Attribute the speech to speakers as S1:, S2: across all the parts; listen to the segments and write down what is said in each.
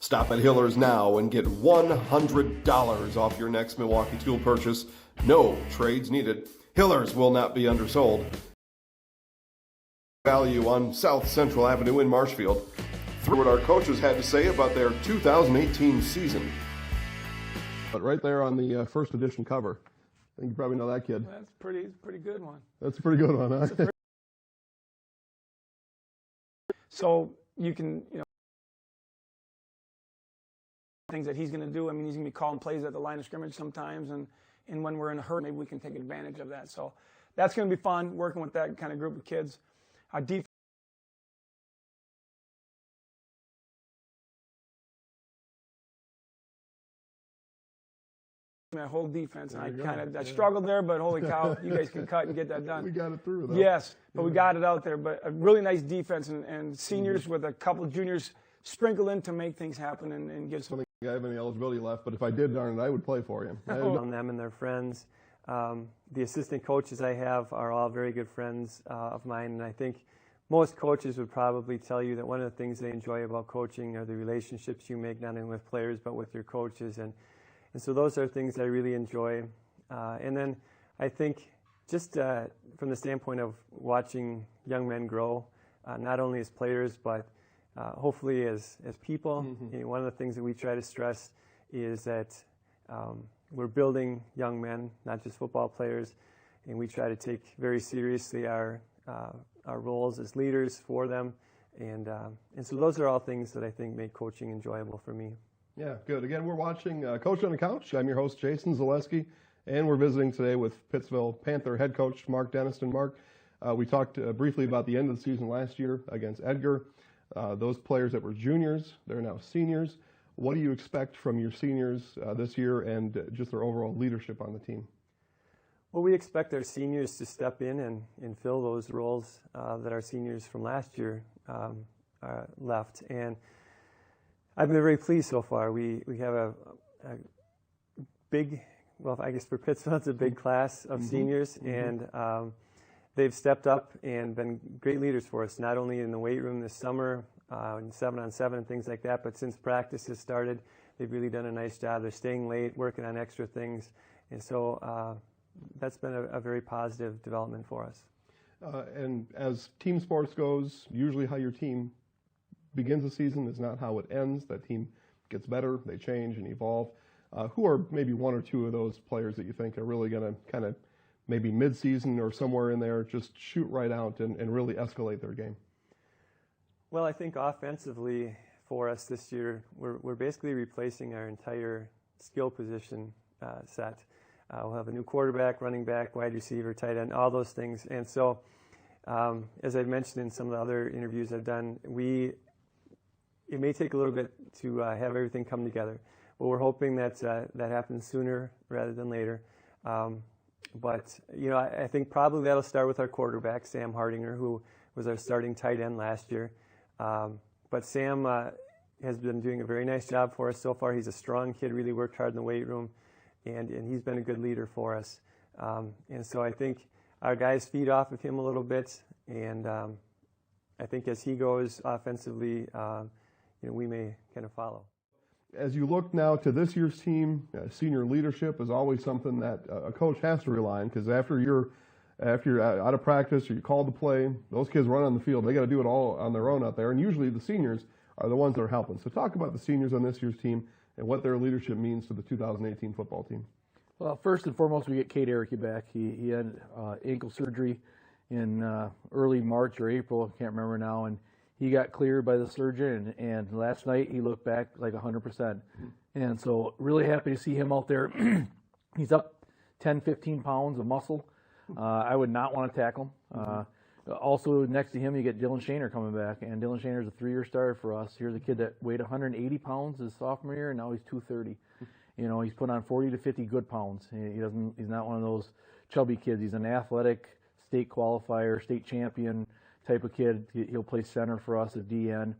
S1: Stop at Hiller's now and get $100 off your next Milwaukee tool purchase. No trades needed. Hiller's will not be undersold. Value on South Central Avenue in Marshfield. Through what our coaches had to say about their 2018 season. But right there on the first edition cover. I think you probably know that kid.
S2: That's pretty good one.
S1: That's a pretty good one, huh?
S2: So you can, things that he's going to do. I mean, he's going to be calling plays at the line of scrimmage sometimes, and when we're in a hurry, maybe we can take advantage of that. So that's going to be fun, working with that kind of group of kids. Our defense. My whole defense, and I struggled there, but holy cow, you guys can cut and get that done.
S1: We got it through, though.
S2: Yes, but we got it out there. But a really nice defense, and seniors with a couple of juniors sprinkled in to make things happen and give some.
S1: I have any eligibility left, but if I did, darn it, I would play for you.
S3: On them and their friends. The assistant coaches I have are all very good friends of mine, and I think most coaches would probably tell you that one of the things they enjoy about coaching are the relationships you make, not only with players but with your coaches. And so those are things I really enjoy. And then I think just from the standpoint of watching young men grow, not only as players but hopefully as people, one of the things that we try to stress is that we're building young men, not just football players, and we try to take very seriously our roles as leaders for them. And so those are all things that I think make coaching enjoyable for me.
S1: Yeah, good. Again, we're watching Coach on the Couch. I'm your host, Jason Zaleski, and we're visiting today with Pittsville Panther head coach Mark Denniston. Mark, we talked briefly about the end of the season last year against Edgar. Those players that were juniors, they're now seniors. What do you expect from your seniors this year and just their overall leadership on the team?
S3: Well, we expect our seniors to step in and fill those roles that our seniors from last year left. And I've been very pleased so far. We have a big, well, I guess for Pittsville, it's a big class of seniors, and they've stepped up and been great leaders for us, not only in the weight room this summer, in 7-on-7 and things like that, but since practice has started, they've really done a nice job. They're staying late, working on extra things, and so that's been a very positive development for us.
S1: And as team sports goes, usually how your team begins the season is not how it ends. That team gets better, they change and evolve. Who are maybe one or two of those players that you think are really going to kind of maybe mid-season or somewhere in there just shoot right out and really escalate their game?
S3: Well, I think offensively for us this year, we're basically replacing our entire skill position set. We'll have a new quarterback, running back, wide receiver, tight end, all those things. And so, as I've mentioned in some of the other interviews I've done, it may take a little bit to have everything come together. But we're hoping that that happens sooner rather than later. But I think probably that'll start with our quarterback, Sam Hardinger, who was our starting tight end last year. But Sam has been doing a very nice job for us so far. He's a strong kid, really worked hard in the weight room, and he's been a good leader for us. And so I think our guys feed off of him a little bit, and I think as he goes offensively, we may kind of follow.
S1: As you look now to this year's team, senior leadership is always something that a coach has to rely on, because after you're out of practice or you called to play, those kids run on the field. They got to do it all on their own out there, and usually the seniors are the ones that are helping. So talk about the seniors on this year's team and what their leadership means to the 2018 football team.
S4: Well, first and foremost, we get Cade Erickey back. He had ankle surgery in early March or April, I can't remember now, and he got cleared by the surgeon, and last night he looked back like 100%. And so really happy to see him out there. He's up 10, 15 pounds of muscle. I would not want to tackle him. Also next to him you get Dylan Shaner coming back, and Dylan Shaner is a 3-year starter for us. Here's a kid that weighed 180 pounds his sophomore year, and now he's 230. He's put on 40 to 50 good pounds. He's not one of those chubby kids. He's an athletic state qualifier, state champion type of kid. He'll play center for us at DN.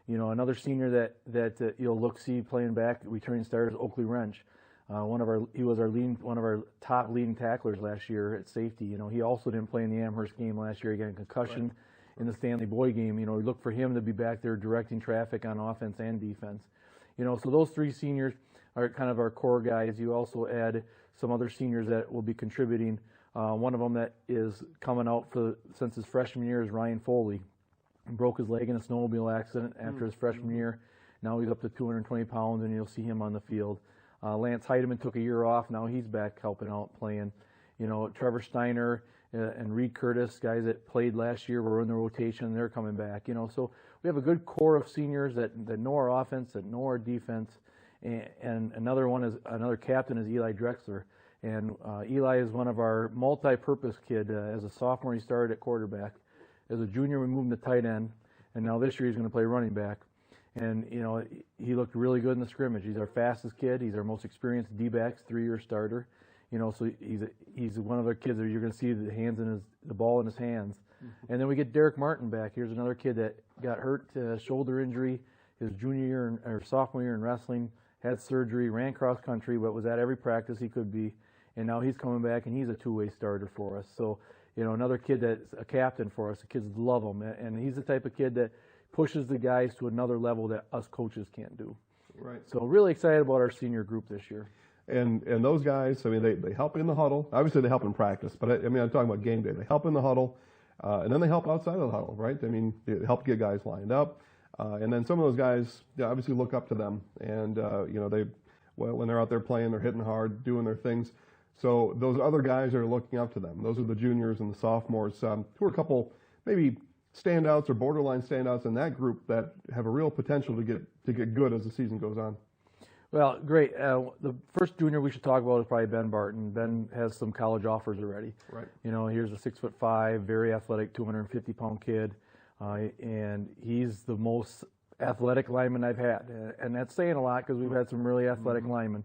S4: Another senior that you'll look see playing back, returning starter, is Oakley Wrench. He was one of our top leading tacklers last year at safety. He also didn't play in the Amherst game last year. He got a concussion in the Stanley Boy game. We look for him to be back there directing traffic on offense and defense. So those 3 seniors are kind of our core guys. You also add some other seniors that will be contributing. One of them that is coming out since his freshman year is Ryan Foley. He broke his leg in a snowmobile accident after his freshman year. Now he's up to 220 pounds, and you'll see him on the field. Lance Heidemann took a year off. Now he's back helping out, playing. Trevor Steiner and Reed Curtis, guys that played last year, were in the rotation. They're coming back. So we have a good core of seniors that know our offense, that know our defense. And another captain is Eli Drexler. And Eli is one of our multi-purpose kid. As a sophomore, he started at quarterback. As a junior, we moved him to tight end. And now this year, he's going to play running back. And, he looked really good in the scrimmage. He's our fastest kid. He's our most experienced D-backs, 3-year starter. So he's one of the kids that you're going to see the ball in his hands. Mm-hmm. And then we get Derek Martin back. Here's another kid that got hurt, shoulder injury, his junior year or sophomore year in wrestling, had surgery, ran cross country, but was at every practice he could be. And now he's coming back, and he's a 2-way starter for us. So, another kid that's a captain for us. The kids love him, and he's the type of kid that pushes the guys to another level that us coaches can't do.
S1: Right.
S4: So really excited about our senior group this year.
S1: And those guys, they help in the huddle. Obviously, they help in practice, but I'm talking about game day. They help in the huddle, and then they help outside of the huddle, right? They help get guys lined up, and then some of those guys obviously look up to them, and when they're out there playing, they're hitting hard, doing their things. So those other guys are looking up to them. Those are the juniors and the sophomores, who are a couple maybe standouts or borderline standouts in that group that have a real potential to get good as the season goes on.
S4: Well, great. The first junior we should talk about is probably Ben Barton. Ben has some college offers already.
S1: Right.
S4: Here's a 6'5", very athletic, 250-pound kid, and he's the most athletic lineman I've had, and that's saying a lot because we've had some really athletic linemen.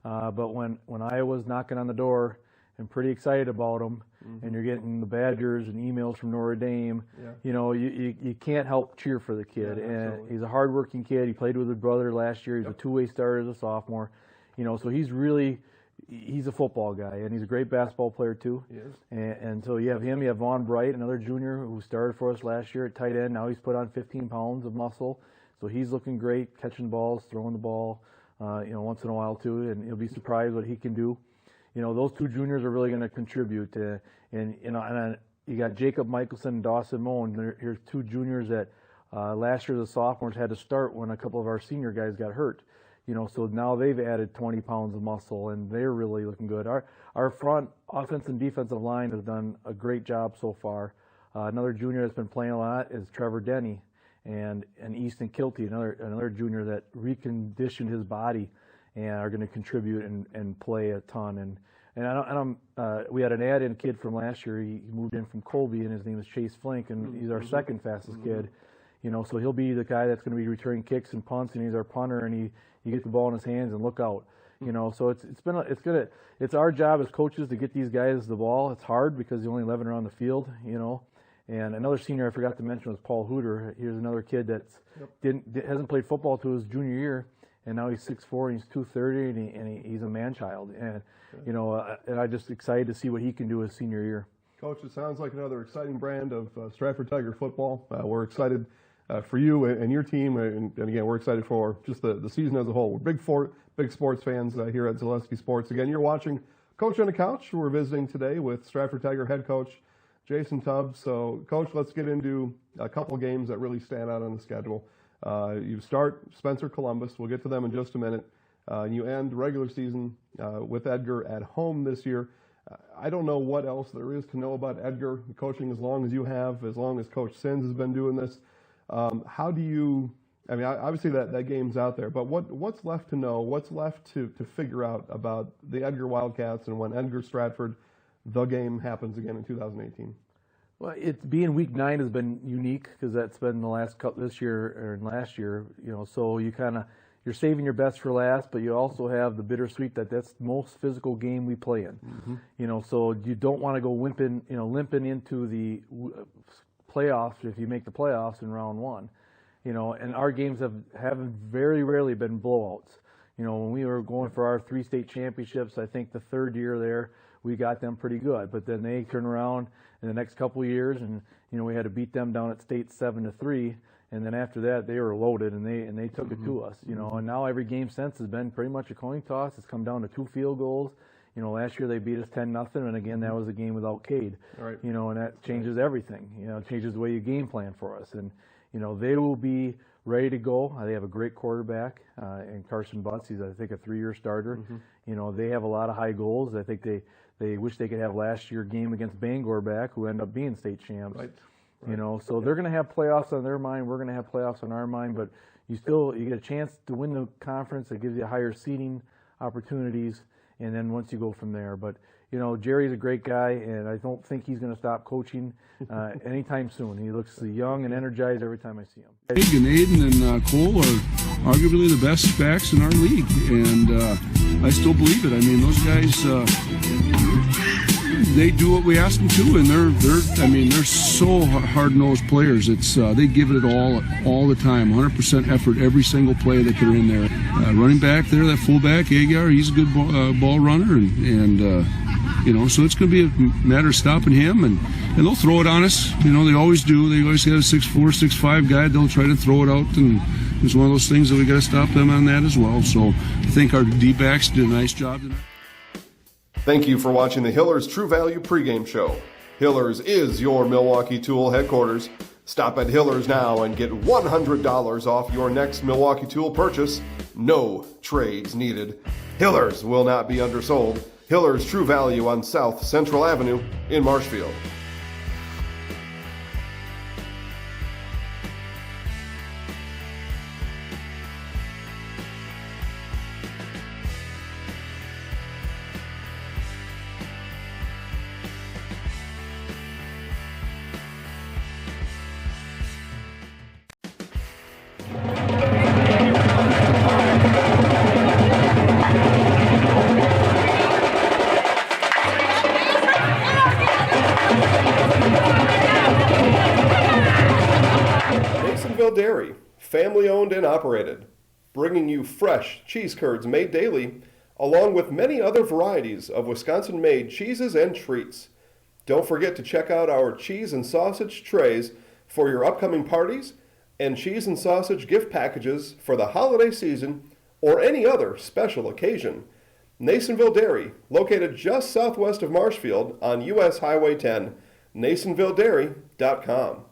S4: But when Iowa's knocking on the door, and pretty excited about him, and you're getting the Badgers and emails from Notre Dame, you can't help cheer for the kid.
S1: Yeah,
S4: and he's a hardworking kid. He played with his brother last year. He's a 2-way starter as a sophomore. So he's a football guy, and he's a great basketball player too.
S1: He is.
S4: And so you have him. You have Vaughn Bright, another junior who started for us last year at tight end. Now he's put on 15 pounds of muscle, so he's looking great, catching balls, throwing the ball, once in a while too, and you'll be surprised what he can do. Those 2 juniors are really going to contribute. And you got Jacob Michelson and Dawson Moen. Here's 2 juniors that last year the sophomores had to start when a couple of our senior guys got hurt. So now they've added 20 pounds of muscle, and they're really looking good. Our front offense and defensive line has done a great job so far. Another junior that's been playing a lot is Trevor Denny, and Easton Kilty, another junior that reconditioned his body and are going to contribute and play a ton. We had an add-in kid from last year. He moved in from Colby, and his name is Chase Flink, and he's our second fastest kid. So he'll be the guy that's going to be returning kicks and punts, and he's our punter, and you get the ball in his hands and look out. So it's our job as coaches to get these guys the ball. It's hard because there's only 11 around the field. And another senior I forgot to mention was Paul Hooter. Here's another kid that's hasn't played football till his junior year. And now he's 6'4", and he's 230, and he's a man-child. And, and I'm just excited to see what he can do his senior year.
S1: Coach, it sounds like another exciting brand of Stratford Tiger football. We're excited for you and your team, and again, we're excited for just the season as a whole. We're big sports fans here at Zaleski Sports. Again, you're watching Coach on the Couch. We're visiting today with Stratford Tiger head coach Jason Tubbs. So, Coach, let's get into a couple games that really stand out on the schedule. You start Spencer Columbus. We'll get to them in just a minute. You end regular season with Edgar at home this year. I don't know what else there is to know about Edgar coaching as long as you have, as long as Coach Sins has been doing this. How do you? I mean, obviously that game's out there, but what's left to know? What's left to figure out about the Edgar Wildcats and when Edgar Stratford, the game happens again in 2018?
S4: Well, it's being week 9 has been unique because that's been the last couple this year or last year. So you're saving your best for last, but you also have the bittersweet that's the most physical game we play in. Mm-hmm. So you don't want to go limping into the playoffs if you make the playoffs in round 1. And our games haven't very rarely been blowouts. When we were going for our 3 state championships, I think the 3rd year there, we got them pretty good. But then they turn around in the next couple of years, and we had to beat them down at state 7-3, And then after that, they were loaded, and they took it to us, you know. And now every game since has been pretty much a coin toss. It's come down to 2 field goals. You know, last year they beat us 10-0, and again that was a game without Cade.
S1: Right.
S4: You know, and that changes everything. You know, it changes the way you game plan for us. And you know, they will be ready to go. They have a great quarterback, and Carson Butts. He's, I think, a 3-year starter. You know, they have a lot of high goals. I think they wish they could have last year's game against Bangor back, who ended up being state champs.
S1: Right.
S4: You know, so they're going to have playoffs on their mind. We're going to have playoffs on our mind, but you get a chance to win the conference. It gives you higher seeding opportunities, and then once you go from there. But you know, Jerry's a great guy, and I don't think he's going to stop coaching anytime soon. He looks young and energized every time I see him.
S5: And Aiden and Cole are arguably the best backs in our league, and I still believe it. I mean, those guys. They do what we ask them to, and they're so hard-nosed players. It's they give it all the time, 100% effort every single play that they're in there. Running back there, that fullback Agar, he's a good ball runner, and you know, so it's going to be a matter of stopping him, and they'll throw it on us. You know, they always do. They always have a 6'4", 6'5" guy. They'll try to throw it out, and it's one of those things that we got to stop them on that as well. So I think our D-backs did a nice job tonight.
S1: Thank you for watching the Hillers True Value pregame show. Hillers is your Milwaukee Tool headquarters. Stop at Hillers now and get $100 off your next Milwaukee Tool purchase. No trades needed. Hillers will not be undersold. Hillers True Value on South Central Avenue in Marshfield. Dairy, family owned and operated, bringing you fresh cheese curds made daily, along with many other varieties of Wisconsin-made cheeses and treats. Don't forget to check out our cheese and sausage trays for your upcoming parties and cheese and sausage gift packages for the holiday season or any other special occasion. Nasonville Dairy, located just southwest of Marshfield on US Highway 10, NasonvilleDairy.com.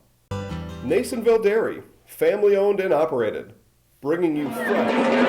S1: Nasonville Dairy, family owned and operated, bringing you fresh.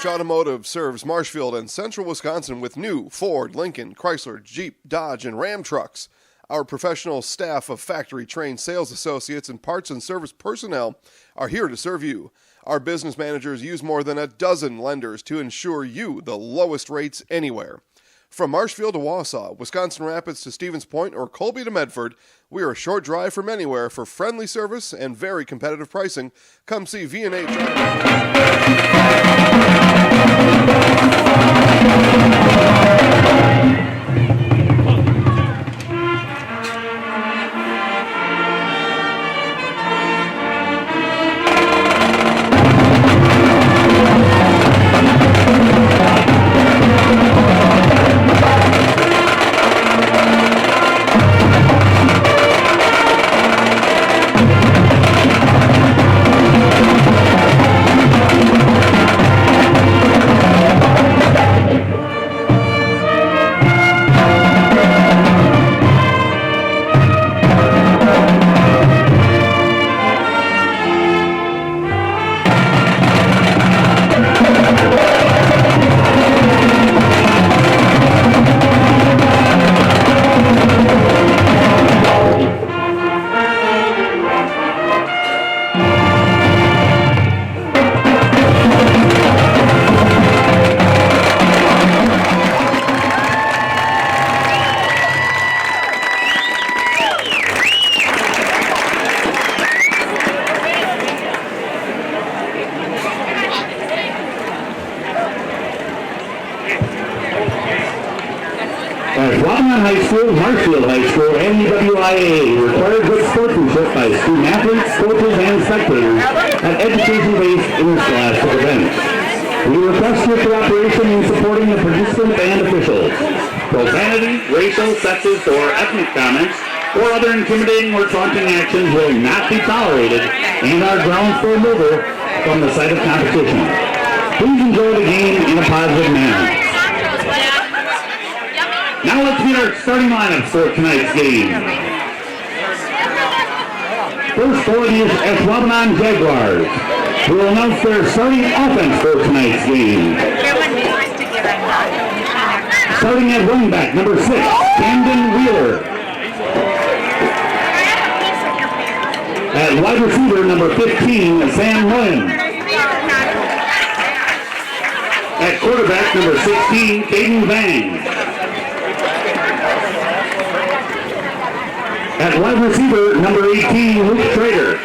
S1: Automotive serves Marshfield and central Wisconsin with new Ford, Lincoln, Chrysler, Jeep, Dodge, and Ram trucks. Our professional staff of factory-trained sales associates and parts and service personnel are here to serve you. Our business managers use more than a dozen lenders to ensure you the lowest rates anywhere. From Marshfield to Wausau, Wisconsin Rapids to Stevens Point, or Colby to Medford, we are a short drive from anywhere for friendly service and very competitive pricing. Come see V&A
S6: Ashwaubenon High School, Marshfield High School, and UWIA requires good sportsmanship by student athletes, coaches, and spectators at education-based interscholastic events. We request your cooperation in supporting the participants and officials. Profanity, racial, sexist, or ethnic comments, or other intimidating or taunting actions will not be tolerated and are grounds for removal from the site of competition. Please enjoy the game in a positive manner. Now let's meet our starting lineups for tonight's game. First for the Ashwaubenon Jaguars, who will announce their starting offense for tonight's game. Starting at running back, number 6, Camden Wheeler. At wide receiver, number 15, Sam Lynn. At quarterback, number 16, Caden Vang. At wide receiver, number 18, Luke Trader.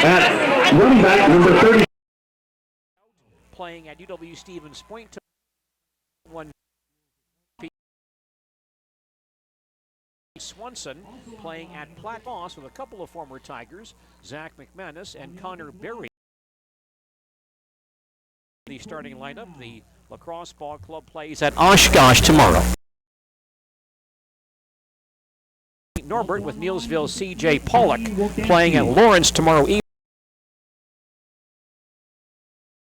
S6: At running back, number 30.
S7: Playing at UW Stevens Point. One. Swanson playing at Platte Moss with a couple of former Tigers, Zach McManus and Connor Berry. The starting lineup, the lacrosse ball club plays at Oshkosh tomorrow. Norbert with Neilsville C.J. Pollock playing at Lawrence tomorrow evening.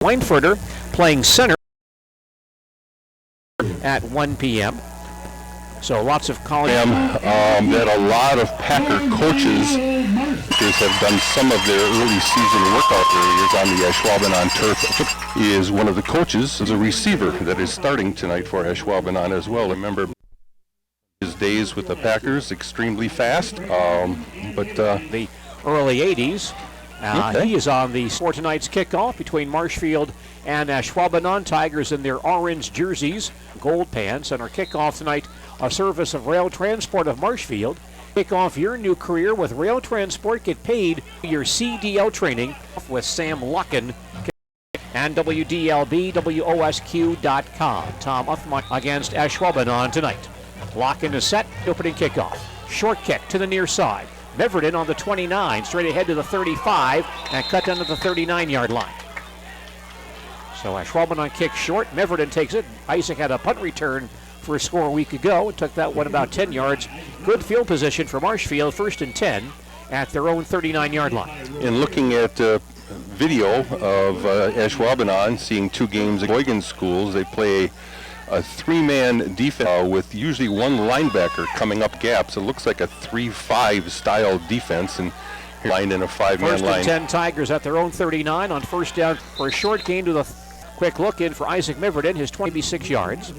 S7: Weinfurter playing center at 1 p.m. So lots of college.
S8: That a lot of Packer coaches have done some of their early season workout areas on the Ashwaubenon turf. He is one of the coaches, as a receiver that is starting tonight for Ashwaubenon as well. Remember his days with the Packers, extremely fast, but
S7: the early 80s.
S8: Okay.
S7: He is on the for tonight's kickoff between Marshfield and Ashwaubenon. Tigers in their orange jerseys, gold pants, and our kickoff tonight, a service of Rail Transport of Marshfield Kick off your new career with rail transport. Get paid your CDL training with Sam Luckin and WDLB, WOSQ.com. Tom Uthman against Ashwaubenon tonight. Luckin is set, opening kickoff. Short kick to the near side. Meverden on the 29, straight ahead to the 35, and cut down to the 39-yard line. So Ashwaubenon kicks short. Meverden takes it. Isaac had a punt return for a score a week ago and took that one about 10 yards. Good field position for Marshfield, 1st and 10 at their own 39-yard line.
S8: And looking at video of Ashwaubenon, seeing 2 games at Boygan schools, they play a 3-man defense with usually 1 linebacker coming up gaps. It looks like a 3-5 style defense, and lined in a 5-man line.
S7: 1st and 10 Tigers at their own 39 on first down for a short gain to the quick look in for Isaac Meverden, his 26 yards.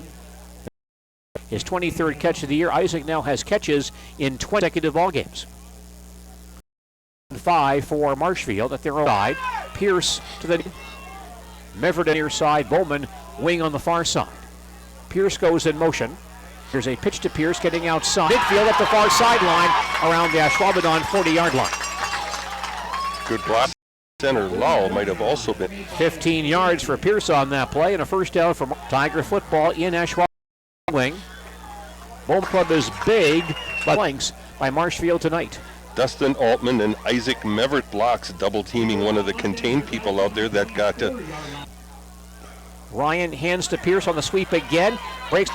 S7: His 23rd catch of the year. Isaac now has catches in 20 consecutive ball games. 5 for Marshfield at their own side. Pierce to the Meverden near side. Bowman wing on the far side. Pierce goes in motion. Here's a pitch to Pierce getting outside. Midfield at the far sideline around the Ashwaubenon 40-yard line.
S8: Good block. Center Lowell might have also been.
S7: 15 yards for Pierce on that play and a first down for Tiger football in Ashwaubenon wing. Bowman Club is big, but flanks by Marshfield tonight.
S8: Dustin Altman and Isaac Mevert blocks, double teaming one of the contained people out there that got to.
S7: Ryan hands to Pierce on the sweep again. Breaks.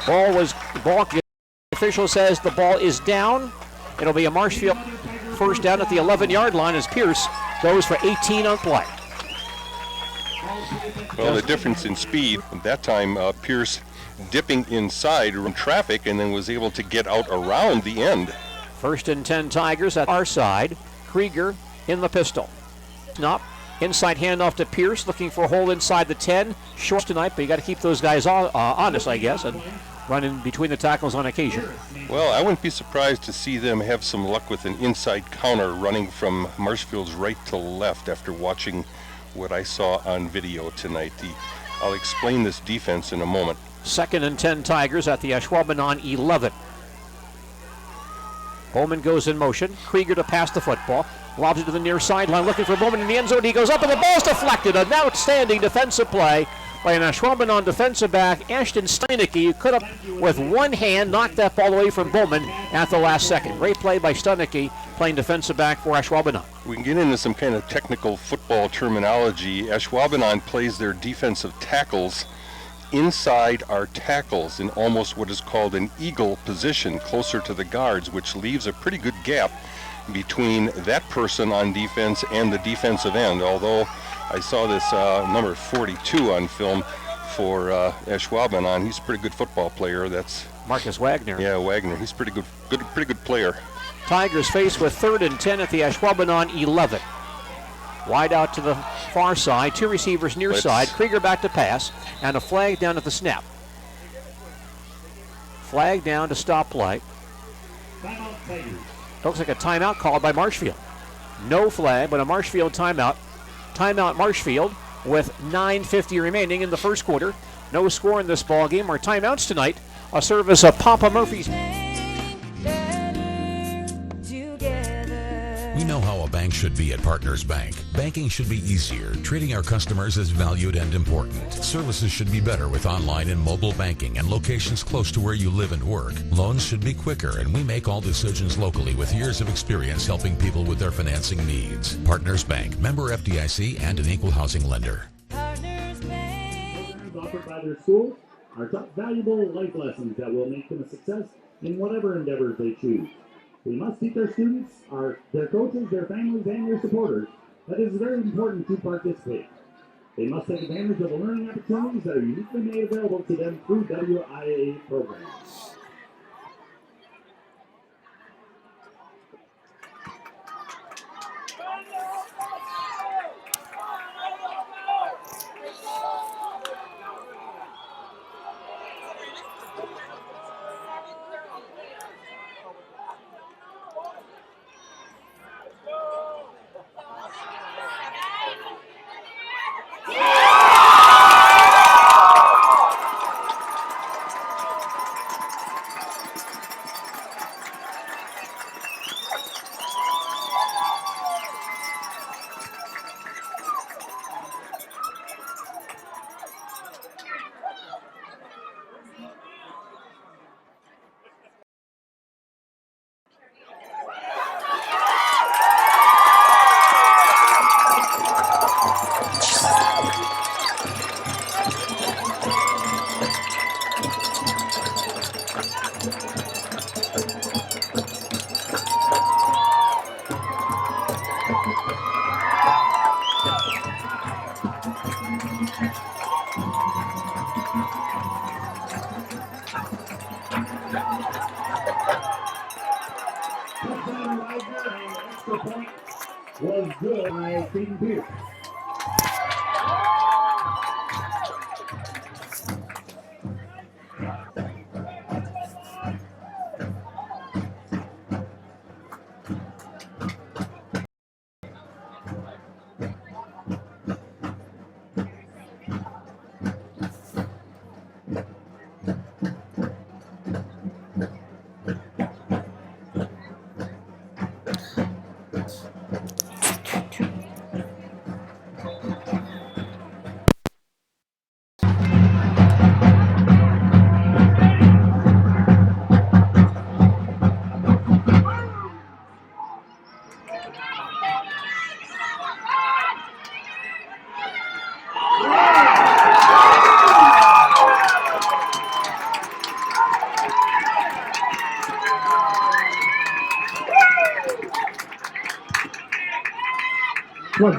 S7: Ball. The official says the ball is down. It'll be a Marshfield first down at the 11-yard line as Pierce goes for 18 on play.
S8: Well, the difference in speed, at that time, Pierce dipping inside in traffic and then was able to get out around the end.
S7: 1st and 10 Tigers at our side. Krieger in the pistol. Snap. Inside handoff to Pierce, looking for a hole inside the 10. Short tonight, but you got to keep those guys honest, I guess, and run in between the tackles on occasion.
S8: Well, I wouldn't be surprised to see them have some luck with an inside counter running from Marshfield's right to left after watching what I saw on video tonight. I'll explain this defense in a moment.
S7: 2nd and 10 Tigers at the Ashwaubenon 11. Bowman goes in motion. Krieger to pass the football. Lobs it to the near sideline, looking for Bowman in the end zone. He goes up and the ball's deflected. An outstanding defensive play by an Ashwaubenon defensive back, Ashton Steinecke, who could have, with one hand, knocked that ball away from Bowman at the last second. Great play by Steinecke, playing defensive back for Ashwaubenon.
S8: We can get into some kind of technical football terminology. Ashwaubenon plays their defensive tackles inside our tackles in almost what is called an eagle position, closer to the guards, which leaves a pretty good gap between that person on defense and the defensive end. Although I saw this number 42 on film for Ashwaubenon. He's a pretty good football player. That's
S7: Marcus Wagner.
S8: Yeah, Wagner. He's pretty good, pretty good player.
S7: Tigers faced with 3rd and 10 at the Ashwaubenon 11. Wide out to the far side, 2 receivers near side. Krieger back to pass, and a flag down at the snap. Flag down to stop play. Looks like a timeout called by Marshfield. No flag, but a Marshfield timeout. Timeout Marshfield with 9:50 remaining in the first quarter. No score in this ball game or timeouts tonight. A service of Papa Murphy's.
S9: We know how a bank should be at Partners Bank. Banking should be easier. Treating our customers as valued and important. Services should be better with online and mobile banking and locations close to where you live and work. Loans should be quicker, and we make all decisions locally with years of experience helping people with their financing needs. Partners Bank, member FDIC, and an equal housing lender.
S6: Partners Bank. Offered by their schools are taught valuable life lessons that will make them a success in whatever endeavors they choose. We must teach our students, their coaches, their families, and their supporters that it is very important to participate. They must take advantage of the learning opportunities that are uniquely made available to them through WIAA programs. point was good by Caden Pierce.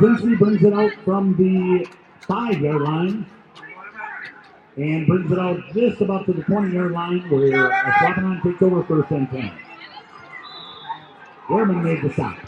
S6: Vinci brings it out from the 5-yard line and brings it out just about to the 20-yard line where Ashwaubenon takes over first and 10. Wehrman made the stop.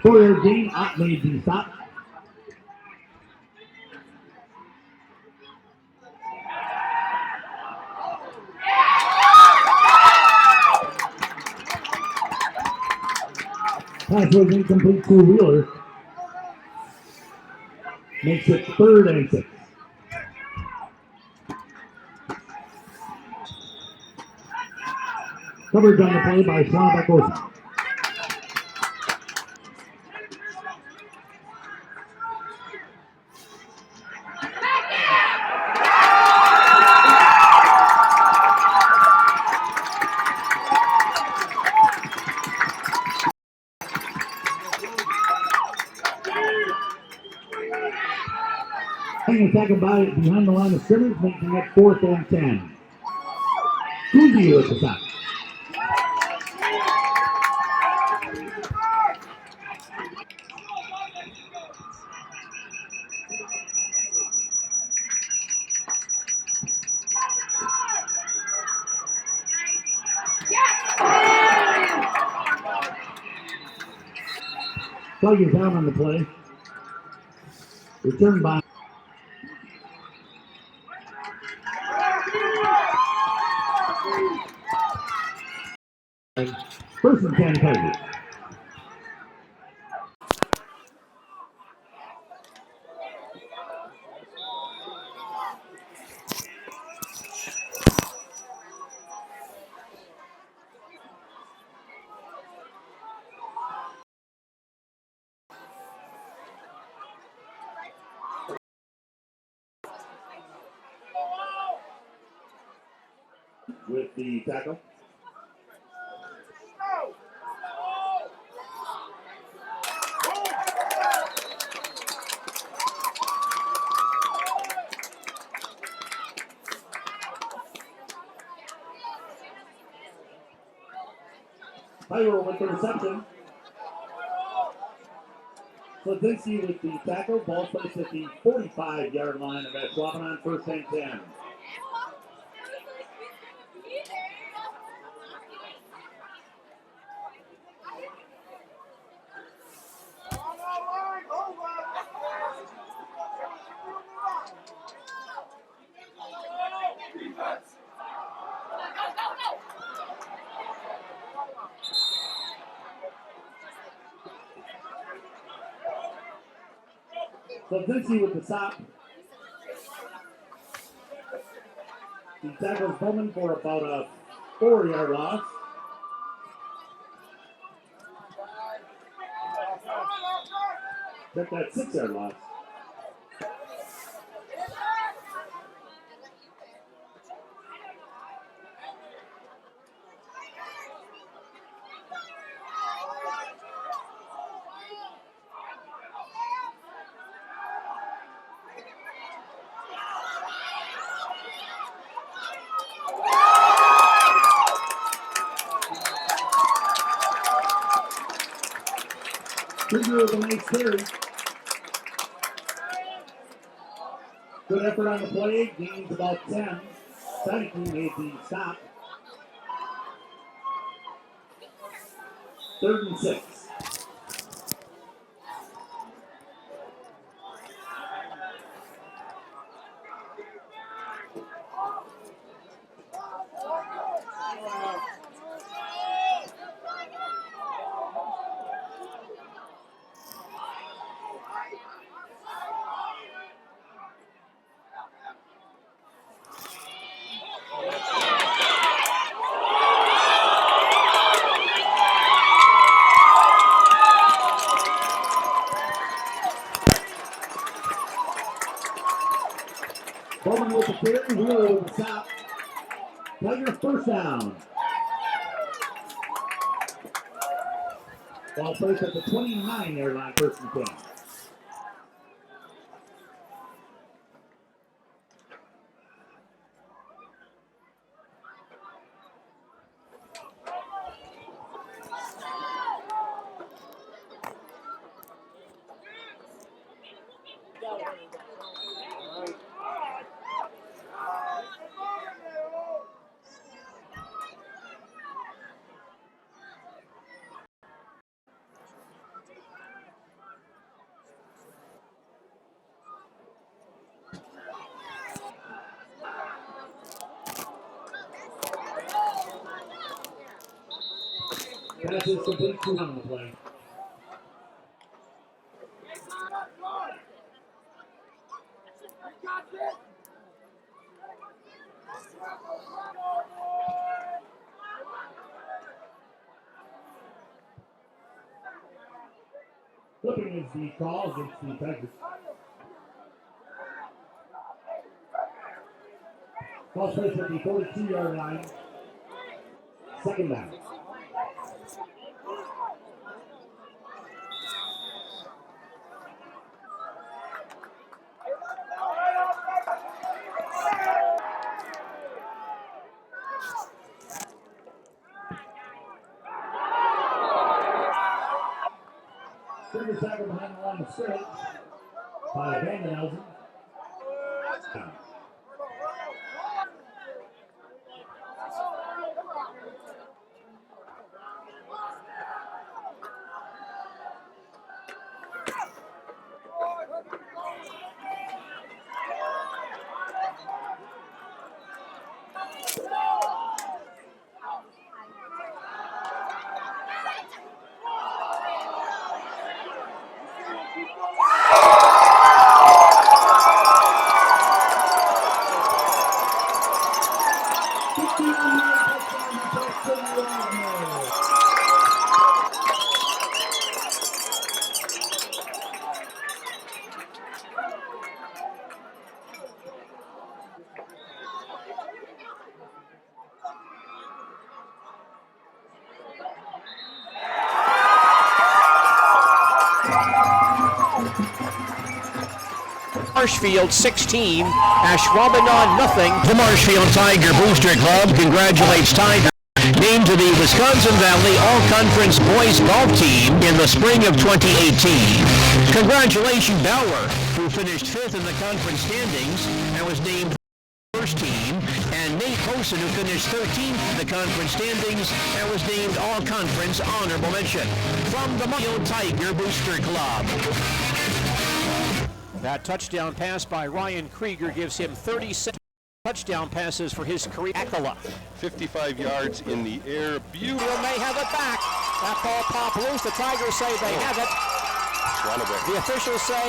S6: Four-yard gain, Ott made the stop. Pass was incomplete to Wheeler. Makes it 3rd and 6. Coverage on the play by Sean Beckos. Attacking by behind the line of scrimmage, making it 4th and 10. Kuzi with the stop. Plug is out on the play. Returned by first and 10 Tigers. With the tackle. Pyro with the reception. Slavinsky with the tackle. Ball placed at the 45-yard line of Ashwaubenon, first and 10. Slavinsky with the stop. He tackles Bowman for about a 4-yard loss. Check that 6-yard loss. Krieger with a nice carry. Good effort on the play. Gains about 10. Technically made the stop. 3rd and 6. Bowman with the carry, Wheeler with the stop. Tigers first down. Ball placed at the 29-yard line, 1st and 10. Pass is complete to on the play. Flipping is the call against the Tigers. Ball placed at the 42-yard line. 2nd down. Trigger tackle behind the line of scrimmage by Vandenhausen.
S7: Marshfield 16, Ashwaubenon nothing. The Marshfield Tiger Booster Club congratulates Tiger, named to the Wisconsin Valley All-Conference Boys Golf Team in the spring of 2018. Congratulations Bauer, who finished 5th in the conference standings and was named first team, and Nate Hosen, who finished 13th in the conference standings and was named All-Conference Honorable Mention. From the Marshfield Tiger Booster Club. That touchdown pass by Ryan Krieger gives him 37 touchdown passes for his career. Akala.
S8: 55 yards in the air. Beautiful.
S7: May have it back. That ball popped loose. The Tigers say they have it. The officials say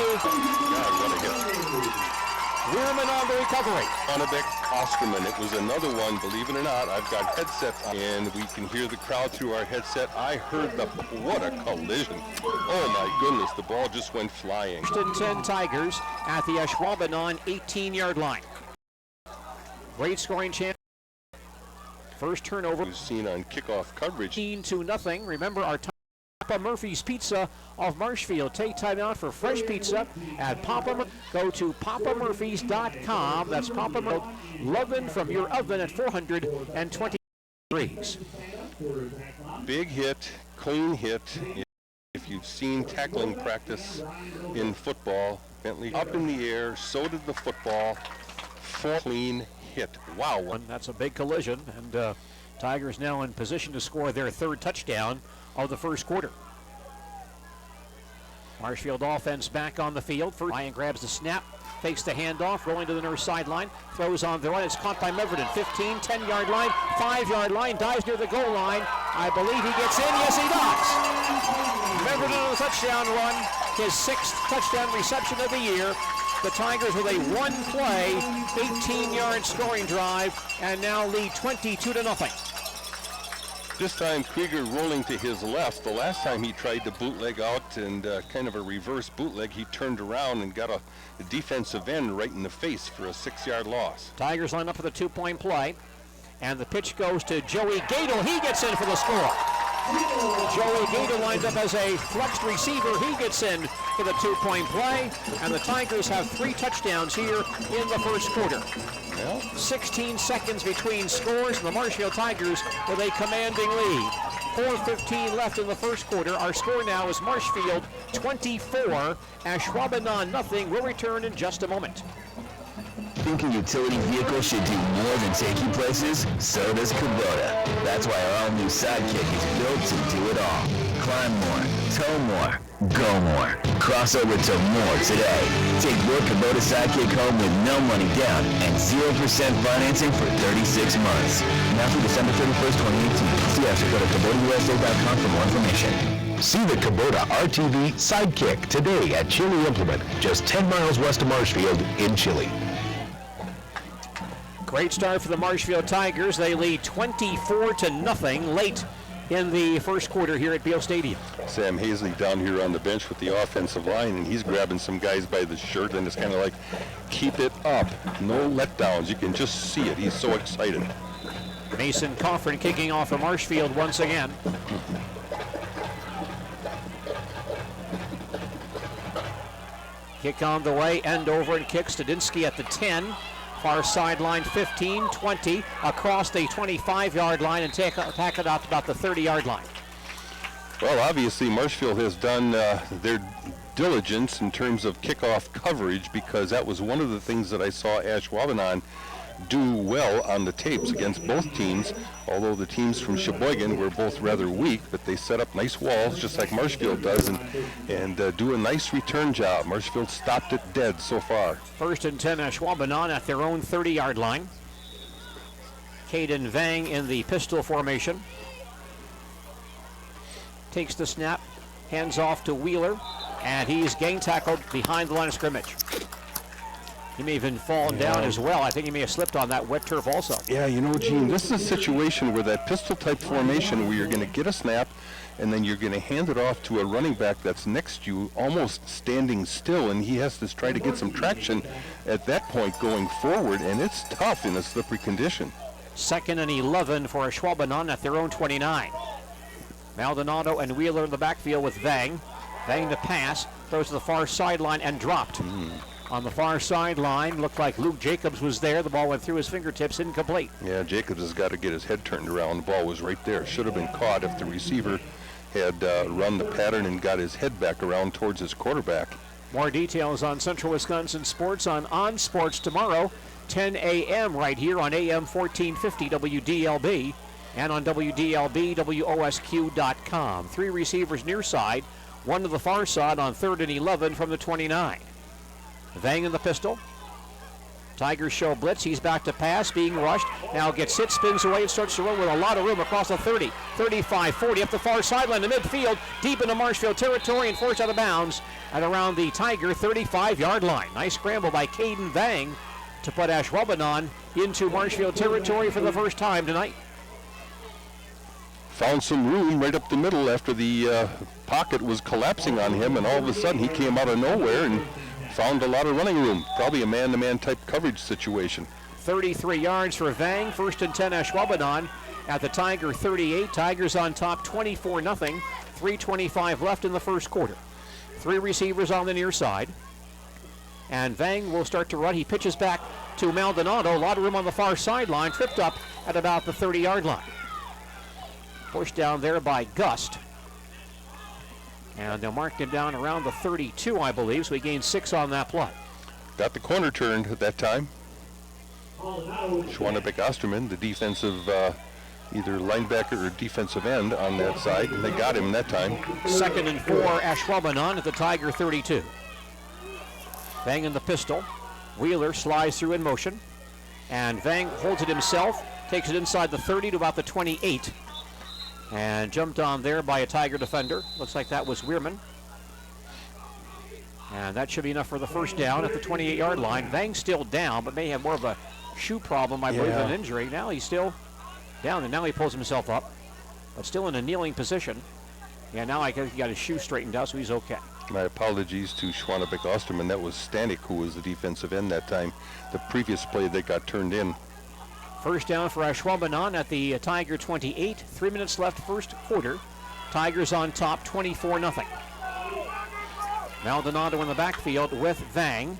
S7: Weirman on the recovery.
S8: Wannebeck, Osterman. It was another one, believe it or not. I've got headsets on, and we can hear the crowd through our headset. I heard what a collision. Oh my goodness, the ball just went flying.
S7: 10 Tigers at the Ashwaubenon 18-yard line. Great scoring chance. First turnover.
S8: We've seen on kickoff coverage.
S7: 18-0. Remember our Papa Murphy's Pizza of Marshfield. Take time out for fresh pizza at Papa. Go to papamurphys.com. That's Papa Murphy. Lovin' from your oven at 420 degrees.
S8: Big hit, clean hit. If you've seen tackling practice in football, Bentley up in the air, so did the football. 4 clean hit. Wow.
S7: That's a big collision, and Tigers now in position to score their 3rd touchdown of the first quarter. Marshfield offense back on the field. Ryan grabs the snap, fakes the handoff, rolling to the near sideline, throws on the run. It's caught by Meverton. 15, 10-yard line, 5-yard line, dives near the goal line. I believe he gets in. Yes, he does. Meverton on a touchdown run, his 6th touchdown reception of the year. The Tigers with a 1-play, 18-yard scoring drive, and now lead 22-0.
S8: This time Krieger rolling to his left. The last time he tried to bootleg out and kind of a reverse bootleg, he turned around and got a defensive end right in the face for a 6-yard loss.
S7: Tigers line up for the 2-point play, and the pitch goes to Joey Gadel. He gets in for the score. Joey Gadel lines up as a flexed receiver. He gets in for the 2-point play, and the Tigers have 3 touchdowns here in the first quarter.
S8: Well,
S7: 16 seconds between scores, and the Marshfield Tigers with a commanding lead. 4:15 left in the first quarter. Our score now is Marshfield 24, Ashwaubenon nothing. We'll return in just a moment.
S10: Think a utility vehicle should do more than take you places? So does Kubota. That's why our all-new Sidekick is built to do it all. Climb more, tow more, go more. Cross over to more today. Take your Kubota Sidekick home with no money down and 0% financing for 36 months. Now through December 31st, 2018. See us at KubotaUSA.com for more information. See the Kubota RTV Sidekick today at Chili Implement, just 10 miles west of Marshfield in Chile.
S7: Great start for the Marshfield Tigers. They lead 24-0 late in the first quarter here at Beale Stadium.
S8: Sam Hazley down here on the bench with the offensive line, and he's grabbing some guys by the shirt, and it's kind of like, keep it up. No letdowns. You can just see it. He's so excited.
S7: Mason Coffin kicking off for Marshfield once again. Kick on the way, end over and kick. Stadinsky at the 10. Far sideline 15, 20, across the 25-yard line and tack it out to about the 30-yard line.
S8: Well, obviously Marshfield has done their diligence in terms of kickoff coverage, because that was one of the things that I saw Ashwaubenon do well on the tapes against both teams, although the teams from Sheboygan were both rather weak, but they set up nice walls just like Marshfield does and do a nice return job. Marshfield stopped it dead so far.
S7: 1st and 10 Ashwaubenon at their own 30-yard line. Caden Vang in the pistol formation. Takes the snap, hands off to Wheeler, and he's gang tackled behind the line of scrimmage. He may have even fallen down as well. I think he may have slipped on that wet turf also.
S8: Yeah, you know, Gene, this is a situation where that pistol-type formation where you're going to get a snap and then you're going to hand it off to a running back that's next to you, almost standing still, and he has to try to get some traction at that point going forward, and it's tough in a slippery condition.
S7: 2nd and 11 for Ashwaubenon at their own 29. Maldonado and Wheeler in the backfield with Vang. Vang the pass, throws to the far sideline and dropped. On the far sideline, looked like Luke Jacobs was there. The ball went through his fingertips, incomplete.
S8: Yeah, Jacobs has got to get his head turned around. The ball was right there. Should have been caught if the receiver had run the pattern and got his head back around towards his quarterback.
S7: More details on Central Wisconsin sports on Sports tomorrow, 10 a.m. right here on AM 1450 WDLB and on WDLB, WOSQ.com. 3 receivers near side, 1 to the far side on 3rd and 11 from the 29. Vang in the pistol. Tigers show blitz. He's back to pass, being rushed. Now gets hit, spins away, and starts to run with a lot of room across the 30, 35, 40, up the far sideline to midfield, deep into Marshfield territory and forced out of bounds at around the Tiger 35-yard line. Nice scramble by Caden Vang to put Ashwaubenon into Marshfield territory for the first time tonight.
S8: Found some room right up the middle after the pocket was collapsing on him, and all of a sudden he came out of nowhere and found a lot of running room. Probably a man-to-man type coverage situation.
S7: 33 yards for Vang. 1st and 10 Ashwaubenon at the Tiger 38. Tigers on top 24-0. 3:25 left in the first quarter. 3 receivers on the near side. And Vang will start to run. He pitches back to Maldonado. A lot of room on the far sideline. Tripped up at about the 30-yard line. Pushed down there by Gust. And they'll mark him down around the 32, I believe, so he gained 6 on that play.
S8: Got the corner turned at that time. Schwannebeck Osterman, the defensive either linebacker or defensive end on that side, and they got him that time.
S7: 2nd and 4, Ashwaubenon at the Tiger 32. Vang in the pistol. Wheeler slides through in motion. And Vang holds it himself, takes it inside the 30 to about the 28. And jumped on there by a Tiger defender. Looks like that was Weirman. And that should be enough for the first down at the 28-yard line. Vang's still down, but may have more of a shoe problem, I believe, than an injury. Now he's still down, and now he pulls himself up, but still in a kneeling position. Yeah, now I guess he got his shoe straightened out, so he's okay.
S8: My apologies to Schwannebeck Osterman. That was Stanek who was the defensive end that time. The previous play that got turned in.
S7: First down for Ashwaubenon at the Tiger 28. 3 minutes left first quarter. Tigers on top 24-0. Maldonado in the backfield with Vang.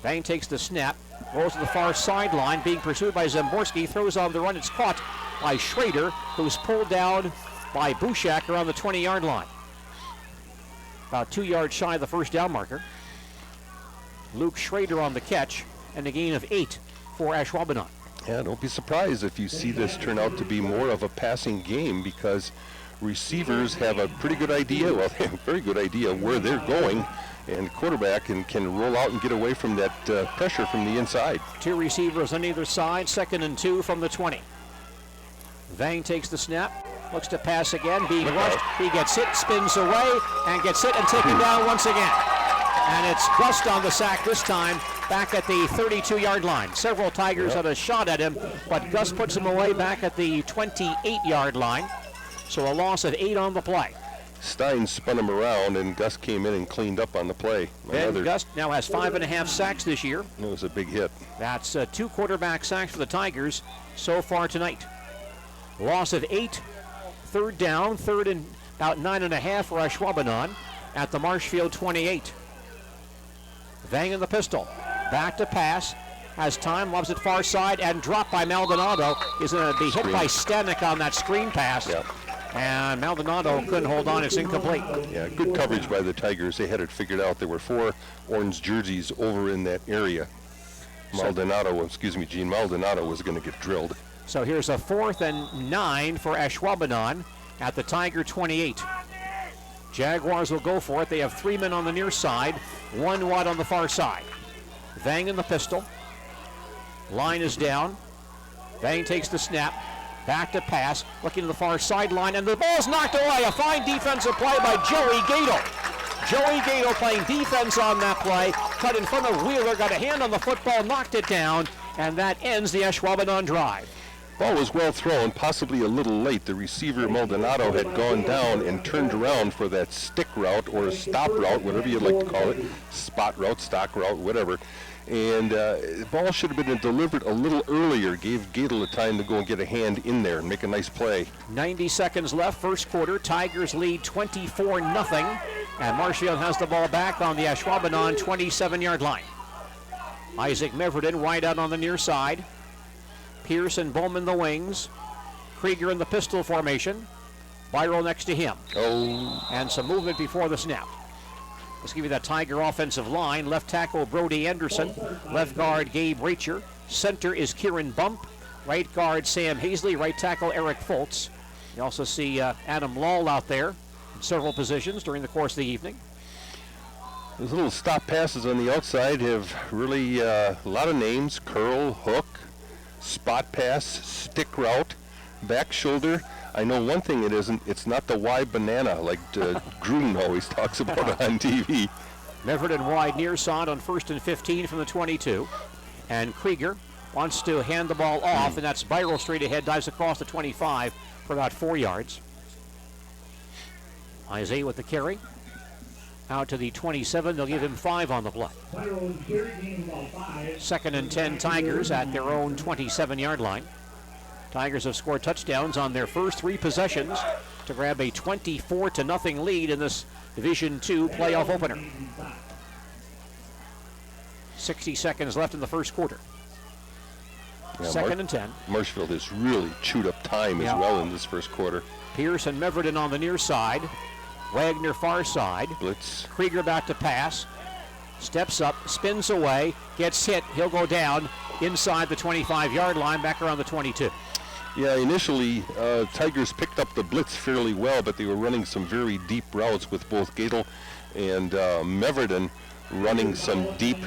S7: Vang takes the snap, rolls to the far sideline, being pursued by Zamborski, throws on the run. It's caught by Schrader, who's pulled down by Bushak around the 20-yard line. About 2 yards shy of the first down marker. Luke Schrader on the catch, and a gain of 8 for Ashwaubenon.
S8: Yeah, don't be surprised if you see this turn out to be more of a passing game, because receivers have a pretty good idea, well, they have a very good idea where they're going, and quarterback can roll out and get away from that pressure from the inside.
S7: 2 receivers on either side, 2nd and 2 from the 20. Vang takes the snap, looks to pass again, being rushed. He gets hit, spins away, and gets hit and taken down once again. And it's Gust on the sack this time, back at the 32-yard line. Several Tigers had a shot at him, but Gus puts him away back at the 28-yard line. So a loss of 8 on the play.
S8: Stein spun him around, and Gus came in and cleaned up on the play.
S7: Gus now has 5.5 sacks this year.
S8: It was a big hit.
S7: That's 2 quarterback sacks for the Tigers so far tonight. Loss of 8. Third down, 3rd and about 9.5 for Ashwaubenon at the Marshfield 28. Vang in the pistol. Back to pass. Has time, loves it far side, and dropped by Maldonado. Is going to be hit by Stanek on that screen pass.
S8: Yep.
S7: And Maldonado couldn't hold on. It's incomplete.
S8: Yeah, good coverage by the Tigers. They had it figured out. There were 4 orange jerseys over in that area. Gene Maldonado was going to get drilled.
S7: So here's a 4th and 9 for Ashwaubenon at the Tiger 28. Jaguars will go for it. They have 3 men on the near side, 1 wide on the far side. Vang in the pistol. Line is down. Vang takes the snap. Back to pass, looking to the far sideline, and the ball's knocked away. A fine defensive play by Joey Gato. Joey Gato playing defense on that play. Cut in front of Wheeler, got a hand on the football, knocked it down, and that ends the Ashwaubenon drive.
S8: Ball was well thrown, possibly a little late. The receiver, Maldonado, had gone down and turned around for that stick route or a stop route, whatever you'd like to call it, spot route, stock route, whatever. And the ball should have been delivered a little earlier, gave Gadel the time to go and get a hand in there and make a nice play.
S7: 90 seconds left, first quarter. Tigers lead 24-0, and Marshfield has the ball back on the Ashwaubenon 27-yard line. Isaac Meverden wide out on the near side. Pierce and Bowman the wings. Krieger in the pistol formation. Byro next to him. And some movement before the snap. Let's give you that Tiger offensive line. Left tackle Brody Anderson. Left guard Gabe Racher. Center is Kieran Bump. Right guard Sam Hazley. Right tackle Eric Foltz. You also see Adam Lall out there in several positions during the course of the evening.
S8: Those little stop passes on the outside have really a lot of names. Curl, hook, spot pass, stick route, back shoulder. I know one thing it isn't. It's not the Y banana like Gruden always talks about on TV.
S7: Meverden wide near side on 1st and 15 from the 22. And Krieger wants to hand the ball off, and that's Byro straight ahead, dives across the 25 for about 4 yards. Isaiah with the carry. Out to the 27, they'll give him 5 on the play. 2nd and 10 Tigers at their own 27-yard line. Tigers have scored touchdowns on their first 3 possessions to grab a 24-0 lead in this Division II playoff opener. 60 seconds left in the first quarter.
S8: Yeah,
S7: 2nd and 10.
S8: Marshfield has really chewed up time as well in this first quarter.
S7: Pierce and Meverden on the near side. Wagner far side.
S8: Blitz.
S7: Krieger back to pass. Steps up, spins away, gets hit. He'll go down inside the 25-yard line, back around the 22.
S8: Yeah, initially, Tigers picked up the blitz fairly well, but they were running some very deep routes with both Gadel and Meverden running some deep,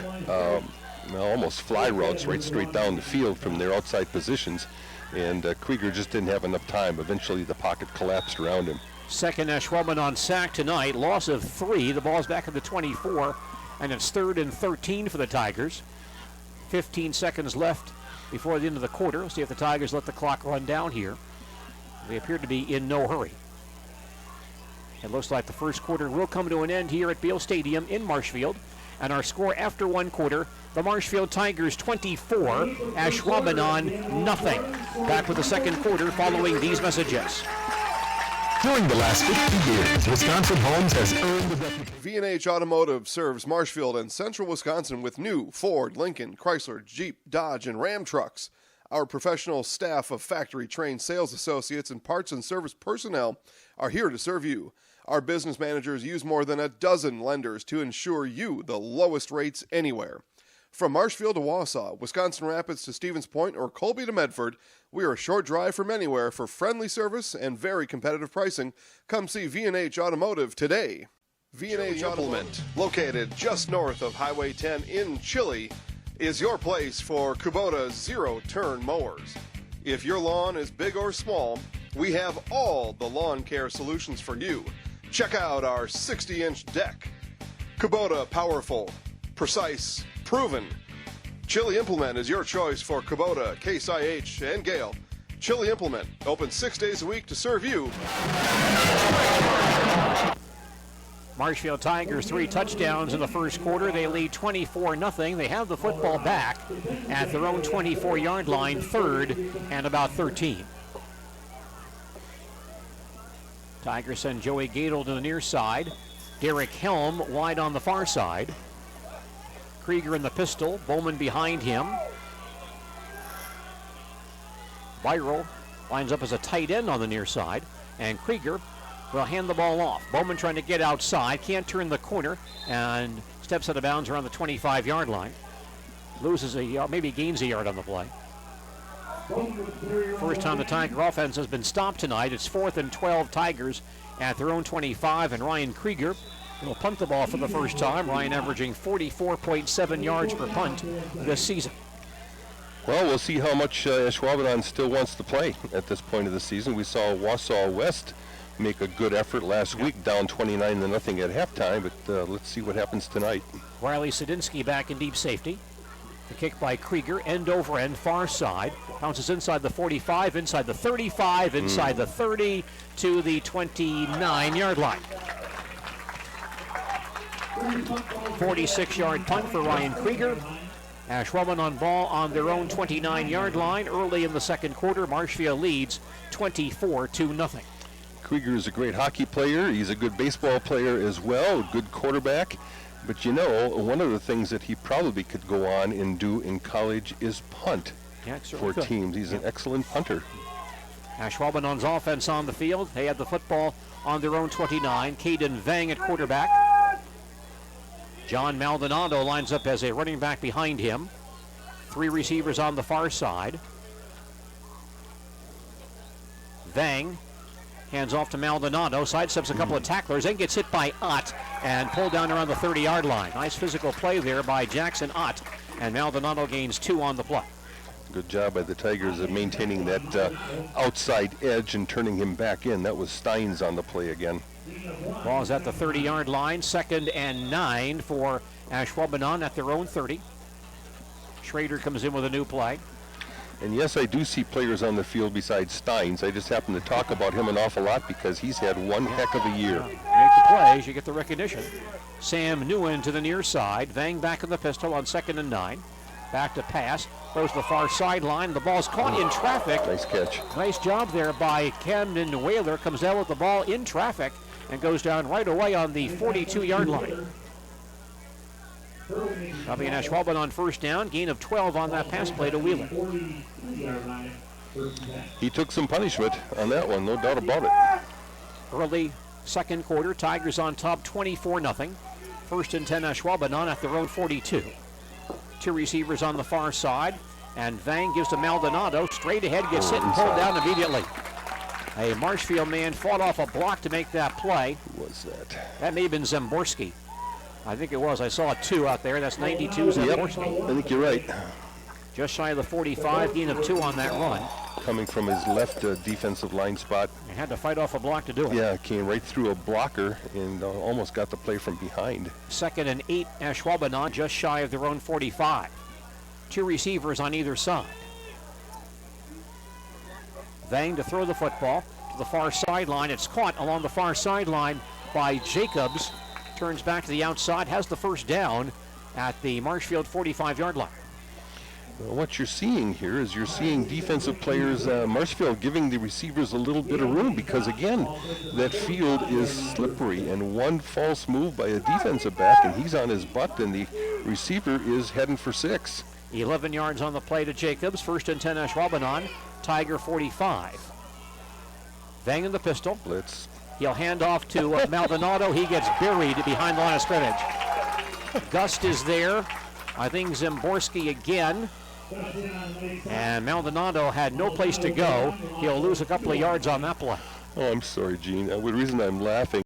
S8: almost fly routes right straight down the field from their outside positions. And Krieger just didn't have enough time. Eventually, the pocket collapsed around him.
S7: Second Ashwaubenon sack tonight, loss of 3. The ball's back at the 24, and it's 3rd and 13 for the Tigers. 15 seconds left before the end of the quarter. We'll see if the Tigers let the clock run down here. They appear to be in no hurry. It looks like the first quarter will come to an end here at Beal Stadium in Marshfield. And our score after one quarter, the Marshfield Tigers 24, Ashwaubenon nothing. Back with the second quarter following these messages.
S10: During the last 50 years, Wisconsin Homes has earned the reputation.
S1: V&H Automotive serves Marshfield and central Wisconsin with new Ford, Lincoln, Chrysler, Jeep, Dodge, and Ram trucks. Our professional staff of factory-trained sales associates and parts and service personnel are here to serve you. Our business managers use more than a dozen lenders to ensure you the lowest rates anywhere. From Marshfield to Wausau, Wisconsin Rapids to Stevens Point, or Colby to Medford, we are a short drive from anywhere for friendly service and very competitive pricing. Come see V&H Automotive today. V&H Implement, located just north of Highway 10 in Chile, is your place for Kubota zero-turn mowers. If your lawn is big or small, we have all the lawn care solutions for you. Check out our 60-inch deck. Kubota powerful, precise, proven. Chili Implement is your choice for Kubota, Case IH, and Gale. Chili Implement, open 6 days a week to serve you.
S7: Marshfield Tigers 3 touchdowns in the first quarter. They lead 24-0. They have the football back at their own 24-yard line, 3rd and about 13. Tigers send Joey Gadel to the near side. Derek Helm wide on the far side. Krieger in the pistol, Bowman behind him. Viral lines up as a tight end on the near side, and Krieger will hand the ball off. Bowman trying to get outside, can't turn the corner, and steps out of bounds around the 25-yard line. Loses a yard, maybe gains a yard on the play. First time the Tiger offense has been stopped tonight. It's 4th and 12 Tigers at their own 25, and Ryan Krieger will punt the ball for the first time. Ryan averaging 44.7 yards per punt this season.
S8: Well, we'll see how much Ashwaubenon still wants to play at this point of the season. We saw Wausau West make a good effort last week, down 29-0 at halftime, but let's see what happens tonight.
S7: Riley Sadinsky back in deep safety. The kick by Krieger, end over end, far side. Bounces inside the 45, inside the 35, inside the 30 to the 29-yard line. 46-yard punt for Ryan Krieger. Ashwaubenon ball on their own 29-yard line. Early in the second quarter, Marshfield leads 24-0.
S8: Krieger is a great hockey player. He's a good baseball player as well, a good quarterback. But you know, one of the things that he probably could go on and do in college is punt for teams. He's an excellent punter.
S7: Ashwaubenon's offense on the field. They had the football on their own 29. Caden Vang at quarterback. John Maldonado lines up as a running back behind him. 3 receivers on the far side. Vang hands off to Maldonado, sidesteps a couple of tacklers, then gets hit by Ott and pulled down around the 30-yard line. Nice physical play there by Jackson Ott, and Maldonado gains 2 on the play.
S8: Good job by the Tigers of maintaining that outside edge and turning him back in. That was Steins on the play again.
S7: Ball's at the 30-yard line, 2nd and 9 for Ashwaubenon at their own 30. Schrader comes in with a new play.
S8: And yes, I do see players on the field besides Steins. I just happen to talk about him an awful lot because he's had one heck of a year.
S7: Make the plays, you get the recognition. Sam Nguyen to the near side. Vang back in the pistol on 2nd and 9. Back to pass. Goes to the far sideline. The ball's caught in traffic.
S8: Nice catch.
S7: Nice job there by Camden Whaler. Comes down with the ball in traffic and goes down right away on the 42-yard line. That'll be an Ashwaubenon first down. Gain of 12 on that pass play to Wheeler.
S8: He took some punishment on that one, no doubt about it.
S7: Early Second quarter, Tigers on top 24-0. First and 10 Ashwaubenon at their own 42. Two receivers on the far side, and Vang gives to Maldonado. Straight ahead, gets hit and pulled down immediately. A Marshfield man fought off a block to make that play.
S8: Who was that?
S7: That may have been Zemborski. I think it was. I saw 2 out there. That's 92 Zemborski.
S8: Yep, I think you're right.
S7: Just shy of the 45, gain of 2 on that run.
S8: Coming from his left defensive line spot.
S7: He had to fight off a block to do it.
S8: Yeah, came right through a blocker and almost got the play from behind.
S7: Second and 8, Ashwaubenon, just shy of their own 45. Two receivers on either side. Vang to throw the football to the far sideline. It's caught along the far sideline by Jacobs. Turns back to the outside, has the first down at the Marshfield 45-yard line.
S8: Well, what you're seeing here is you're seeing defensive players, Marshfield giving the receivers a little bit of room because, again, that field is slippery, and one false move by a defensive back, and he's on his butt, and the receiver is heading for 6.
S7: 11 yards on the play to Jacobs. First and 10 Ashwaubenon. Tiger 45. Vang in the pistol.
S8: Blitz.
S7: He'll hand off to Maldonado. He gets buried behind the line of scrimmage. Gust is there. I think Zemborski again. And Maldonado had no place to go. He'll lose a couple of yards on that play.
S8: Oh, I'm sorry, Gene. The reason I'm laughing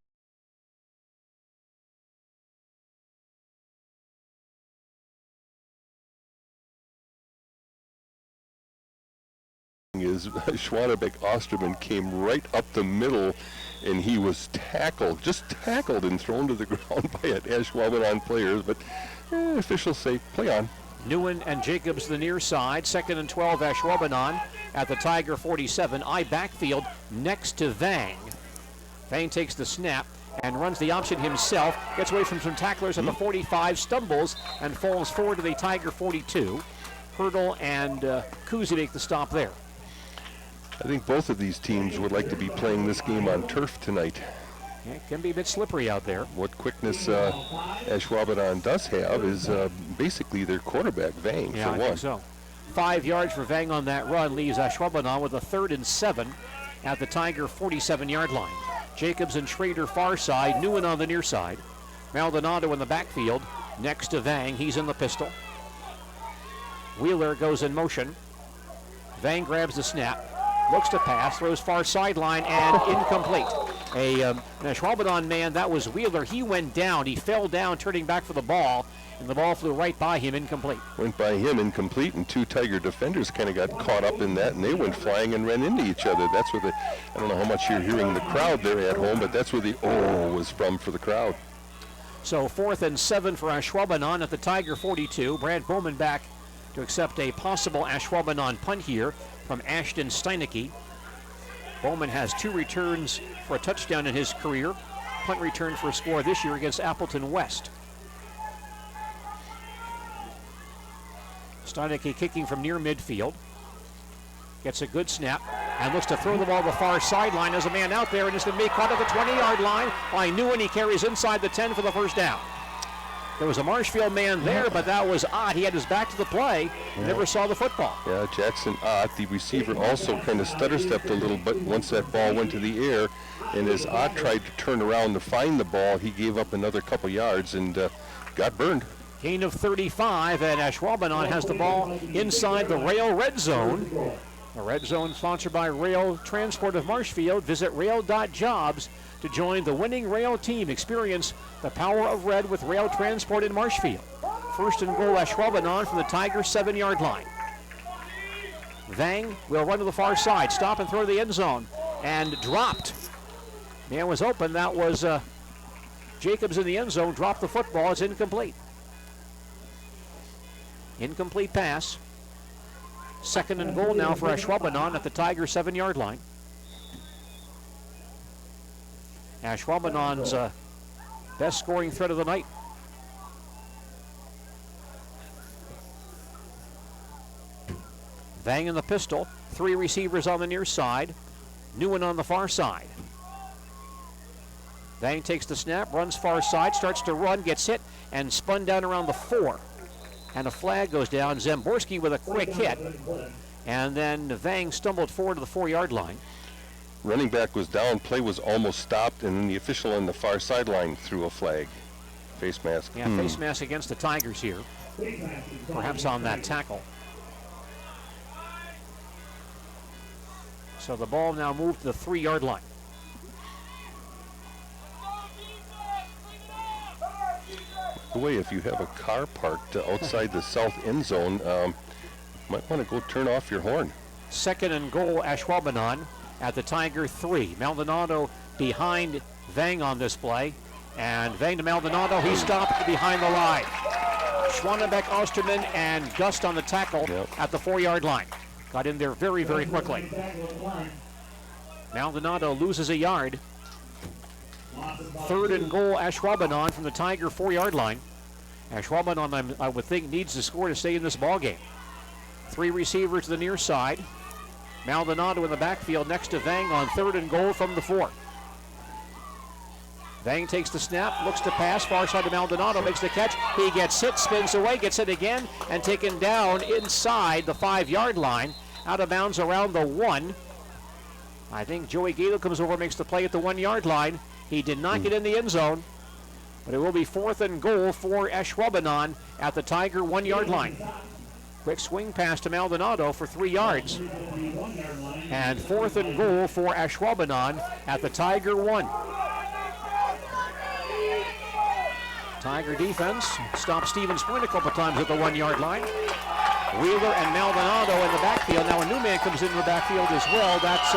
S8: is Schwanebeck-Osterman came right up the middle, and he was just tackled and thrown to the ground by an Ashwaubenon players, but officials say play on.
S7: Newen and Jacobs the near side. Second and 12 Ashwaubenon at the Tiger 47. I backfield next to Vang. Vang takes the snap and runs the option himself. Gets away from some tacklers at the 45, stumbles and falls forward to the Tiger 42. Hurdle and Kuzi make the stop there.
S8: I think both of these teams would like to be playing this game on turf tonight.
S7: Yeah, it can be a bit slippery out there.
S8: What quickness Ashwaubenon does have is basically their quarterback, Vang,
S7: yeah,
S8: for
S7: I
S8: one.
S7: think so. 5 yards for Vang on that run leaves Ashwaubenon with a 3rd and 7 at the Tiger 47-yard line. Jacobs and Schrader far side, Newen on the near side. Maldonado in the backfield next to Vang. He's in the pistol. Wheeler goes in motion. Vang grabs the snap. Looks to pass, throws far sideline, and incomplete. An Ashwaubenon man, that was Wheeler. He went down. He fell down, turning back for the ball, and the ball flew right by him, incomplete.
S8: Went by him, incomplete, and 2 Tiger defenders kind of got caught up in that, and they went flying and ran into each other. That's where I don't know how much you're hearing the crowd there at home, but that's where the was from for the crowd.
S7: So 4th and 7 for Ashwaubenon at the Tiger 42. Brad Bowman back to accept a possible Ashwaubenon punt here from Ashton Steinecke. Bowman has 2 returns for a touchdown in his career. Punt return for a score this year against Appleton West. Steinecke kicking from near midfield. Gets a good snap and looks to throw the ball to the far sideline. There's a man out there, and it's going to be caught at the 20-yard line by Newen. He carries inside the 10 for the first down. There was a Marshfield man there, but that was Ott. He had his back to the play, never saw the football.
S8: Yeah, Jackson Ott, the receiver, also kind of stutter-stepped a little bit once that ball went to the air, and as Ott tried to turn around to find the ball, he gave up another couple yards and got burned.
S7: Gain of 35, and Ashwaubenon has the ball inside the Rail Red Zone. The Red Zone sponsored by Rail Transport of Marshfield. Visit rail.jobs to join the winning Rail team. Experience the power of red with Rail Transport in Marshfield. First and goal, Ashwaubenon from the Tiger 7-yard line. Vang will run to the far side, stop and throw to the end zone, and dropped. Man was open. That was Jacobs in the end zone. Dropped the football. It's incomplete. Incomplete pass. Second and goal now for Ashwaubenon at the Tiger 7-yard line. Ashwaubenon's best scoring threat of the night. Vang in the pistol. 3 receivers on the near side. Newen on the far side. Vang takes the snap, runs far side, starts to run, gets hit, and spun down around the 4. And a flag goes down. Zemborski with a quick hit. And then Vang stumbled forward to the 4-yard line.
S8: running back was down, play was almost stopped, and then the official on the far sideline threw a flag. Face mask.
S7: Yeah, face mask against the Tigers here. Perhaps on that tackle. So the ball now moved to the 3-yard line.
S8: By the way, if you have a car parked outside the south end zone, might want to go turn off your horn.
S7: 2nd and goal, Ashwaubenon at the Tiger 3. Maldonado behind Vang on this play. And Vang to Maldonado, he stopped behind the line. Schwanenbeck, Osterman, and Gust on the tackle at the 4-yard line. Got in there very, very quickly. Maldonado loses a yard. 3rd and goal, Ashwaubenon from the Tiger 4-yard line. Ashwaubenon, I would think, needs to score to stay in this ball game. 3 receivers to the near side. Maldonado in the backfield next to Vang on 3rd and goal from the 4. Vang takes the snap, looks to pass, far side to Maldonado, makes the catch. He gets hit, spins away, gets hit again, and taken down inside the 5-yard line, out of bounds around the 1. I think Joey Galo comes over, makes the play at the 1-yard line. He did not get in the end zone, but it will be 4th and goal for Ashwaubenon at the Tiger 1-yard line. Quick swing pass to Maldonado for 3 yards. And 4th and goal for Ashwaubenon at the Tiger 1. Tiger defense stopped Stevens Point a couple times at the 1-yard line. Wheeler and Maldonado in the backfield. Now a new man comes in the backfield as well. That's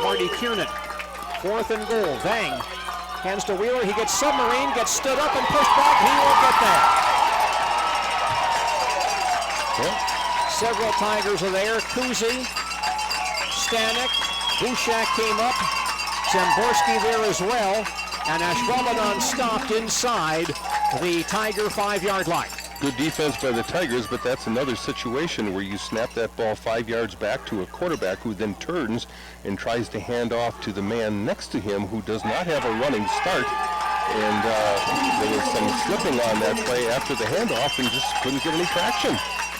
S7: Marty Kiernan. 4th and goal. Vang hands to Wheeler. He gets submarine, gets stood up and pushed back. He won't get there. Several Tigers are there. Kuzi, Stanek, Bushak came up. Zamborski there as well. And Ashwaubenon stopped inside the Tiger 5-yard line.
S8: Good defense by the Tigers, but that's another situation where you snap that ball 5 yards back to a quarterback who then turns and tries to hand off to the man next to him who does not have a running start. And there was some slipping on that play after the handoff and just couldn't get any traction.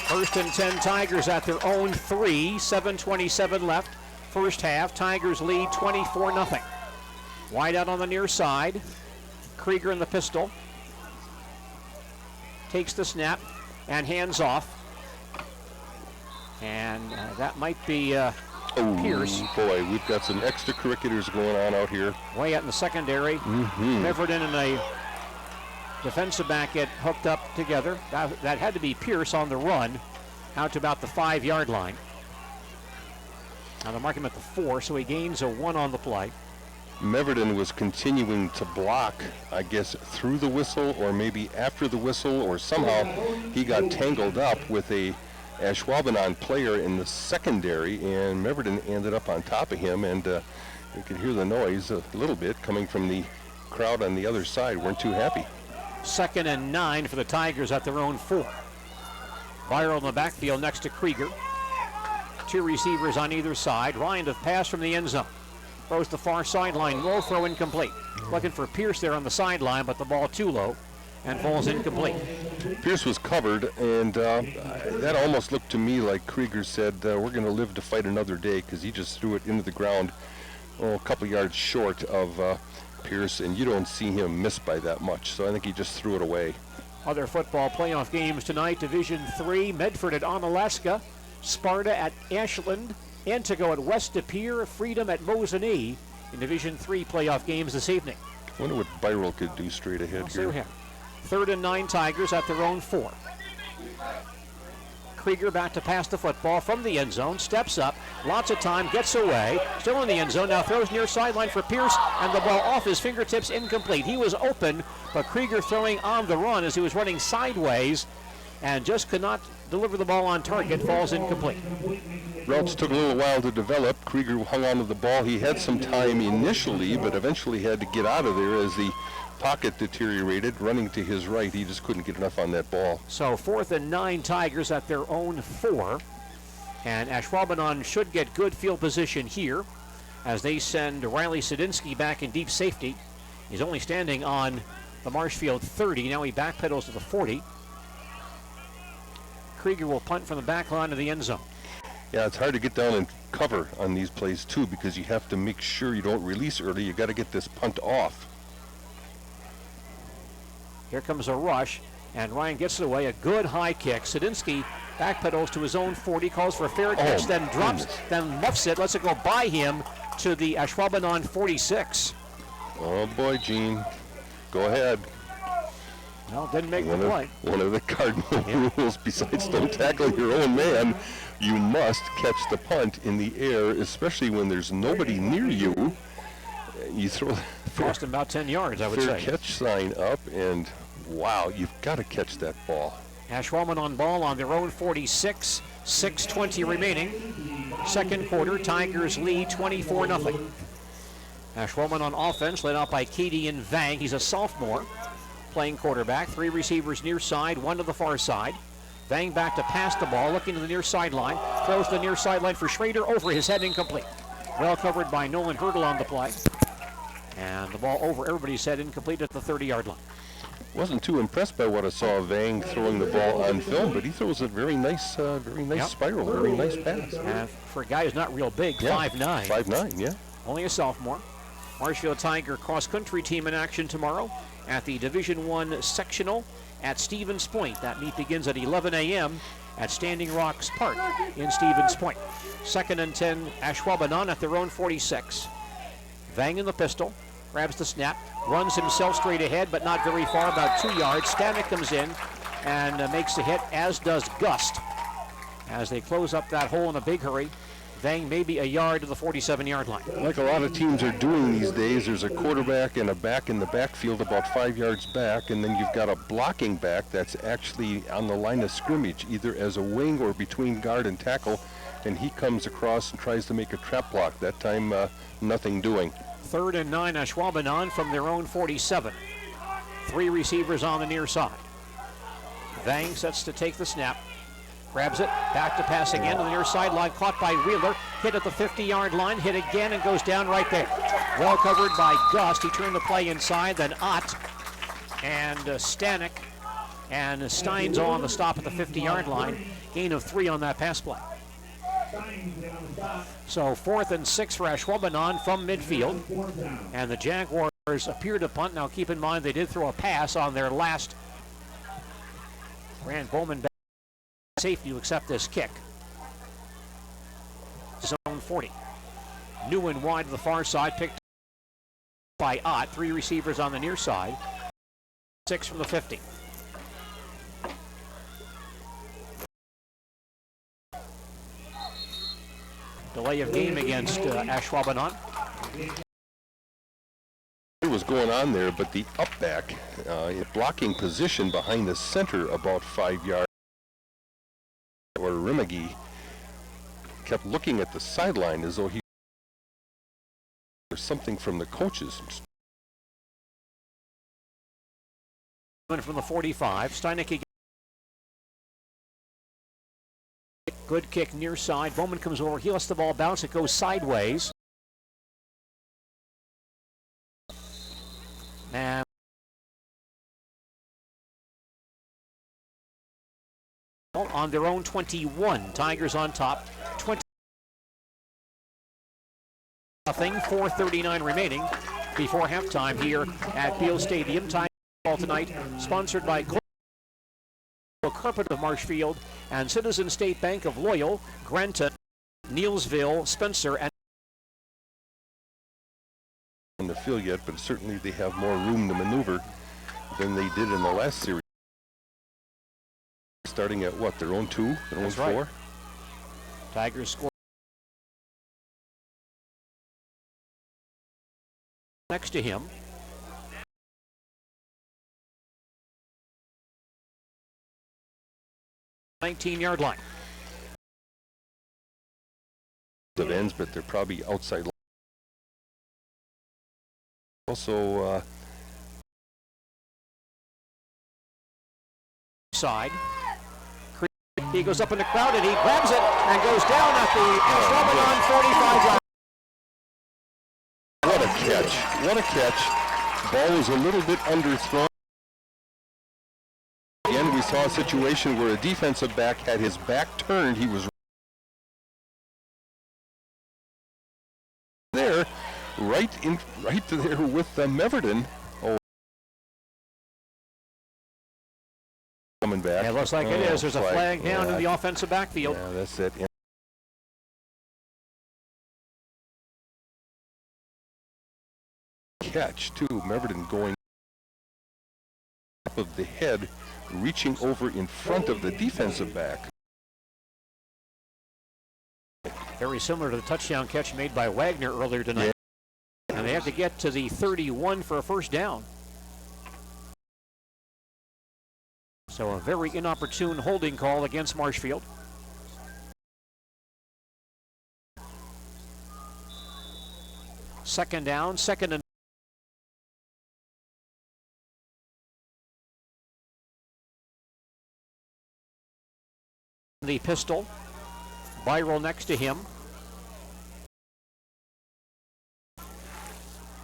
S7: 1st and 10 Tigers at their own 3, 7:27 left. First half, Tigers lead 24-0. Wide out on the near side. Krieger in the pistol. Takes the snap and hands off. And that might be Pierce.
S8: Boy, we've got some extracurriculars going on out here.
S7: Way out in the secondary. Meverden and a defensive back get hooked up together. That had to be Pierce on the run out to about the 5-yard line. Now they mark him at the 4, so he gains a 1 on the play.
S8: Meverden was continuing to block, I guess, through the whistle or maybe after the whistle, or somehow he got tangled up with a Ashwaubenon player in the secondary, and Meverden ended up on top of him, and you could hear the noise a little bit coming from the crowd on the other side. Weren't too happy.
S7: 2nd and 9 for the Tigers at their own 4. Viral in the backfield next to Krieger. 2 receivers on either side. Ryan to pass from the end zone. Throws the far sideline, low throw incomplete. Looking for Pierce there on the sideline, but the ball too low and falls incomplete.
S8: Pierce was covered, and that almost looked to me like Krieger said, we're going to live to fight another day, because he just threw it into the ground a couple yards short of Pierce, and you don't see him miss by that much, so I think he just threw it away.
S7: Other football playoff games tonight, Division 3, Medford at Onalaska, Sparta at Ashland, Antigo at West De Pere, Freedom at Mosinee in Division 3 playoff games this evening.
S8: I wonder what Byrell could do straight ahead here.
S7: 3rd and 9 Tigers at their own 4. Krieger back to pass the football from the end zone, steps up, lots of time, gets away, still in the end zone, now throws near sideline for Pierce, and the ball off his fingertips, incomplete. He was open, but Krieger throwing on the run as he was running sideways and just could not deliver the ball on target, falls incomplete.
S8: Routes took a little while to develop. Krieger hung on to the ball. He had some time initially, but eventually had to get out of there as the pocket deteriorated. Running to his right, he just couldn't get enough on that ball.
S7: So 4th and 9 Tigers at their own 4. And Ashwaubenon should get good field position here as they send Riley Sadinsky back in deep safety. He's only standing on the Marshfield 30. Now he backpedals to the 40. Krieger will punt from the back line of the end zone.
S8: Yeah, it's hard to get down and cover on these plays too, because you have to make sure you don't release early. You got to get this punt off.
S7: Here comes a rush, and Ryan gets it away. A good high kick. Sadinsky backpedals to his own 40, calls for a fair catch, then drops, then muffs it, lets it go by him to the Ashwaubenon 46.
S8: Oh boy, Gene, go ahead.
S7: Well, didn't make the play.
S8: One of the cardinal rules, besides don't tackle your own man, you must catch the punt in the air, especially when there's nobody near you. You throw
S7: cost him about 10 yards, I would say.
S8: Catch sign up, and wow, you've got to catch that ball.
S7: Ashwaubenon ball on their own 46, 6:20 remaining. Second quarter, Tigers lead 24-0. Ashwaubenon offense led out by Katie and Vang. He's a sophomore, playing quarterback. 3 receivers near side, 1 to the far side. Vang back to pass the ball, looking to the near sideline. Throws the near sideline for Schrader, over his head, incomplete. Well covered by Nolan Hurdle on the play. And the ball over everybody's head, incomplete at the 30-yard line.
S8: Wasn't too impressed by what I saw of Vang throwing the ball on film, but he throws a very nice spiral, very nice pass.
S7: And for a guy who's not real big, 5'9".
S8: 5'9", yeah.
S7: Only a sophomore. Marshfield Tiger cross-country team in action tomorrow at the Division I sectional at Stevens Point. That meet begins at 11 a.m. at Standing Rocks Park in Stevens Point. 2nd and 10, Ashwaubenon at their own 46. Vang in the pistol, grabs the snap, runs himself straight ahead, but not very far, about 2 yards. Stanek comes in and makes the hit, as does Gust. As they close up that hole in a big hurry, Vang maybe a yard to the 47-yard line.
S8: Like a lot of teams are doing these days, there's a quarterback and a back in the backfield about 5 yards back, and then you've got a blocking back that's actually on the line of scrimmage, either as a wing or between guard and tackle, and he comes across and tries to make a trap block. That time, nothing doing.
S7: 3rd and 9, Ashwaubenon from their own 47. 3 receivers on the near side. Vang sets to take the snap. Grabs it, back to pass again to the near sideline, caught by Wheeler, hit at the 50-yard line, hit again and goes down right there. Well covered by Gust. He turned the play inside, then Ott and Stanek and Steins on the stop at the 50-yard line. Gain of 3 on that pass play. So 4th and 6 for Ashwaubenon from midfield. And the Jaguars appear to punt. Now keep in mind they did throw a pass on their last. Rand Bowman back. Safety to accept this kick. Zone 40. New and wide to the far side, picked by Ott. 3 receivers on the near side. 6 from the 50. Delay of game against Ashwaubenon.
S8: What was going on there, but the up back, blocking position behind the center about 5 yards. Or Rimagi kept looking at the sideline as though he or something from the coaches.
S7: From the 45, Steinicke. Good kick near side. Bowman comes over. He lets the ball bounce. It goes sideways. And on their own 21. Tigers on top. 20. 4:39 remaining before halftime here at Beal Stadium. Tigers ball tonight, sponsored by Carpet of Marshfield and Citizen State Bank of Loyal, Granton, Neelsville, Spencer, and
S8: on the field yet, but certainly they have more room to maneuver than they did in the last series. Starting at what, their own 2, their own 4?
S7: Right. Tigers score next to him. The 19-yard line.
S8: Of ends, but they're probably outside. Also,
S7: side. He goes up in the crowd and he grabs it and goes down at the Ashwaubenon 45 line.
S8: What a catch. What a catch. Ball was a little bit underthrown. Again, we saw a situation where a defensive back had his back turned. He was right there with Meverton. Oh, coming back.
S7: It looks like it is. There's a flag down in the offensive backfield.
S8: Yeah, that's it. Catch too. Meverton going up of the head, reaching over in front of the defensive back.
S7: Very similar to the touchdown catch made by Wagner earlier tonight. Yeah. And they have to get to the 31 for a first down. So a very inopportune holding call against Marshfield. Second down, second and the pistol. Viral next to him.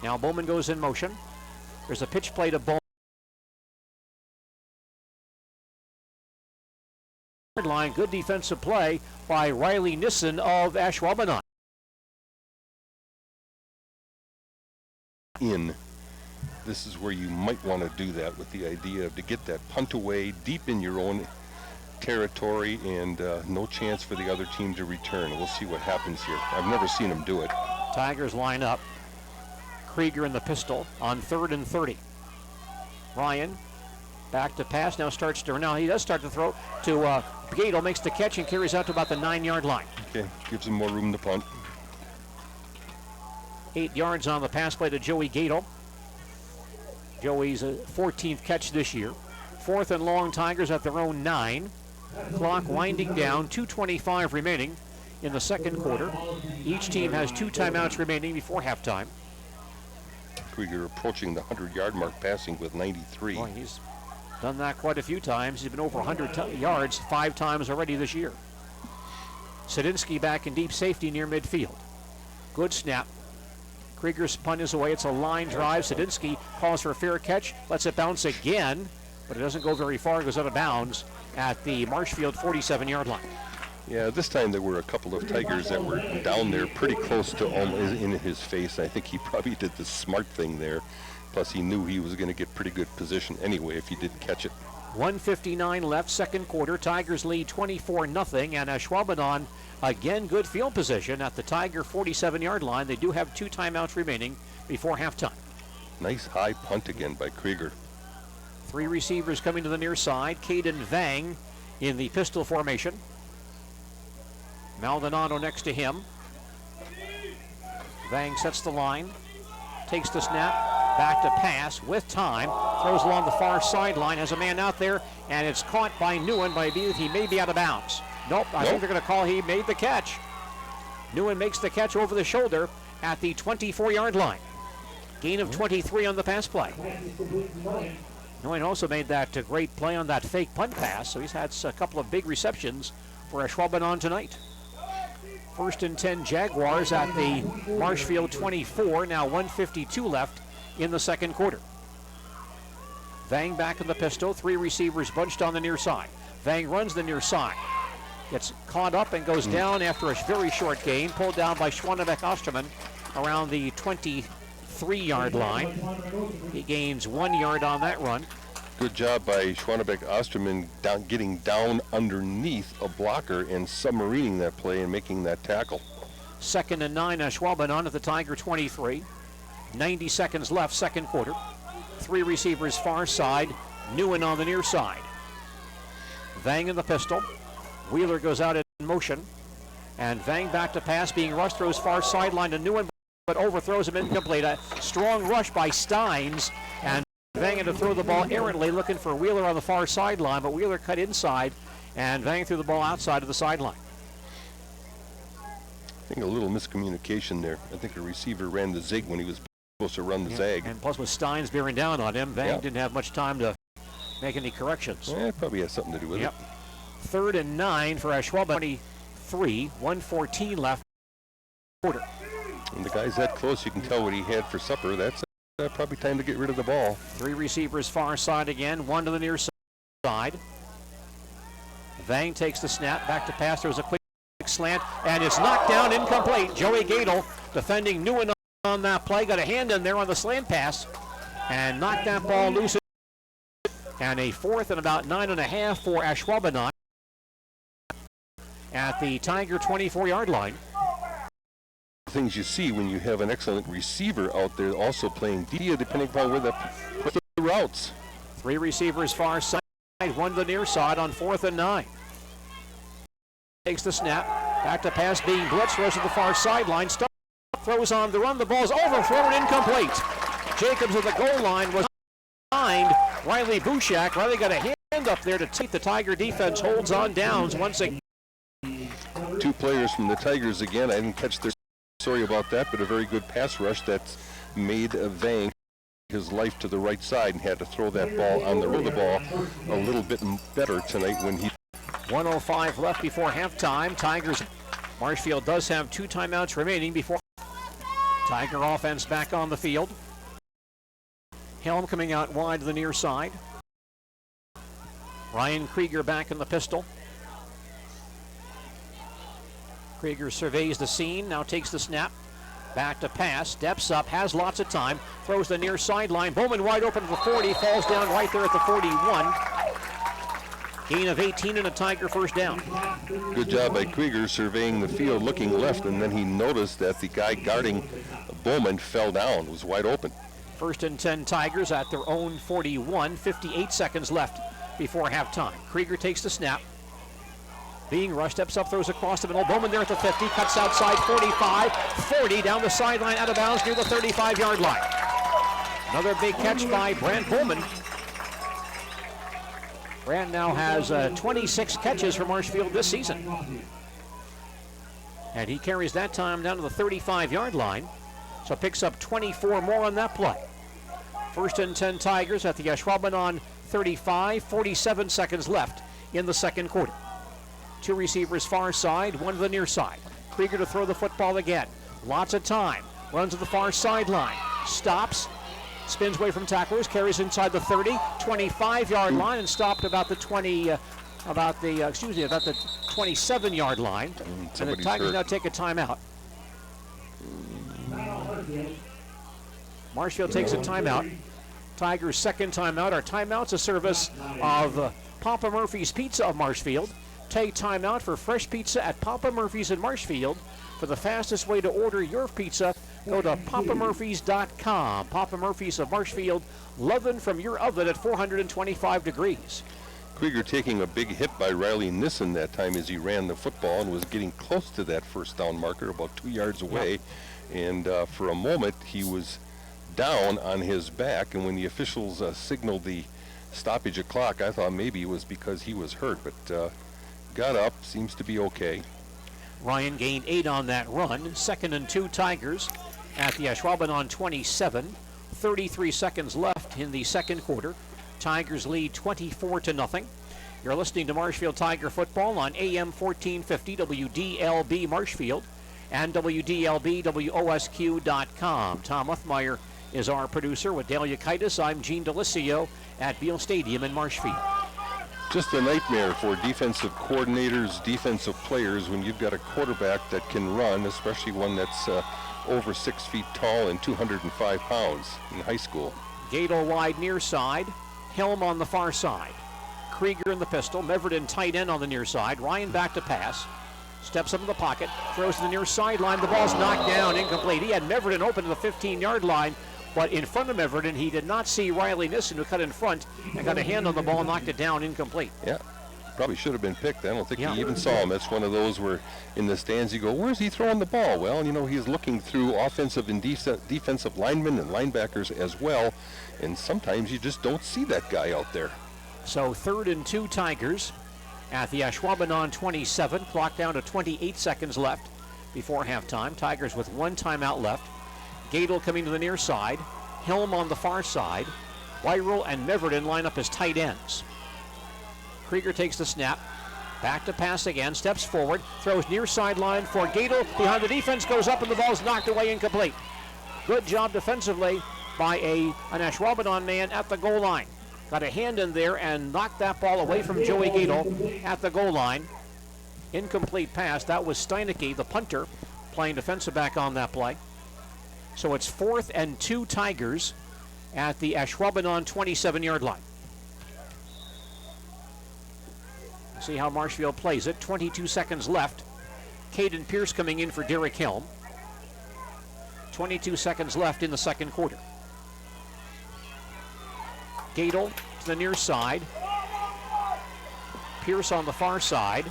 S7: Now Bowman goes in motion. There's a pitch play to Bowman. Line, good defensive play by Riley Nissen of Ashwaubenon.
S8: This is where you might want to do that, with the idea of to get that punt away deep in your own territory and no chance for the other team to return. We'll see what happens here. I've never seen them do it.
S7: Tigers line up. Krieger in the pistol on 3rd and 30. Ryan back to pass, now he does start to throw to Gadel, makes the catch and carries out to about the 9-yard line.
S8: Okay, gives him more room to punt.
S7: 8 yards on the pass play to Joey Gadel. Joey's 14th catch this year. 4th and long, Tigers at their own 9. Clock winding down, 2:25 remaining in the second quarter. Each team has 2 timeouts remaining before halftime.
S8: Krieger approaching the 100-yard mark passing with 93.
S7: Boy, he's done that quite a few times. He's been over 100 yards 5 times already this year. Sadinsky back in deep safety near midfield. Good snap. Krieger's punt is away. It's a line drive. Sadinsky calls for a fair catch, lets it bounce again, but it doesn't go very far. It goes out of bounds at the Marshfield 47-yard line.
S8: Yeah, this time there were a couple of Tigers that were down there pretty close to almost in his face. I think he probably did the smart thing there. Plus, he knew he was going to get pretty good position anyway if he didn't catch it.
S7: 1:59 left, second quarter. Tigers lead 24-0, and Ashwaubenon again good field position at the Tiger 47-yard line. They do have 2 timeouts remaining before halftime.
S8: Nice high punt again by Krieger.
S7: 3 receivers coming to the near side. Caden Vang in the pistol formation. Maldonado next to him. Vang sets the line, takes the snap, back to pass with time, throws along the far sideline, has a man out there, and it's caught by Newen. By Beath, he may be out of bounds. Nope, I think they're going to call he made the catch. Newen makes the catch over the shoulder at the 24-yard line. Gain of 23 on the pass play. Newen also made that great play on that fake punt pass, so he's had a couple of big receptions for Ashwaubenon tonight. 1st and 10 Jaguars at the Marshfield 24, now 1:52 left in the second quarter. Vang back in the pistol, 3 receivers bunched on the near side. Vang runs the near side, gets caught up and goes down after a very short gain, pulled down by Ashwaubenon around the 23-yard line. He gains 1 yard on that run.
S8: Good job by Ashwaubenon getting down underneath a blocker and submarining that play and making that tackle.
S7: 2nd and 9, Ashwaubenon at the Tiger 23. 90 seconds left, second quarter. 3 receivers far side, Newen on the near side. Vang in the pistol. Wheeler goes out in motion. And Vang back to pass, being rushed, throws far sideline to Newen, but overthrows him incomplete. A strong rush by Steins, and Vang had to throw the ball errantly, looking for Wheeler on the far sideline, but Wheeler cut inside, and Vang threw the ball outside of the sideline.
S8: I think a little miscommunication there. I think the receiver ran the zig when he was supposed to run the zag.
S7: And plus with Steins bearing down on him, Vang didn't have much time to make any corrections.
S8: Yeah, it probably has something to do with it.
S7: 3rd and 9 for Ashwaubenon 23, 1:14 left quarter.
S8: And the guy's that close, you can tell what he had for supper. That's probably time to get rid of the ball.
S7: 3 receivers far side again, 1 to the near side. Vang takes the snap, back to pass. There's a quick slant, and it's knocked down, incomplete. Joey Gadel defending Newen on that play, got a hand in there on the slant pass and knocked that ball loose. And a 4th and about 9.5 for Ashwaubenon at the Tiger 24-yard line.
S8: Things you see when you have an excellent receiver out there also playing D, depending upon where the routes.
S7: 3 receivers far side, 1 to the near side on 4th and 9. Takes the snap, back to pass, being blitzed, throws to the far sideline, throws on the run, the ball's overthrown, incomplete. Jacobs at the goal line was behind Riley Bouchak. Riley got a hand up there to take the Tiger defense, holds on downs once again.
S8: 2 players from the Tigers again. I didn't catch their story about that, but a very good pass rush that's made Vang his life to the right side and had to throw that ball on the ball a little bit better tonight when he.
S7: 1:05 left before halftime. Tigers. Marshfield does have 2 timeouts remaining before. Tiger offense back on the field. Helm coming out wide to the near side. Ryan Krieger back in the pistol. Krieger surveys the scene, now takes the snap. Back to pass, steps up, has lots of time, throws the near sideline. Bowman wide open to the 40, falls down right there at the 41. Gain of 18 and a Tiger first down.
S8: Good job by Krieger surveying the field, looking left, and then he noticed that the guy guarding Bowman fell down, was wide open.
S7: 1st and 10 Tigers at their own 41, 58 seconds left before halftime. Krieger takes the snap. Being rushed, steps up, throws across the middle. Bowman there at the 50, cuts outside 45, 40, down the sideline, out of bounds near the 35-yard line. Another big catch by Brant Bowman. Brant now has 26 catches for Marshfield this season. And he carries that time down to the 35-yard line, so picks up 24 more on that play. 1st and 10 Tigers at the Ashwaubenon 35, 47 seconds left in the second quarter. 2 receivers far side, 1 to the near side. Krieger to throw the football again. Lots of time. Runs to the far sideline. Stops. Spins away from tacklers. Carries inside the 30, 25-yard line and stopped about the 27-yard line. And the Tigers now take a timeout. Marshfield takes a timeout. Tigers' second timeout. Our timeout's a service of Papa Murphy's Pizza of Marshfield. Take time out for fresh pizza at Papa Murphy's in Marshfield. For the fastest way to order your pizza, go to papamurphys.com. Papa Murphy's of Marshfield, loving from your oven at 425 degrees.
S8: Krieger taking a big hit by Riley Nissen that time as he ran the football and was getting close to that first down marker, about 2 yards away. And for a moment, he was down on his back. And when the officials signaled the stoppage of clock, I thought maybe it was because he was hurt, but got up, seems to be okay.
S7: Ryan gained 8 on that run. 2nd and 2 Tigers at the Ashwaubenon 27. 33 seconds left in the second quarter. Tigers lead 24-0. You're listening to Marshfield Tiger football on AM 1450 WDLB Marshfield and WDLB-WOSQ.com. Tom Uthmeyer is our producer with Dale Yukaitis. I'm Gene Delisio at Beal Stadium in Marshfield.
S8: Just a nightmare for defensive coordinators, defensive players when you've got a quarterback that can run, especially one that's over 6 feet tall and 205 pounds in high school.
S7: Gato wide near side, Helm on the far side. Krieger in the pistol, Meverden tight end on the near side. Ryan back to pass, steps up in the pocket, throws to the near sideline. The ball's knocked down, incomplete. He had Meverden open to the 15-yard line, but in front of Meverden, he did not see Riley Nissen, who cut in front and got a hand on the ball, knocked it down, incomplete.
S8: Yeah, probably should have been picked. I don't think he even saw him. That's one of those where in the stands you go, where's he throwing the ball? Well, you know, he's looking through offensive and defensive linemen and linebackers as well, and sometimes you just don't see that guy out there.
S7: So 3rd and 2 Tigers at the Ashwaubenon 27. Clock down to 28 seconds left before halftime. Tigers with 1 timeout left. Gadel coming to the near side. Helm on the far side. Wyrell and Meverden line up as tight ends. Krieger takes the snap. Back to pass again. Steps forward. Throws near sideline for Gadel. Behind the defense, goes up and the ball's knocked away, incomplete. Good job defensively by an Ashwaubenon man at the goal line. Got a hand in there and knocked that ball away from Joey Gadel at the goal line. Incomplete pass. That was Steinecke, the punter, playing defensive back on that play. So it's 4th and 2 Tigers at the Ashwaubenon 27-yard line. See how Marshfield plays it. 22 seconds left. Caden Pierce coming in for Derek Helm. 22 seconds left in the second quarter. Gadel to the near side. Pierce on the far side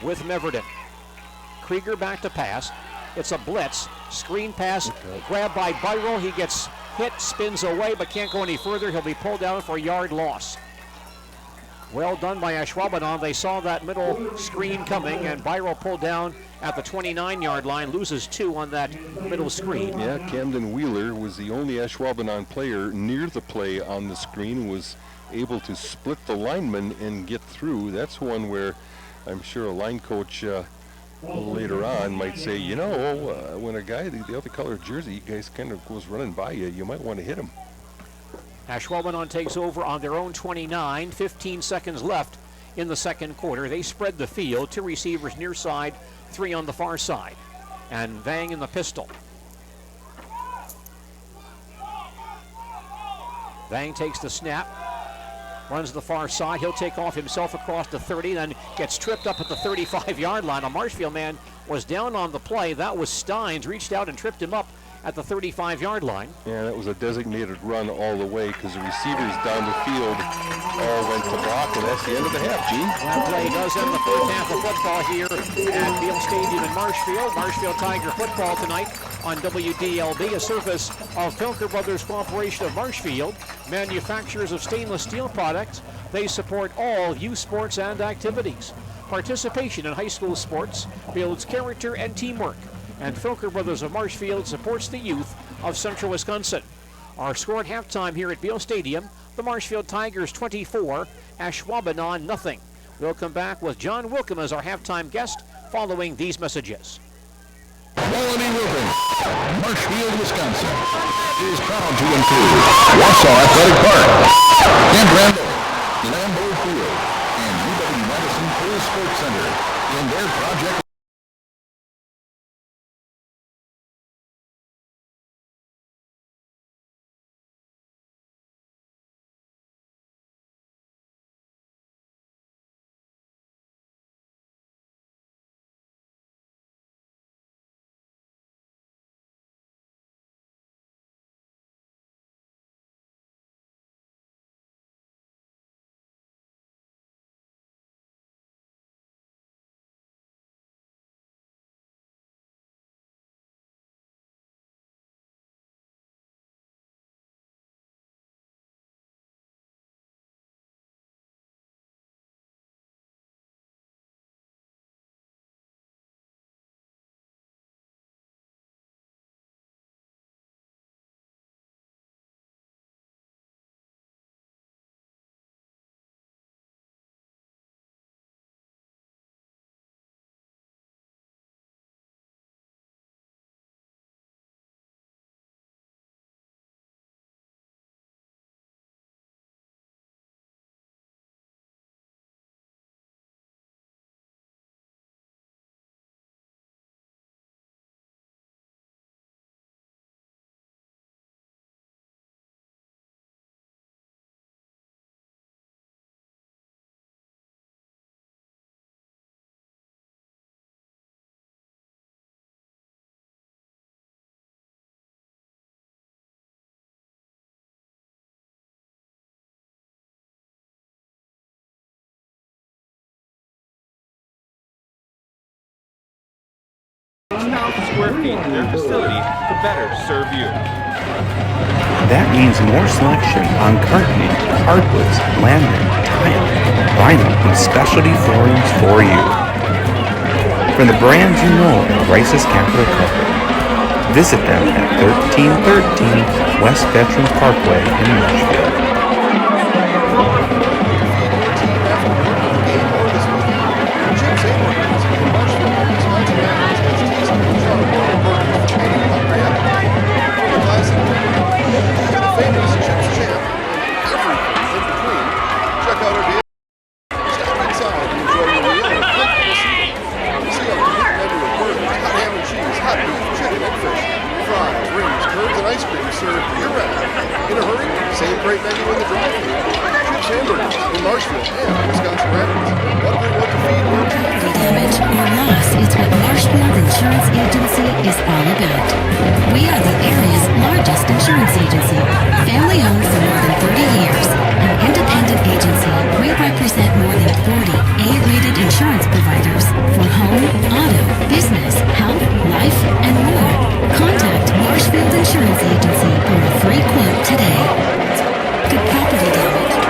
S7: with Meverden. Krieger back to pass. It's a blitz. Screen pass. Grabbed by Byro. He gets hit, spins away, but can't go any further. He'll be pulled down for a yard loss. Well done by Ashwaubenon. They saw that middle screen coming, and Byro pulled down at the 29-yard line, loses 2 on that middle screen.
S8: Yeah, Camden Wheeler was the only Ashwaubenon player near the play on the screen, was able to split the lineman and get through. That's one where I'm sure a line coach later on might say, you know, when a guy, the other color jersey, guys kind of goes running by you, you might want to hit him.
S7: Ashwaubenon takes over on their own 29, 15 seconds left in the second quarter. They spread the field, 2 receivers near side, 3 on the far side. And Vang in the pistol. Vang takes the snap, runs the far side. He'll take off himself across the 30, then gets tripped up at the 35-yard line. A Marshfield man was down on the play. That was Steins, reached out and tripped him up at the 35-yard line.
S8: Yeah, that was a designated run all the way because the receivers down the field all went to block, and that's the end of the half, Gene.
S7: That play does end the first half of football here at Beal Stadium in Marshfield. Marshfield Tiger football tonight on WDLB, a service of Filker Brothers Corporation of Marshfield, manufacturers of stainless steel products. They support all youth sports and activities. Participation in high school sports builds character and teamwork, and Filker Brothers of Marshfield supports the youth of Central Wisconsin. Our score at halftime here at Beal Stadium, the Marshfield Tigers 24, Ashwaubenon nothing. We'll come back with John Wilkham as our halftime guest following these messages.
S11: Quality Roofing, Marshfield, Wisconsin, is proud to include Wausau Athletic Park, Camp Randall, Lambeau Field, and UW-Madison Pool Sports Center in their project.
S12: Square feet in their facility to better serve you.
S13: That means more selection on carpeting, hardwoods, laminate, tile, vinyl, and specialty floorings for you. From the brands you know at Rice's Capital Carpet. Visit them at 1313 West Veterans Parkway in Marshfield.
S1: Hot beef, chicken, and fish from Marshfield and Wisconsin Rapids. Wondering what to feed your
S14: Property damage or loss is what Marshfield Insurance Agency is all about. We are the area's largest insurance agency, family owned for more than 30 years. An independent agency, we represent more than 40 A-rated insurance providers for home, auto, business, health, life, and more. Contact Marshfield Insurance Agency for a free quote today. Good property damage.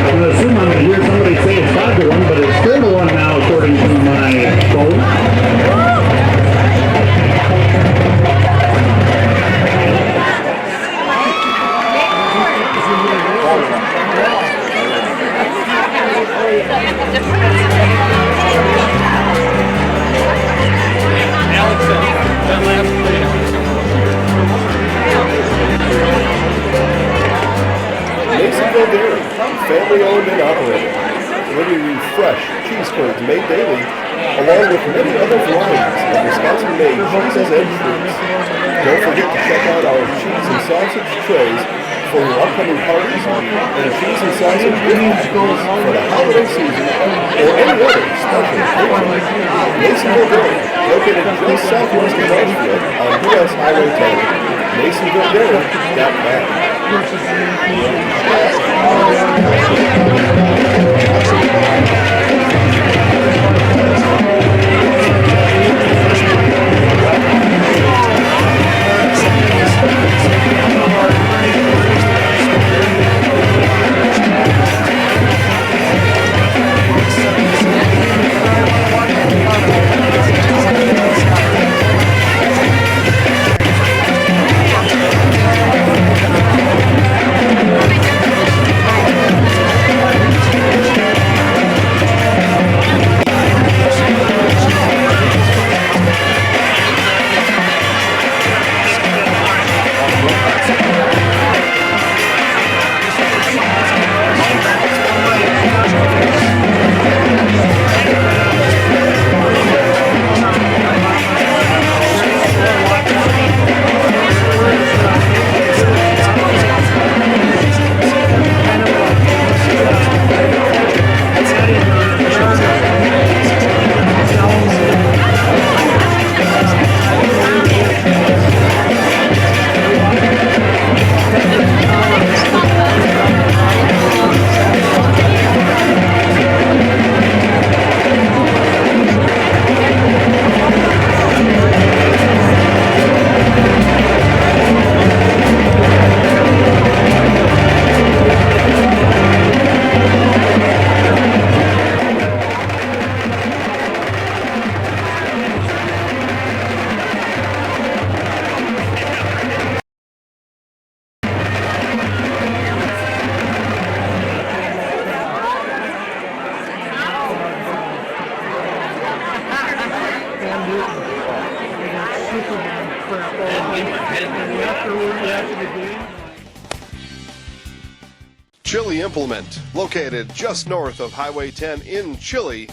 S6: I'm going to assume I'm going to hear somebody say it's 5-1, but it's still the one now according to my phone.
S1: Masonville Dairy, family owned and operated, delivering you fresh cheese curds made daily, along with many other varieties of Wisconsin-made cheeses and treats. Don't forget to check out our cheese and sausage trays for your upcoming parties and cheese and sausage gift for the holiday season or any other special occasion. Masonville Dairy, located just southwest of Marshfield on U.S. Highway 10, MasonvilleDairy.com.
S15: Chili Implement, located just north of Highway 10 in Chili,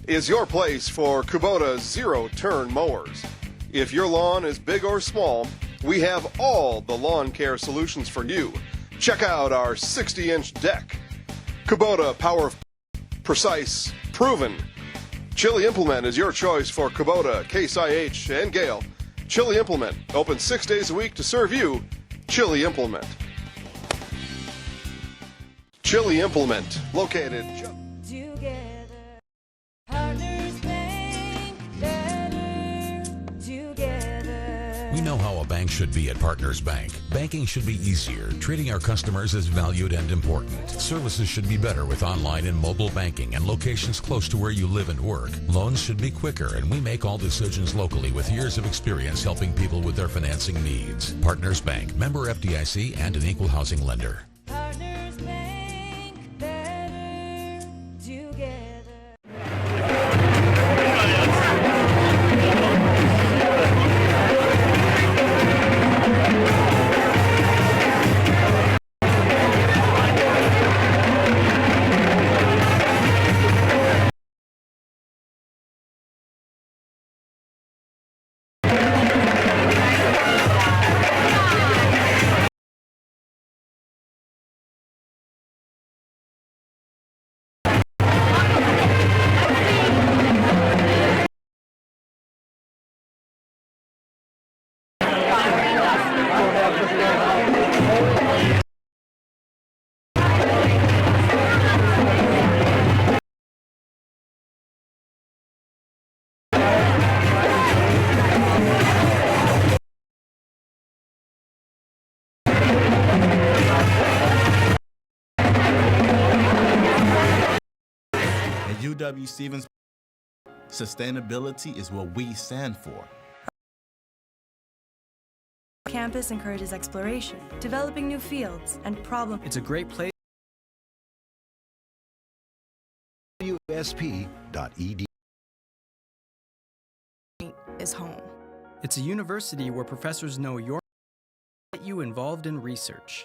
S15: is your place for Kubota zero-turn mowers. If your lawn is big or small, we have all the lawn care solutions for you. Check out our 60-inch deck. Kubota Power, precise, proven. Chili Implement is your choice for Kubota, Case IH, and Gale. Chili Implement, open 6 days a week to serve you. Chili Implement. Chili Implement, located
S9: We know how a bank should be at Partners Bank. Banking should be easier, treating our customers as valued and important. Services should be better with online and mobile banking and locations close to where you live and work. Loans should be quicker, and we make all decisions locally with years of experience helping people with their financing needs. Partners Bank, member FDIC, and an equal housing lender.
S16: UW-Stevens, sustainability is what we stand for.
S17: Campus encourages exploration, developing new fields and problem.
S18: It's a great place.
S19: USP.edu
S17: is home.
S18: It's a university where professors know you're get you involved in research.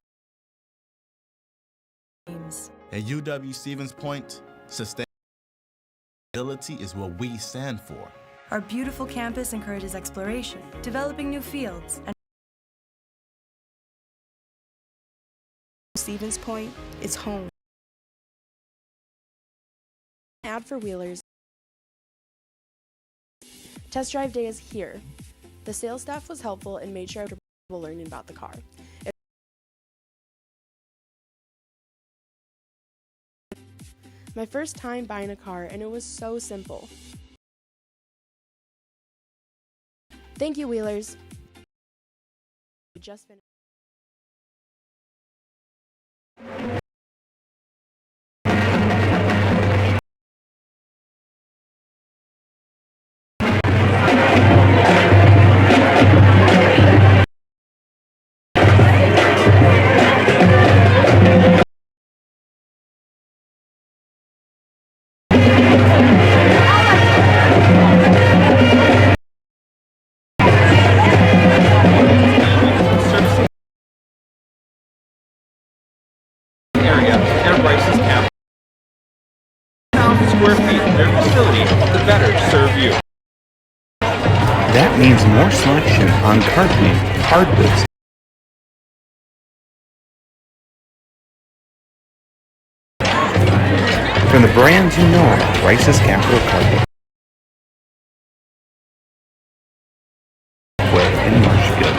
S16: At UW-Stevens Point, sustainability is what we stand for.
S17: Our beautiful campus encourages exploration, developing new fields and
S20: Stevens Point is home. Ad for Wheelers. Test drive day is here. The sales staff was helpful and made sure I was learning about the car. My first time buying a car, and it was so simple. Thank you, Wheelers. We just finished.
S12: Square feet in their facility to better serve you.
S13: That means more selection on carpeting, hardwoods, from the brands you know, Rice's Capital Carpet. In Marshfield.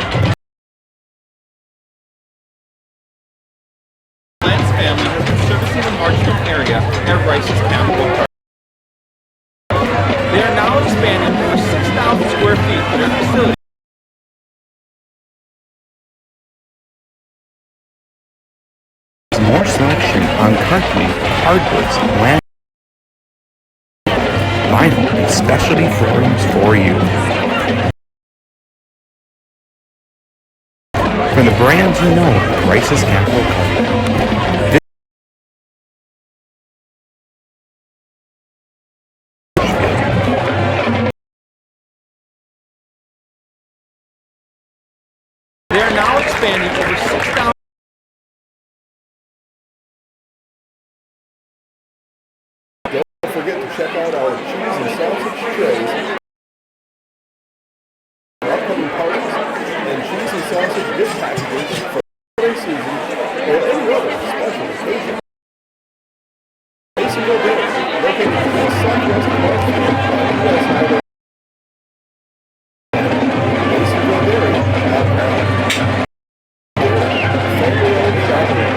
S12: Lance family has been servicing the Marshfield area at Rice's Capital Carpet. They are now expanding over 6,000 square feet in their facility.
S13: More selection on carpeting, hardwoods, vinyl, and specialty floorings for you. From the brands you know, Rice's Capital Carpet.
S12: They are now expanding over 6,000.
S1: Don't forget to check out our cheese and sausage trays, our upcoming parties, and cheese and sausage gift packages for the holiday season or any other special occasion. Masonville Dairy, located just southwest of Marshfield on US Highway. Masonville Dairy, family-owned shopping.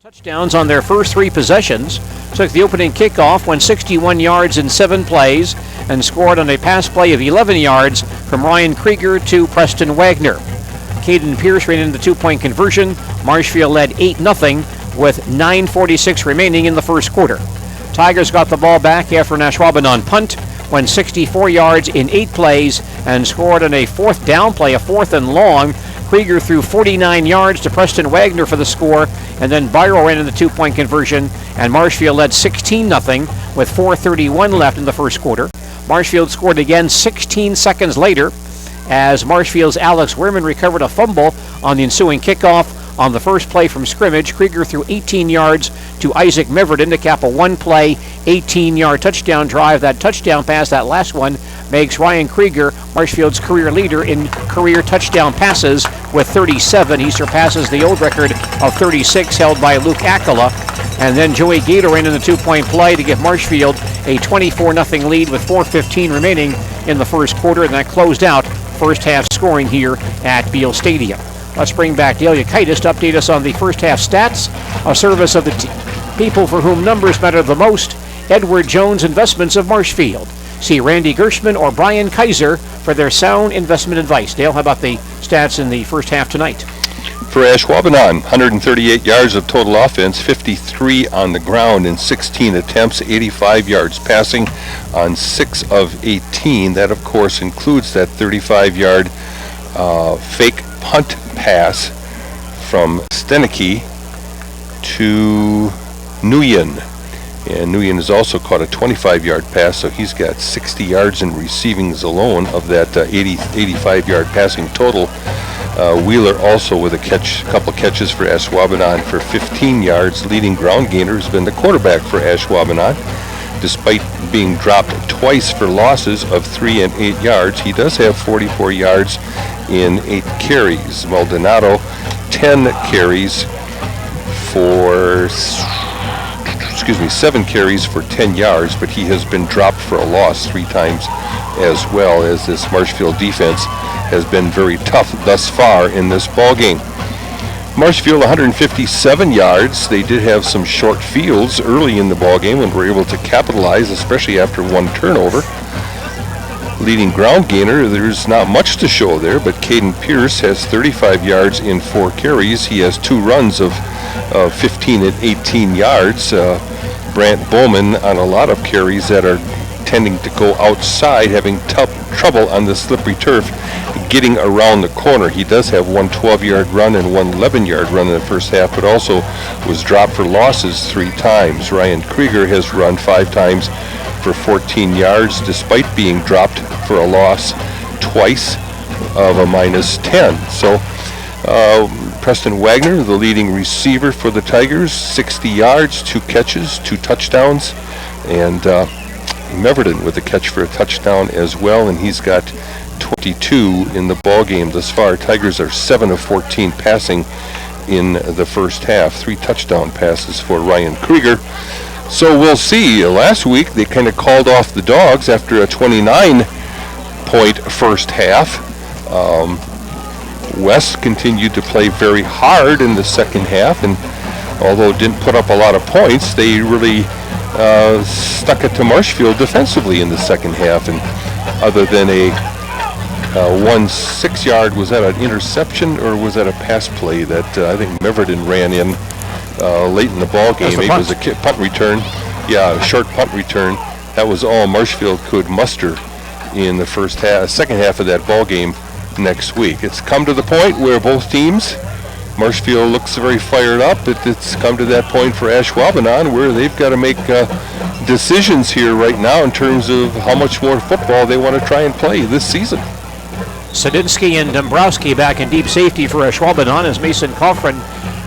S7: Touchdowns on their first 3 possessions. Took the opening kickoff, went 61 yards in 7 plays, and scored on a pass play of 11 yards from Ryan Krieger to Preston Wagner. Caden Pierce ran in the 2-point conversion. Marshfield led 8-0 with 9:46 remaining in the first quarter. Tigers got the ball back after an Ashwaubenon punt, went 64 yards in 8 plays, and scored on a 4th down play, a 4th and long. Krieger threw 49 yards to Preston Wagner for the score, and then Byro ran in the 2-point conversion, and Marshfield led 16-0 with 4:31 left in the first quarter. Marshfield scored again 16 seconds later as Marshfield's Alex Wehrman recovered a fumble on the ensuing kickoff. On the first play from scrimmage, Krieger threw 18 yards to Isaac Meverden to cap a 1-play, 18-yard touchdown drive. That touchdown pass, that last one, makes Ryan Krieger Marshfield's career leader in career touchdown passes with 37. He surpasses the old record of 36 held by Luke Akala. And then Joey Gator ran in the 2-point play to give Marshfield a 24-0 lead with 4:15 remaining in the first quarter, and that closed out first half scoring here at Beal Stadium. Let's bring back Delia Kaitis to update us on the first half stats, a service of the people for whom numbers matter the most, Edward Jones Investments of Marshfield. See Randy Gershman or Brian Kaiser for their sound investment advice. Dale, how about the stats in the first half tonight?
S8: For Ashwaubenon, 138 yards of total offense, 53 on the ground in 16 attempts, 85 yards passing on 6 of 18. That, of course, includes that 35-yard fake punt pass from Stenicky to Nguyen. And Nguyen has also caught a 25-yard pass, so he's got 60 yards in receivings alone of that 85-yard passing total. Wheeler also with a couple catches for Ashwaubenon for 15 yards. Leading ground gainer has been the quarterback for Ashwaubenon. Despite being dropped twice for losses of 3 and 8 yards, he does have 44 yards in 8 carries. Maldonado, 10 carries for 7 carries for 10 yards, but he has been dropped for a loss 3 times as well, as this Marshfield defense has been very tough thus far in this ball game. Marshfield 157 yards. They did have some short fields early in the ball game and were able to capitalize, especially after 1 turnover. Leading ground gainer, there's not much to show there, but Caden Pierce has 35 yards in 4 carries. He has 2 runs of 15 and 18 yards. Brant Bowman on a lot of carries that are tending to go outside, having trouble on the slippery turf getting around the corner. He does have 1 12-yard run and 1 11-yard run in the first half, but also was dropped for losses 3 times. Ryan Krieger has run 5 times for 14 yards, despite being dropped for a loss twice of a -10. So Preston Wagner, the leading receiver for the Tigers, 60 yards, 2 catches, 2 touchdowns, and Meverden with a catch for a touchdown as well, and he's got 22 in the ball game thus far. Tigers are 7 of 14 passing in the first half. 3 touchdown passes for Ryan Krieger. So we'll see. Last week they kind of called off the Dogs after a 29-point first half. West continued to play very hard in the second half, and although didn't put up a lot of points, they really stuck it to Marshfield defensively in the second half. And other than a 1 6-yard, was that an interception or was that a pass play that I think Meverden ran in late in the ball game? It was a punt return. Yeah, a short punt return. That was all Marshfield could muster in the second half of that ball game next week. It's come to the point where both teams, Marshfield looks very fired up. It's come to that point for Ashwaubenon where they've got to make decisions here right now in terms of how much more football they want to try and play this season.
S7: Sadinsky and Dombrowski back in deep safety for Ashwaubenon as Mason Coffrin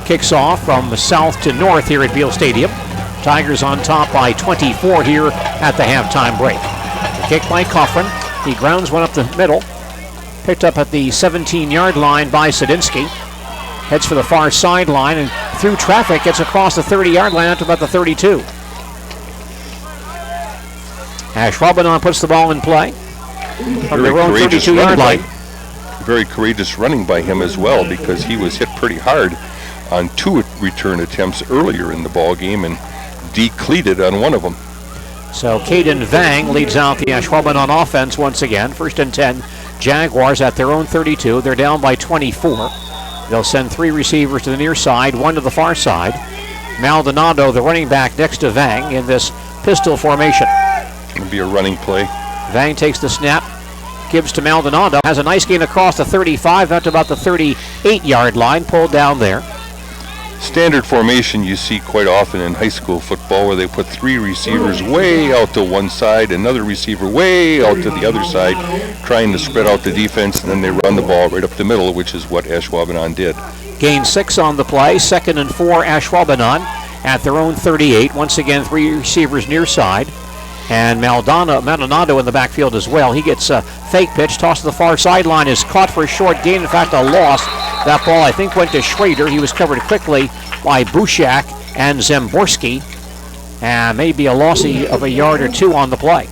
S7: kicks off from south to north here at Beal Stadium. Tigers on top by 24 here at the halftime break. The kick by Coffrin. He grounds one up the middle. Picked up at the 17-yard line by Sadinsky. Heads for the far sideline and through traffic gets across the 30-yard line out to about the 32. Ashwaubenon puts the ball in play from their own 32-yard line.
S8: Very courageous running by him as well, because he was hit pretty hard on 2 return attempts earlier in the ball game and decleated on one of them.
S7: So Caden Vang leads out the Ashwaubenon offense once again. 1st and 10, Jaguars at their own 32. They're down by 24. They'll send 3 receivers to the near side, 1 to the far side. Maldonado, the running back, next to Vang in this pistol formation.
S8: It'll be a running play.
S7: Vang takes the snap, gives to Maldonado, has a nice gain across the 35, up to about the 38-yard line, pulled down there.
S8: Standard formation you see quite often in high school football, where they put 3 receivers way out to one side, another receiver way out to the other side, trying to spread out the defense, and then they run the ball right up the middle, which is what Ashwaubenon did.
S7: Gain 6 on the play, 2nd and 4 Ashwaubenon at their own 38. Once again, 3 receivers near side. And Maldonado in the backfield as well. He gets a fake pitch, tossed to the far sideline, is caught for a short gain. In fact, a loss. That ball, I think, went to Schrader. He was covered quickly by Bushak and Zemborski. And maybe a loss of a yard or 2 on the play.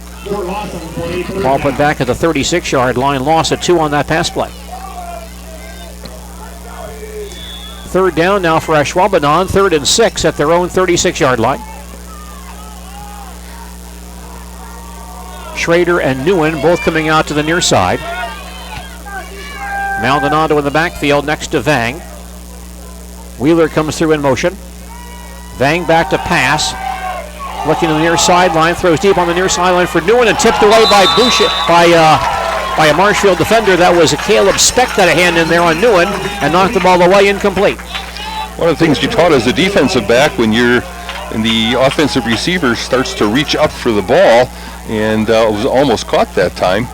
S7: Ball put back at the 36-yard line. Loss of 2 on that pass play. 3rd down now for Ashwaubenon. 3rd and 6 at their own 36-yard line. Schrader and Newen both coming out to the near side. Maldonado in the backfield next to Vang. Wheeler comes through in motion. Vang back to pass. Looking to the near sideline, throws deep on the near sideline for Newen and tipped away by by a Marshfield defender. That was a Caleb Speck that had a hand in there on Newen and knocked the ball away incomplete.
S8: One of the things you taught as a defensive back, when you're and the offensive receiver starts to reach up for the ball, and was almost caught that time,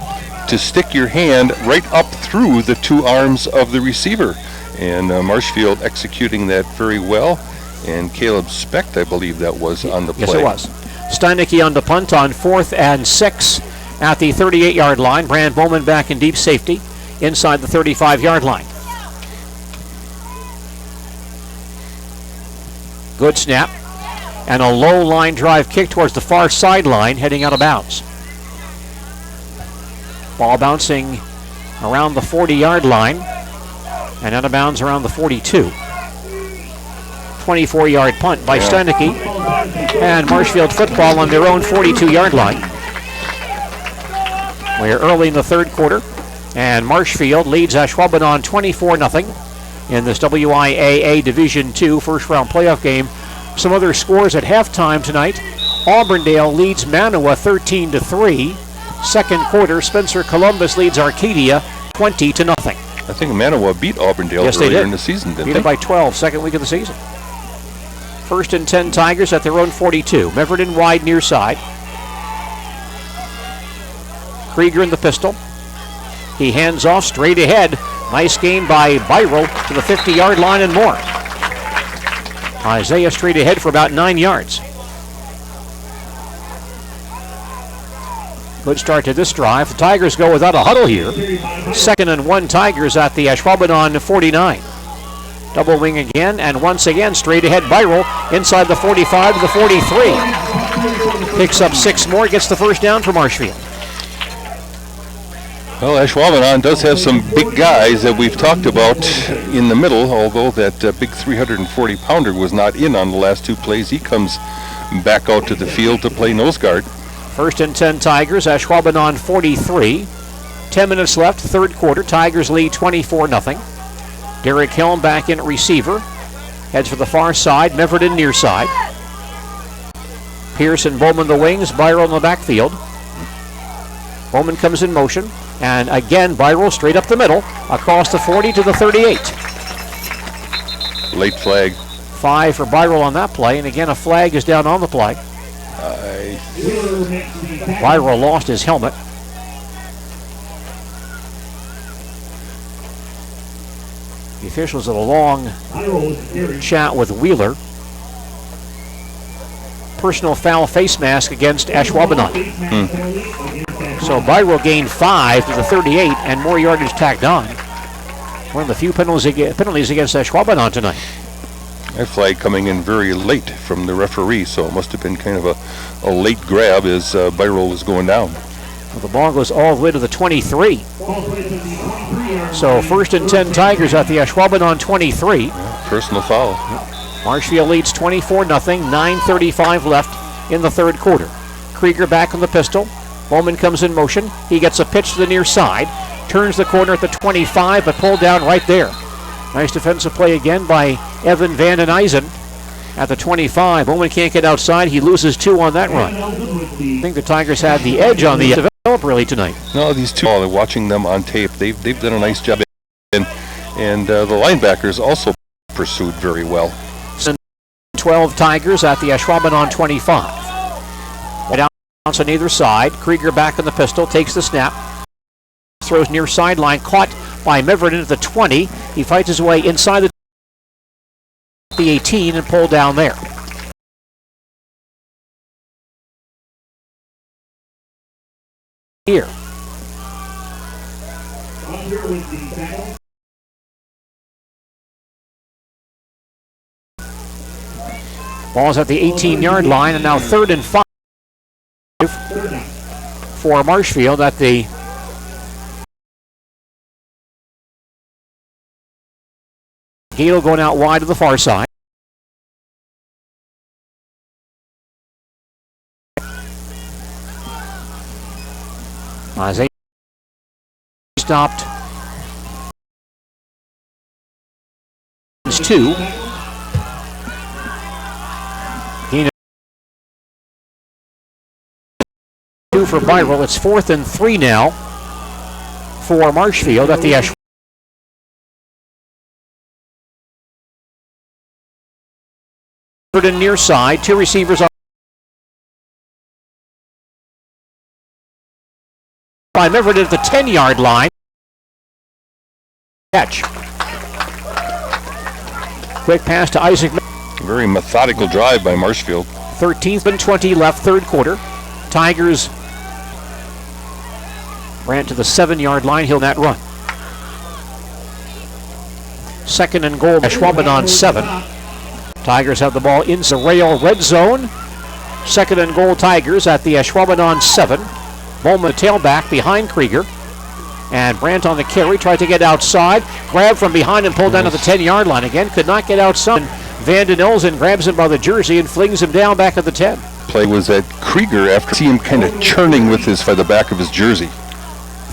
S8: to stick your hand right up through the 2 arms of the receiver. And Marshfield executing that very well. And Caleb Specht, I believe that was on the play.
S7: Yes, it was. Steinecke on the punt on 4th and 6 at the 38-yard line. Brand Bowman back in deep safety inside the 35-yard line. Good snap. And a low line drive kick towards the far sideline, heading out of bounds. Ball bouncing around the 40-yard line and out of bounds around the 42. 24-yard punt by Steinecke, and Marshfield football on their own 42-yard line. We're early in the 3rd quarter, and Marshfield leads Ashwaubenon 24-0 in this WIAA Division II first-round playoff game. Some other scores at halftime tonight. Auburndale leads Manawa 13-3. 2nd quarter, Spencer Columbus leads Arcadia 20-0.
S8: I think Manawa beat Auburndale earlier in the season, didn't they?
S7: Beat it by 12, 2nd week of the season. 1st and 10 Tigers at their own 42. Meverton wide near side. Krieger in the pistol. He hands off straight ahead. Nice game by Byral to the 50-yard line and more. Isaiah straight ahead for about 9 yards. Good start to this drive. The Tigers go without a huddle here. 2nd and 1 Tigers at the Ashwaubenon 49. Double wing again, and once again straight ahead Byral inside the 45 to the 43. Picks up 6 more, gets the first down for Marshfield.
S8: Well, Ashwaubenon does have some big guys that we've talked about in the middle, although that big 340-pounder was not in on the last 2 plays. He comes back out to the field to play nose guard.
S7: 1st and 10 Tigers, Ashwaubenon 43. 10 minutes left, 3rd quarter. Tigers lead 24-0. Derek Helm back in at receiver. Heads for the far side, Meverton near side. Pierce and Bowman the wings, Byral in the backfield. Bowman comes in motion. And again, Byral straight up the middle, across the 40 to the 38.
S8: Late flag.
S7: 5 for Byral on that play, and again, a flag is down on the play. Byral lost his helmet. The officials had a long chat with Wheeler. Personal foul face mask against Ashwaubenon. So Byral gained 5 to the 38 and more yardage tacked on. One of the few penalties against Ashwaubenon tonight.
S8: That flag coming in very late from the referee, so it must have been kind of a late grab as Byral was going down.
S7: Well, the ball goes all the way to the 23. So 1st and 10 Tigers at the Ashwaubenon 23.
S8: personal foul.
S7: Marshfield leads 24-0, 9:35 left in the third quarter. Krieger back on the pistol. Bowman comes in motion. He gets a pitch to the near side. Turns the corner at the 25, but pulled down right there. Nice defensive play again by Evan Van den Eisen at the 25. Bowman can't get outside. He loses 2 on that run. I think the Tigers had the edge on the develop really tonight.
S8: No, these two, watching them on tape, they've done a nice job. And the linebackers also pursued very well.
S7: 12 Tigers at the Ashwaubenon 25. Bounce on either side. Krieger back on the pistol, takes the snap. Throws near sideline, caught by Meverton at the 20. He fights his way inside the 18 and pulled down there. Here. Ball's at the 18-yard line, and now 3rd and 5 for Marshfield at the Gale going out wide to the far side. Isaiah stopped. It's 2. For Byrell. It's 4th and 3 now for Marshfield at the Ashwaubenon. Near side, 2 receivers on by Meverton at the 10-yard line. Catch. Quick pass to Isaac.
S8: Very methodical drive by Marshfield.
S7: 13th and 20 left, third quarter. Tigers ran to the 7-yard line. He'll not run. 2nd and goal. Ashwaubenon 7. Tigers have the ball in the rail red zone. 2nd and goal Tigers at the Ashwaubenon 7. Bowman tailback behind Krieger. And Brandt on the carry, tried to get outside. Grabbed from behind and pulled down at the 10-yard line again. Could not get outside. Van den Elzen grabs him by the jersey and flings him down back at the 10.
S8: Play was at Krieger after see him kind of churning with his by the back of his jersey.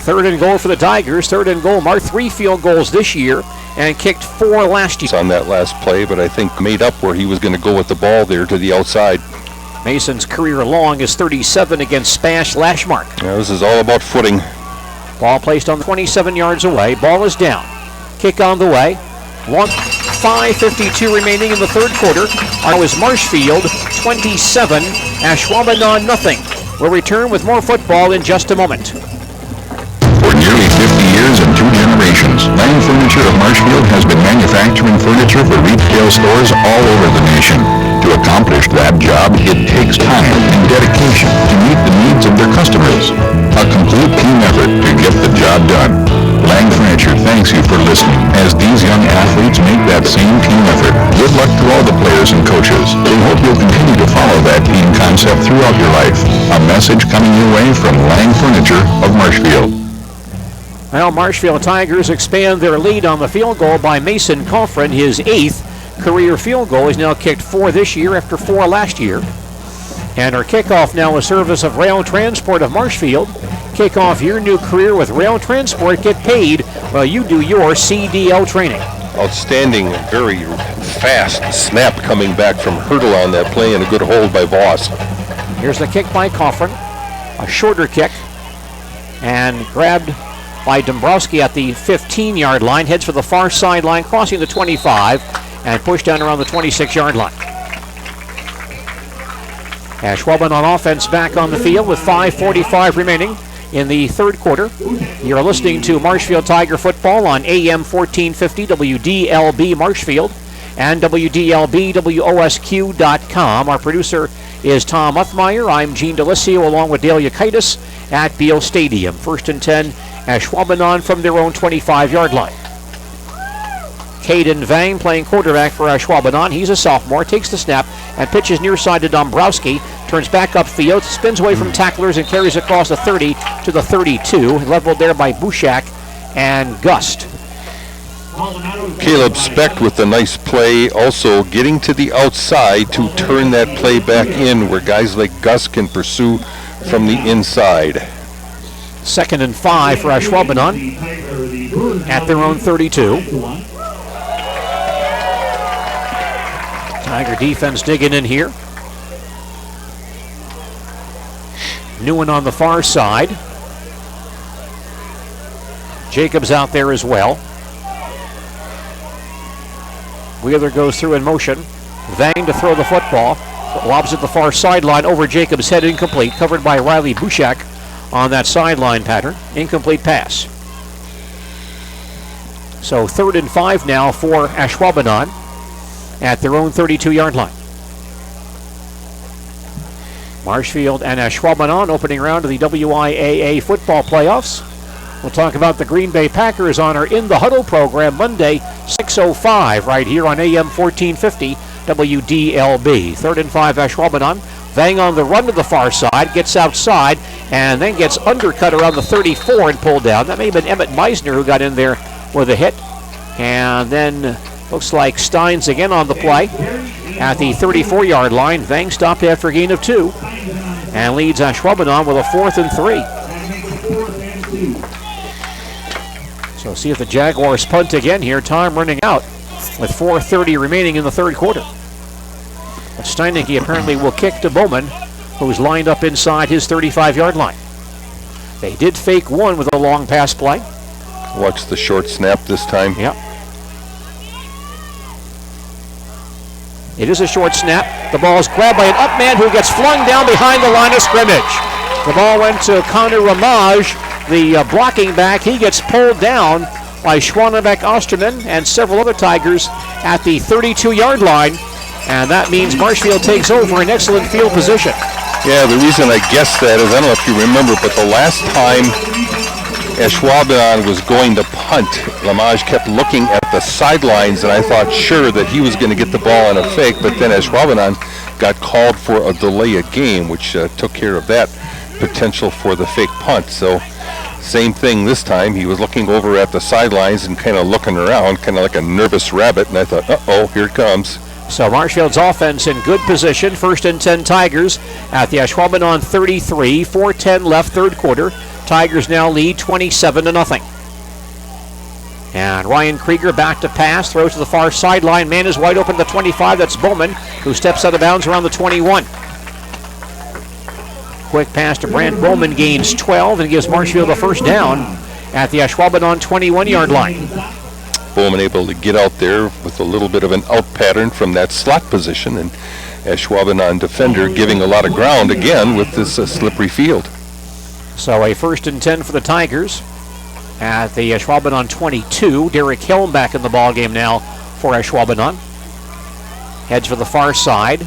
S7: 3rd and goal for the Tigers. 3rd and goal. Marked 3 field goals this year and kicked 4 last year.
S8: On that last play, but I think made up where he was going to go with the ball there to the outside.
S7: Mason's career long is 37 against Spash Lashmark.
S8: Yeah, this is all about footing.
S7: Ball placed on 27 yards away. Ball is down. Kick on the way. 5:52 remaining in the third quarter. Now is Marshfield 27, Ashwaubenon nothing. We'll return with more football in just a moment.
S11: For nearly 50 years and 2 generations, Lang Furniture of Marshfield has been manufacturing furniture for retail stores all over the nation. To accomplish that job, it takes time and dedication to meet the needs of their customers. A complete team effort to get the job done. Lang Furniture thanks you for listening as these young athletes make that same team effort. Good luck to all the players and coaches. We hope you'll continue to follow that team concept throughout your life. A message coming your way from Lang Furniture of Marshfield.
S7: Now Marshfield Tigers expand their lead on the field goal by Mason Coffrin, his 8th career field goal. He's now kicked 4 this year after 4 last year. And our kickoff now a service of Rail Transport of Marshfield. Kick off your new career with Rail Transport. Get paid while you do your CDL training.
S8: Outstanding, very fast snap coming back from Hurdle on that play and a good hold by Voss.
S7: Here's the kick by Coffrin. A shorter kick. And grabbed by Dombrowski at the 15-yard line. Heads for the far sideline, crossing the 25 and pushed down around the 26-yard line. Ashwaubenon on offense back on the field with 5:45 remaining in the third quarter. You're listening to Marshfield Tiger football on AM 1450 WDLB Marshfield and WDLB WOSQ.com. Our producer is Tom Uthmeyer. I'm Gene Delisio along with Dale Yukaitis at Beal Stadium. 1st and 10, Ashwaubenon from their own 25-yard line. Caden Vang playing quarterback for Ashwaubenon. He's a sophomore, takes the snap and pitches near side to Dombrowski. Turns back upfield, spins away from tacklers and carries across the 30 to the 32. Leveled there by Bushak and Gust.
S8: Caleb Specht with a nice play, also getting to the outside to turn that play back in where guys like Gus can pursue from the inside.
S7: 2nd and 5 for Ashwaubenon at their own 32. Tiger defense digging in here. Newen on the far side. Jacobs out there as well. Wheeler goes through in motion. Vang to throw the football. Lobs at the far sideline over Jacobs' head, incomplete. Covered by Riley Bushak on that sideline pattern. Incomplete pass. So 3rd and 5 now for Ashwaubenon at their own 32-yard line. Marshfield and Ashwaubenon opening round of the WIAA football playoffs. We'll talk about the Green Bay Packers on our In the Huddle program Monday, 6:05, right here on AM 1450 WDLB. 3rd and 5 Ashwaubenon. Vang on the run to the far side, gets outside, and then gets undercut around the 34 and pulled down. That may have been Emmett Meisner who got in there with a hit. And then looks like Steins again on the play at the 34-yard line. Vang stopped after a gain of 2 and leads Ashwaubenon with a 4th and 3. So see if the Jaguars punt again here. Time running out with 4:30 remaining in the 3rd quarter. But Steinecke apparently will kick to Bowman, who's lined up inside his 35-yard line. They did fake one with a long pass play.
S8: Watch the short snap this time.
S7: Yep. It is a short snap. The ball is grabbed by an up man who gets flung down behind the line of scrimmage. The ball went to Connor Ramage, the blocking back. He gets pulled down by Schwannebeck Osterman and several other Tigers at the 32-yard line. And that means Marshfield takes over in excellent field position.
S8: Yeah, the reason I guessed that is, I don't know if you remember, but the last time Ashwaubenon was going to punt, Lamage kept looking at the sidelines, and I thought sure that he was going to get the ball on a fake, but then Ashwaubenon got called for a delay of game, which took care of that potential for the fake punt. So same thing this time. He was looking over at the sidelines and kind of looking around, kind of like a nervous rabbit, and I thought, uh-oh, here it comes.
S7: So Marshfield's offense in good position. 1st and 10 Tigers at the Ashwaubenon 33. 4:10 left, 3rd quarter. Tigers now lead 27-0. And Ryan Krieger back to pass, throws to the far sideline. Man is wide open at the 25. That's Bowman, who steps out of bounds around the 21. Quick pass to Brant Bowman, gains 12 and gives Marshfield a 1st down at the Ashwaubenon 21-yard line.
S8: Bowman able to get out there with a little bit of an out pattern from that slot position, and Ashwaubenon defender giving a lot of ground again with this slippery field.
S7: So a 1st and 10 for the Tigers at the Ashwaubenon 22. Derek Helm back in the ballgame now for Ashwaubenon. Heads for the far side.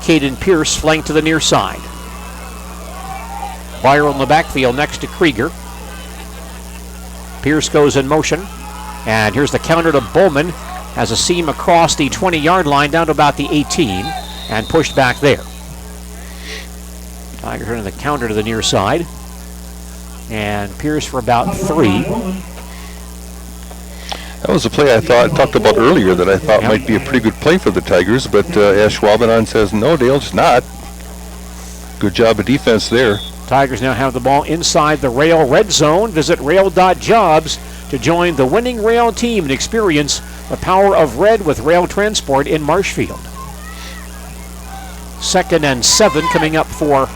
S7: Caden Pierce flanked to the near side. Viral in the backfield next to Krieger. Pierce goes in motion. And here's the counter to Bowman. Has a seam across the 20-yard line down to about the 18 and pushed back there. Tigers running the counter to the near side. And Pierce for about 3.
S8: That was a play I talked about earlier that I thought might be a pretty good play for the Tigers, but Ashwaubenon says, no, Dale, it's not. Good job of defense there.
S7: Tigers now have the ball inside the Rail red zone. Visit rail.jobs to join the winning Rail team and experience the power of red with Rail Transport in Marshfield. 2nd and 7 coming up for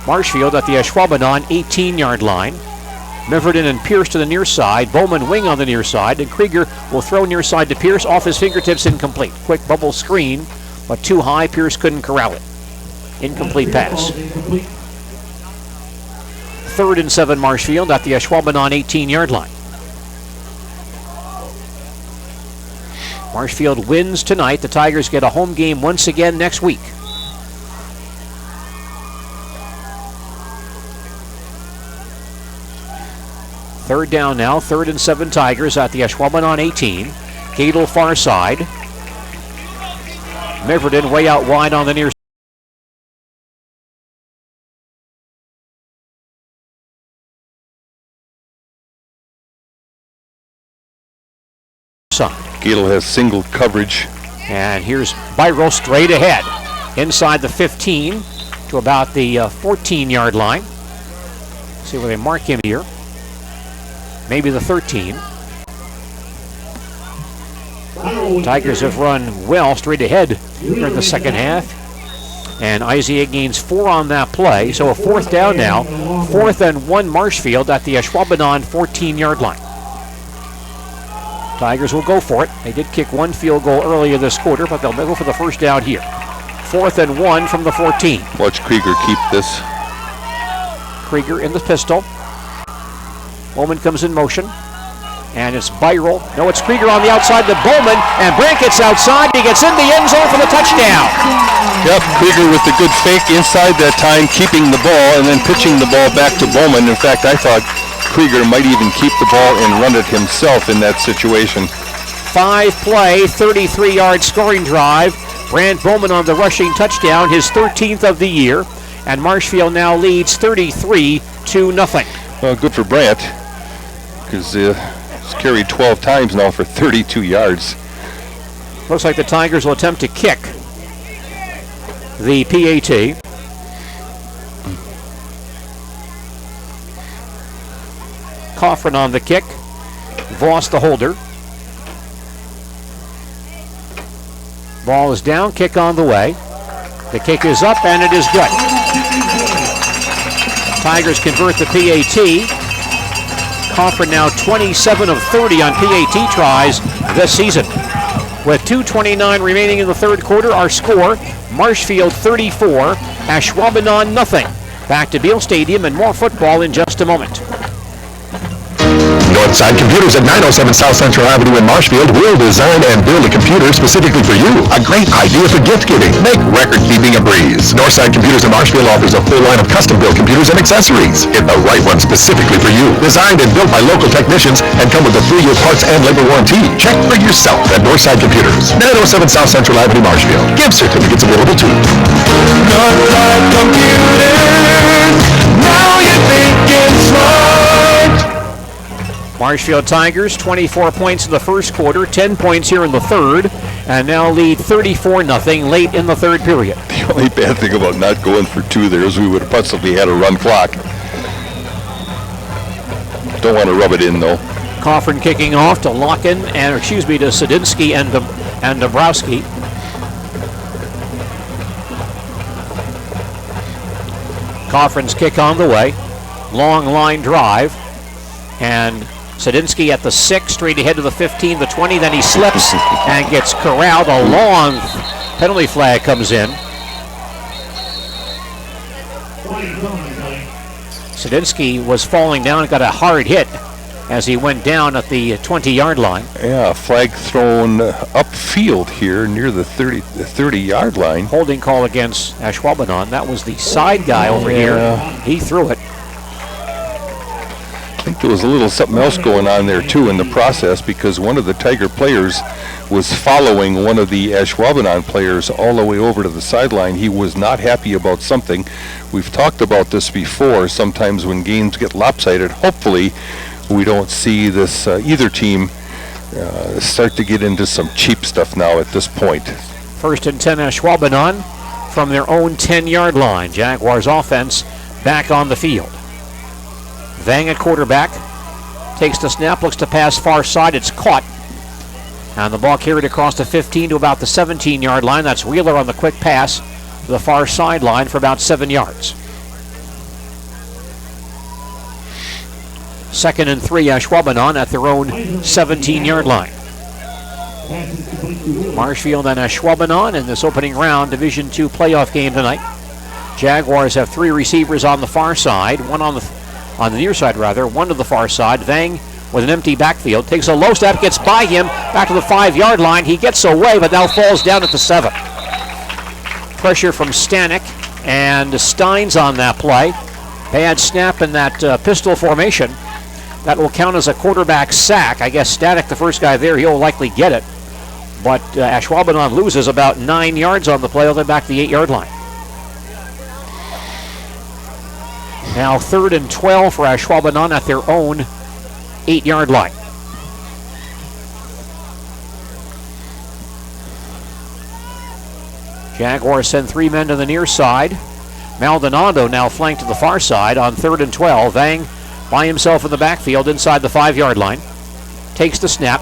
S7: Marshfield at the Ashwaubenon 18-yard line. Miverden and Pierce to the near side. Bowman wing on the near side, and Krieger will throw near side to Pierce, off his fingertips, incomplete. Quick bubble screen, but too high. Pierce couldn't corral it. Incomplete pass. 3rd and 7 Marshfield at the Ashwaubenon 18-yard line. Marshfield wins tonight. The Tigers get a home game once again next week. Third down now, 3rd and 7 Tigers at the Ashwaubenon 18. Gadel far side. Miverden way out wide on the near side.
S8: Gable has single coverage.
S7: And here's Byro straight ahead. Inside the 15 to about the 14-yard line. See where they mark him here. Maybe the 13. Tigers have run well straight ahead here in the second half. And Isaiah gains 4 on that play. So a 4th down now. 4th and 1 Marshfield at the Ashwaubenon 14-yard line. Tigers will go for it. They did kick 1 field goal earlier this quarter, but they'll go for the first down here. 4th and 1 from the 14.
S8: Watch Krieger keep this.
S7: Krieger in the pistol. Bowman comes in motion. And it's Byro. No, it's Krieger on the outside to Bowman. And Brant gets outside. He gets in the end zone for the touchdown.
S8: Yep, Krieger with the good fake inside that time, keeping the ball and then pitching the ball back to Bowman. In fact, I thought Krieger might even keep the ball and run it himself in that situation.
S7: 5-play, 33-yard scoring drive. Brant Bowman on the rushing touchdown, his 13th of the year. And Marshfield now leads 33-0.
S8: Well, good for Brant, because he's carried 12 times now for 32 yards.
S7: Looks like the Tigers will attempt to kick the PAT. Coffin on the kick. Voss the holder. Ball is down, kick on the way. The kick is up and it is good. Tigers convert the PAT. Coffin now 27 of 30 on PAT tries this season. With 2:29 remaining in the third quarter, our score, Marshfield 34, Ashwaubenon nothing. Back to Beal Stadium and more football in just a moment.
S11: Northside Computers at 907 South Central Avenue in Marshfield will design and build a computer specifically for you. A great idea for gift giving. Make record keeping a breeze. Northside Computers in Marshfield offers a full line of custom built computers and accessories. Get the right one specifically for you. Designed and built by local technicians and come with a 3-year parts and labor warranty. Check for yourself at Northside Computers, 907 South Central Avenue, Marshfield. Gift certificates available too. Northside Computers. Now you're thinking smart.
S7: Marshfield Tigers, 24 points in the first quarter, 10 points here in the third, and now lead 34-0 late in the third period.
S8: The only bad thing about not going for 2 there is we would have possibly had a run clock. Don't want to rub it in, though.
S7: Coffin kicking off to Locken, and to Sadinsky and Dabrowski. Coffin's kick on the way. Long line drive, and Sadinsky at the 6, straight ahead to the 15, the 20, then he slips and gets corralled. A long penalty flag comes in. Sadinsky was falling down and got a hard hit as he went down at the 20-yard line.
S8: Yeah, flag thrown upfield here near the 30-yard line.
S7: Holding call against Ashwaubenon. That was the side guy over here. He threw it.
S8: I think there was a little something else going on there too in the process, because one of the Tiger players was following one of the Ashwaubenon players all the way over to the sideline. He was not happy about something. We've talked about this before. Sometimes when games get lopsided, hopefully we don't see this either team start to get into some cheap stuff now at this point.
S7: 1st and 10 Ashwaubenon from their own 10-yard line. Jaguars offense back on the field. Vang at quarterback, takes the snap, looks to pass far side, it's caught. And the ball carried across the 15 to about the 17-yard line. That's Wheeler on the quick pass to the far sideline for about 7 yards. 2nd and 3 Ashwaubenon at their own 17-yard line. Marshfield and Ashwaubenon in this opening round Division II playoff game tonight. Jaguars have 3 receivers on the far side, one on the near side rather, one to the far side. Vang with an empty backfield, takes a low step, gets by him, back to the 5-yard line. He gets away, but now falls down at the 7. Pressure from Stanek and Steins on that play. Bad snap in that pistol formation. That will count as a quarterback sack. I guess Stanek, the first guy there, he'll likely get it. But Ashwaubenon loses about 9 yards on the play, all the way back to the 8-yard line. Now 3rd and 12 for Ashwaubenon at their own 8-yard line. Jaguars send 3 men to the near side. Maldonado now flanked to the far side on 3rd and 12. Vang by himself in the backfield inside the 5-yard line. Takes the snap,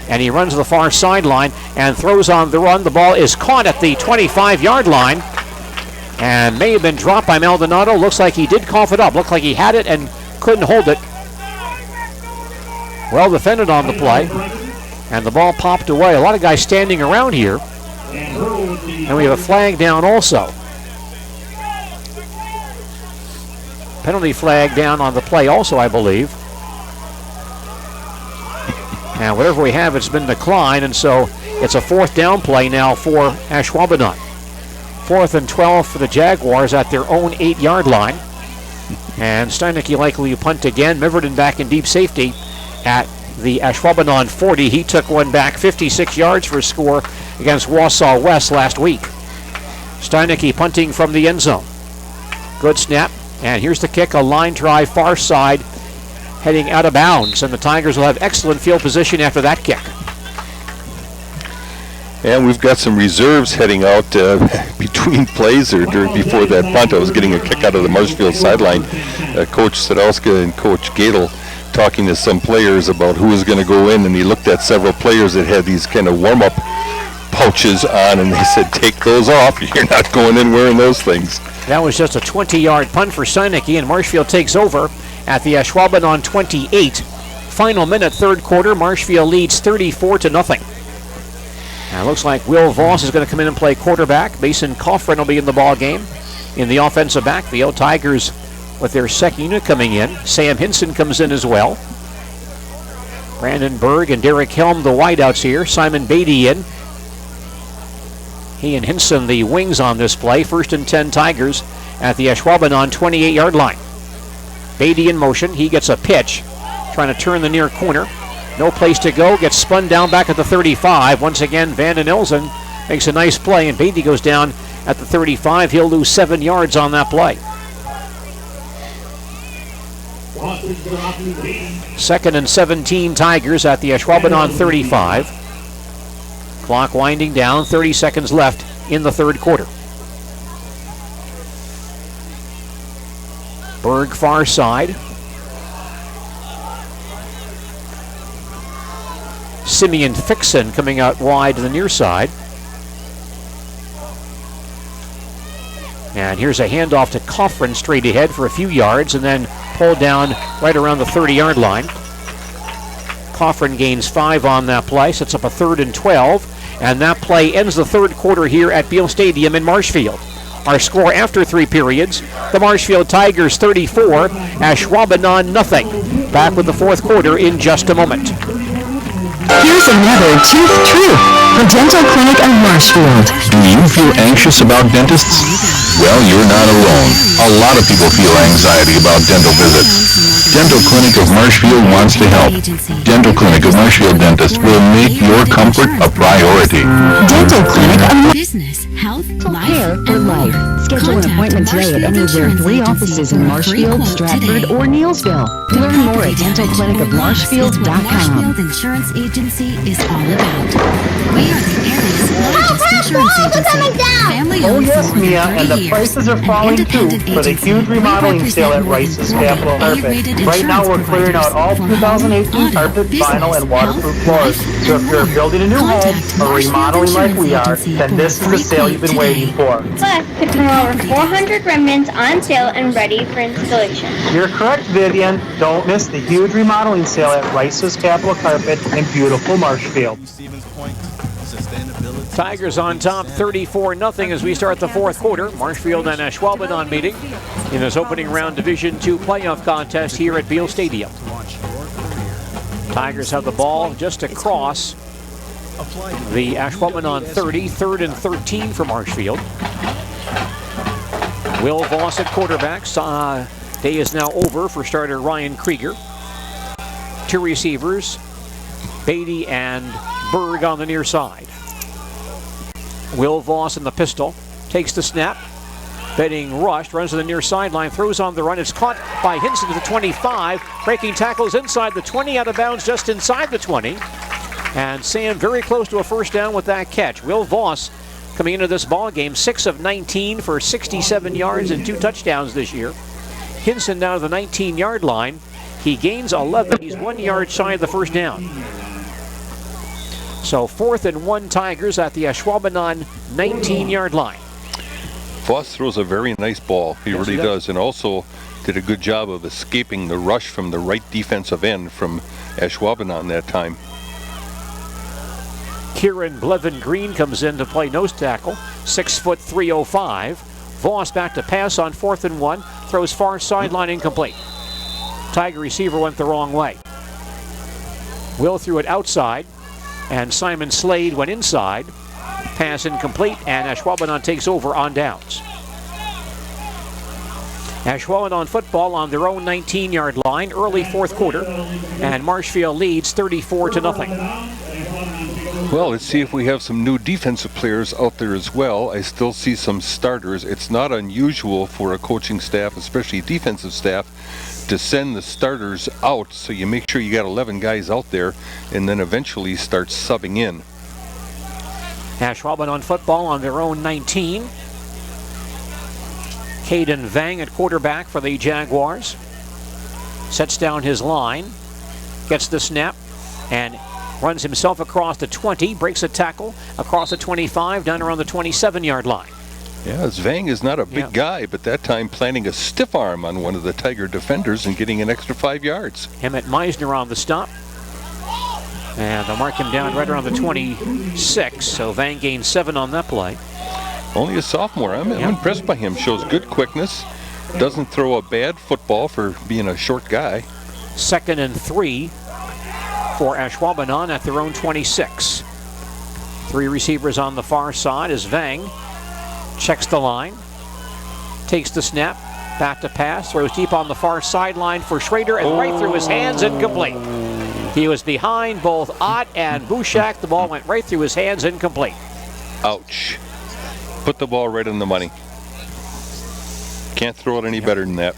S7: and he runs to the far sideline and throws on the run. The ball is caught at the 25-yard line and may have been dropped by Maldonado. Looks like he did cough it up. Looked like he had it and couldn't hold it. Well defended on the play, and the ball popped away. A lot of guys standing around here, and we have a flag down also. Penalty flag down on the play also, I believe. And whatever we have, it's been declined, and so it's a 4th down play now for Ashwaubenon. 4th and 12 for the Jaguars at their own 8-yard line. And Steinecke likely to punt again. Miverton back in deep safety at the Ashwaubenon 40. He took one back 56 yards for a score against Wausau West last week. Steinecke punting from the end zone. Good snap. And here's the kick, a line drive far side, heading out of bounds. And the Tigers will have excellent field position after that kick.
S8: And we've got some reserves heading out between plays or before that punt. I was getting a kick out of the Marshfield sideline. Coach Sadowska and Coach Gadel talking to some players about who was going to go in, and he looked at several players that had these kind of warm-up pouches on, and they said, take those off. You're not going in wearing those things.
S7: That was just a 20-yard punt for Steinecke, and Marshfield takes over at the Ashwaubenon 28. Final minute, 3rd quarter. Marshfield leads 34-0. Now it looks like Will Voss is going to come in and play quarterback. Mason Coffrin will be in the ball game in the offensive backfield. Tigers with their second unit coming in. Sam Hinson comes in as well. Brandon Berg and Derek Helm, the wideouts here. Simon Beatty in. He and Hinson, the wings on this play. 1st and 10 Tigers at the Ashwaubenon 28-yard line. Beatty in motion. He gets a pitch, trying to turn the near corner. No place to go. Gets spun down back at the 35. Once again, Vanden Elzen makes a nice play, and Beatty goes down at the 35. He'll lose 7 yards on that play. 2nd and 17 Tigers at the Ashwaubenon 35. Clock winding down, 30 seconds left in the 3rd quarter. Berg far side. Simeon Fixon coming out wide to the near side. And here's a handoff to Coffrin straight ahead for a few yards and then pulled down right around the 30-yard line. Coffrin gains 5 on that play, sets up a 3rd and 12. And that play ends the 3rd quarter here at Beal Stadium in Marshfield. Our score after 3 periods, the Marshfield Tigers 34, Ashwaubenon nothing. Back with the 4th quarter in just a moment.
S14: Here's another Tooth Truth from Dental Clinic of Marshfield.
S11: Do you feel anxious about dentists? Well, you're not alone. A lot of people feel anxiety about dental visits. Dental Clinic of Marshfield wants to help. Dental Clinic of Marshfield Dentist will make your comfort a priority.
S14: Dental Clinic of
S19: Business, health, life, and life. Schedule an appointment today at any of their 3 offices in Marshfield, Stratford, or Neillsville. Learn more at dentalclinicofmarshfield.com. Marshfield Insurance Agency is all about. We are the area's largest insurance agency.
S21: Oh yes, Mia, and the prices are falling too for the huge remodeling sale at Rice's Capital Carpet. Right now we're clearing out all 2018 carpet, vinyl, and waterproof floors. So if you're building a new home or remodeling like we are, then this is the sale you've been waiting for.
S22: Plus, with more over 400 remnants on sale and ready for installation.
S21: You're correct, Vivian. Don't miss the huge remodeling sale at Rice's Capital Carpet in beautiful Marshfield.
S7: Tigers on top 34-0 as we start the 4th quarter. Marshfield and Ashwaubenon meeting in this opening round Division II playoff contest here at Beal Stadium. Tigers have the ball just across the Ashwaubenon 30, 3rd and 13 for Marshfield. Will Voss at quarterback. Day is now over for starter Ryan Krieger. 2 receivers, Beatty and Berg on the near side. Will Voss in the pistol, takes the snap, betting rushed, runs to the near sideline, throws on the run. It's caught by Hinson to the 25, breaking tackles inside the 20, out of bounds just inside the 20. And Sam very close to a 1st down with that catch. Will Voss coming into this ball game, 6 of 19 for 67 yards and 2 touchdowns this year. Hinson now to the 19-yard line. He gains 11. He's 1 yard shy of the first down. So 4th and 1 Tigers at the Ashwaubenon 19-yard line.
S8: Voss throws a very nice ball. He really does. And also did a good job of escaping the rush from the right defensive end from Ashwaubenon that time.
S7: Kieran Blevin Green comes in to play nose tackle, 6 foot 305. Voss back to pass on 4th and 1, throws far sideline incomplete. Tiger receiver went the wrong way. Will threw it outside, and Simon Slade went inside. Pass incomplete, and Ashwaubenon takes over on downs. Ashwaubenon football on their own 19-yard line, early 4th quarter, and Marshfield leads 34-0.
S8: Well, let's see if we have some new defensive players out there as well. I still see some starters. It's not unusual for a coaching staff, especially defensive staff, to send the starters out, so you make sure you got 11 guys out there and then eventually start subbing in.
S7: Ashwaubenon football on their own 19. Caden Vang at quarterback for the Jaguars. Sets down his line, gets the snap, and runs himself across the 20, breaks a tackle across the 25, down around the 27-yard line.
S8: Yeah, Vang is not a big guy, but that time planting a stiff arm on one of the Tiger defenders and getting an extra 5 yards.
S7: Emmett Meisner on the stop. And they'll mark him down right around the 26, so Vang gains 7 on that play.
S8: Only a sophomore. I'm impressed by him. Shows good quickness. Doesn't throw a bad football for being a short guy.
S7: 2nd and 3 for Ashwaubenon at their own 26. 3 receivers on the far side as Vang checks the line, takes the snap, back to pass, throws deep on the far sideline for Schrader, and right through his hands, incomplete. He was behind both Ott and Bushak. The ball went right through his hands, incomplete.
S8: Ouch. Put the ball right in the money. Can't throw it any better than that.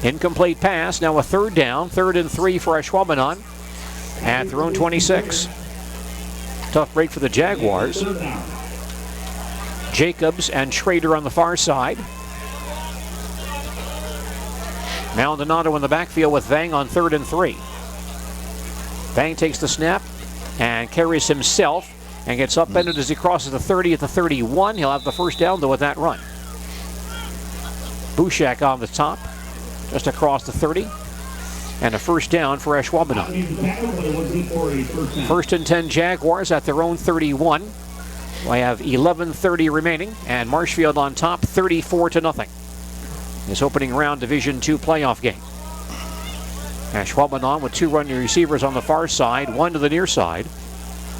S7: Incomplete pass, now a 3rd down, 3rd and 3 for Ashwaubenon at their own 26. Tough break for the Jaguars. Jacobs and Schrader on the far side. Maldonado in the backfield with Vang on 3rd and 3. Vang takes the snap and carries himself and gets upended as he crosses the 30 at the 31. He'll have the first down though with that run. Bushak on the top, just across the 30. And a first down for Ashwaubenon. 1st and 10 Jaguars at their own 31. We have 11:30 remaining, and Marshfield on top, 34-0. This opening round Division II playoff game. Ashwaubenon with 2 running receivers on the far side, 1 to the near side.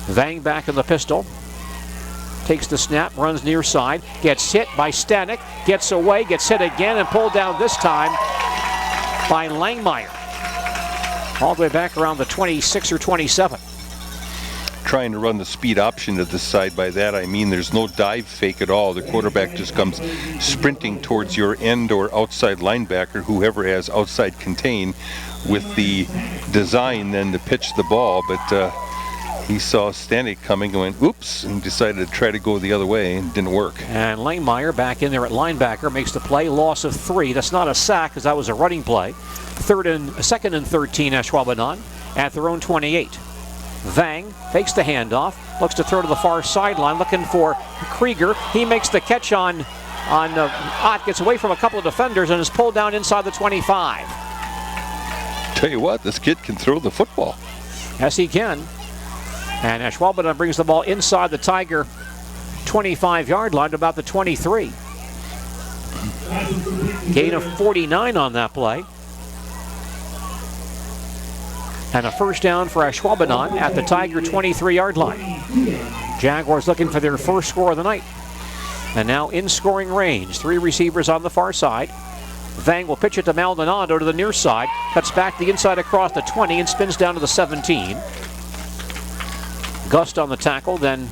S7: Vang back in the pistol. Takes the snap, runs near side, gets hit by Stanek, gets away, gets hit again, and pulled down this time by Langmeyer. All the way back around the 26 or 27.
S8: Trying to run the speed option to the side. By that I mean there's no dive fake at all. The quarterback just comes sprinting towards your end or outside linebacker, whoever has outside contain, with the design then to pitch the ball. But he saw Stanek coming and went, oops, and decided to try to go the other way, and didn't work.
S7: And Langmeyer back in there at linebacker, makes the play, loss of 3. That's not a sack, because that was a running play. 2nd and 13 Ashwaubenon at their own 28. Vang fakes the handoff, looks to throw to the far sideline, looking for Krieger. He makes the catch on Ott, gets away from a couple of defenders and is pulled down inside the 25.
S8: Tell you what, this kid can throw the football.
S7: Yes, he can. And Ashwaubenon brings the ball inside the Tiger 25-yard line to about the 23. Gain of 49 on that play. And a first down for Ashwaubenon at the Tiger 23-yard line. Jaguars looking for their first score of the night. And now in scoring range. 3 receivers on the far side. Vang will pitch it to Maldonado to the near side. Cuts back the inside across the 20 and spins down to the 17. Gust on the tackle, then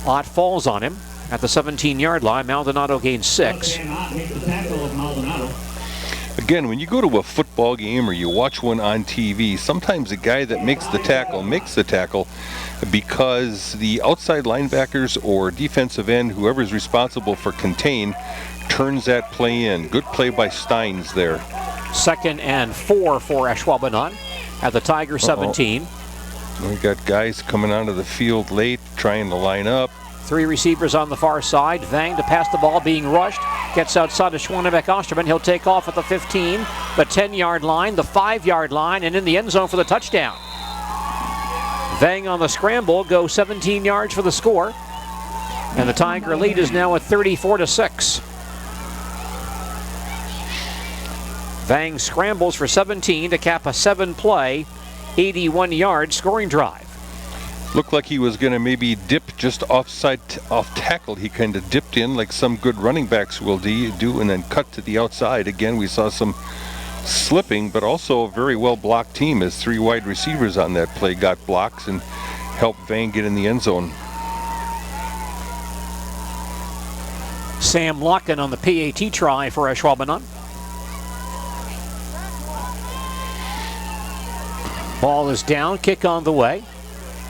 S7: Ott falls on him at the 17-yard line. Maldonado gains 6.
S8: Again, when you go to a football game or you watch one on TV, sometimes the guy that makes the tackle, because the outside linebackers or defensive end, whoever's responsible for contain, turns that play in. Good play by Steins there.
S7: 2nd and 4 for Ashwaubenon at the Tiger 17.
S8: We got guys coming onto the field late, trying to line up.
S7: 3 receivers on the far side. Vang to pass the ball, being rushed. Gets outside of Ashwaubenon. He'll take off at the 15, the 10-yard line, the 5-yard line, and in the end zone for the touchdown. Vang on the scramble goes 17 yards for the score. And the Tiger lead is now at 34-6. Vang scrambles for 17 to cap a 7-play, 81-yard scoring drive.
S8: Looked like he was going to maybe dip just off tackle. He kind of dipped in like some good running backs will do and then cut to the outside. Again, we saw some slipping, but also a very well blocked team as 3 wide receivers on that play got blocks and helped Vang get in the end zone.
S7: Sam Locken on the PAT try for Ashwaubenon. Ball is down, kick on the way.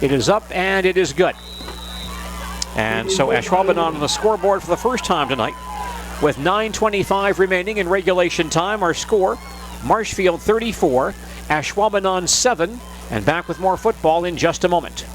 S7: It is up and it is good. And so Ashwaubenon on the scoreboard for the first time tonight. With 9:25 remaining in regulation time, our score, Marshfield 34, Ashwaubenon 7, and back with more football in just a moment.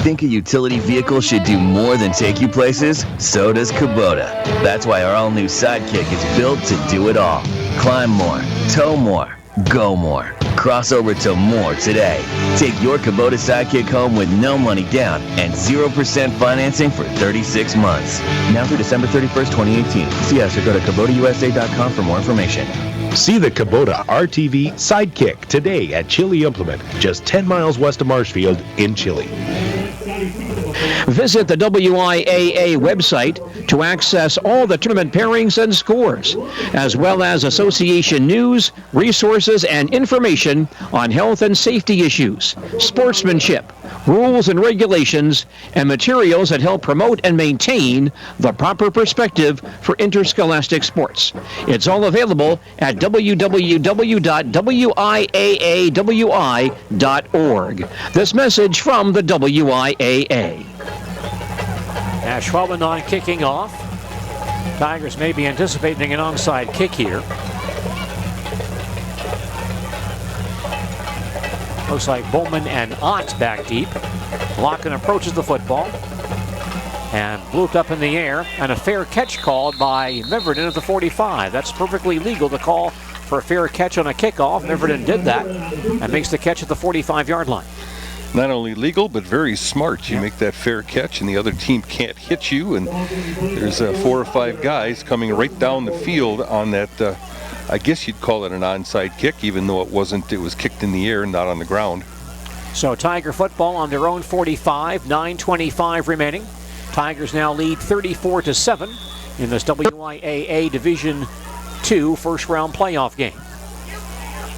S10: Think a utility vehicle should do more than take you places? So does Kubota. That's why our all-new Sidekick is built to do it all. Climb more, tow more, go more. Cross over to more today. Take your Kubota Sidekick home with no money down and 0% financing for 36 months. Now through December 31st, 2018. See us or go to KubotaUSA.com for more information.
S2: See the Kubota RTV Sidekick today at Chili Implement, just 10 miles west of Marshfield in Chile.
S7: Visit the WIAA website to access all the tournament pairings and scores, as well as association news, resources, and information on health and safety issues, sportsmanship, rules and regulations, and materials that help promote and maintain the proper perspective for interscholastic sports. It's all available at www.wiaawi.org. This message from the WIAA. Ashwaubenon kicking off. Tigers may be anticipating an onside kick here. Looks like Bowman and Ott back deep. Locken approaches the football and blew it up in the air, and a fair catch called by Meverden at the 45. That's perfectly legal to call for a fair catch on a kickoff. Meverden did that and makes the catch at the 45-yard line.
S8: Not only legal, but very smart. You make that fair catch and the other team can't hit you, and there's 4 or 5 guys coming right down the field on that, I guess you'd call it an onside kick, even though it wasn't. It was kicked in the air, not on the ground.
S7: So Tiger football on their own 45, 9:25 remaining. Tigers now lead 34-7 in this WIAA Division II first-round playoff game.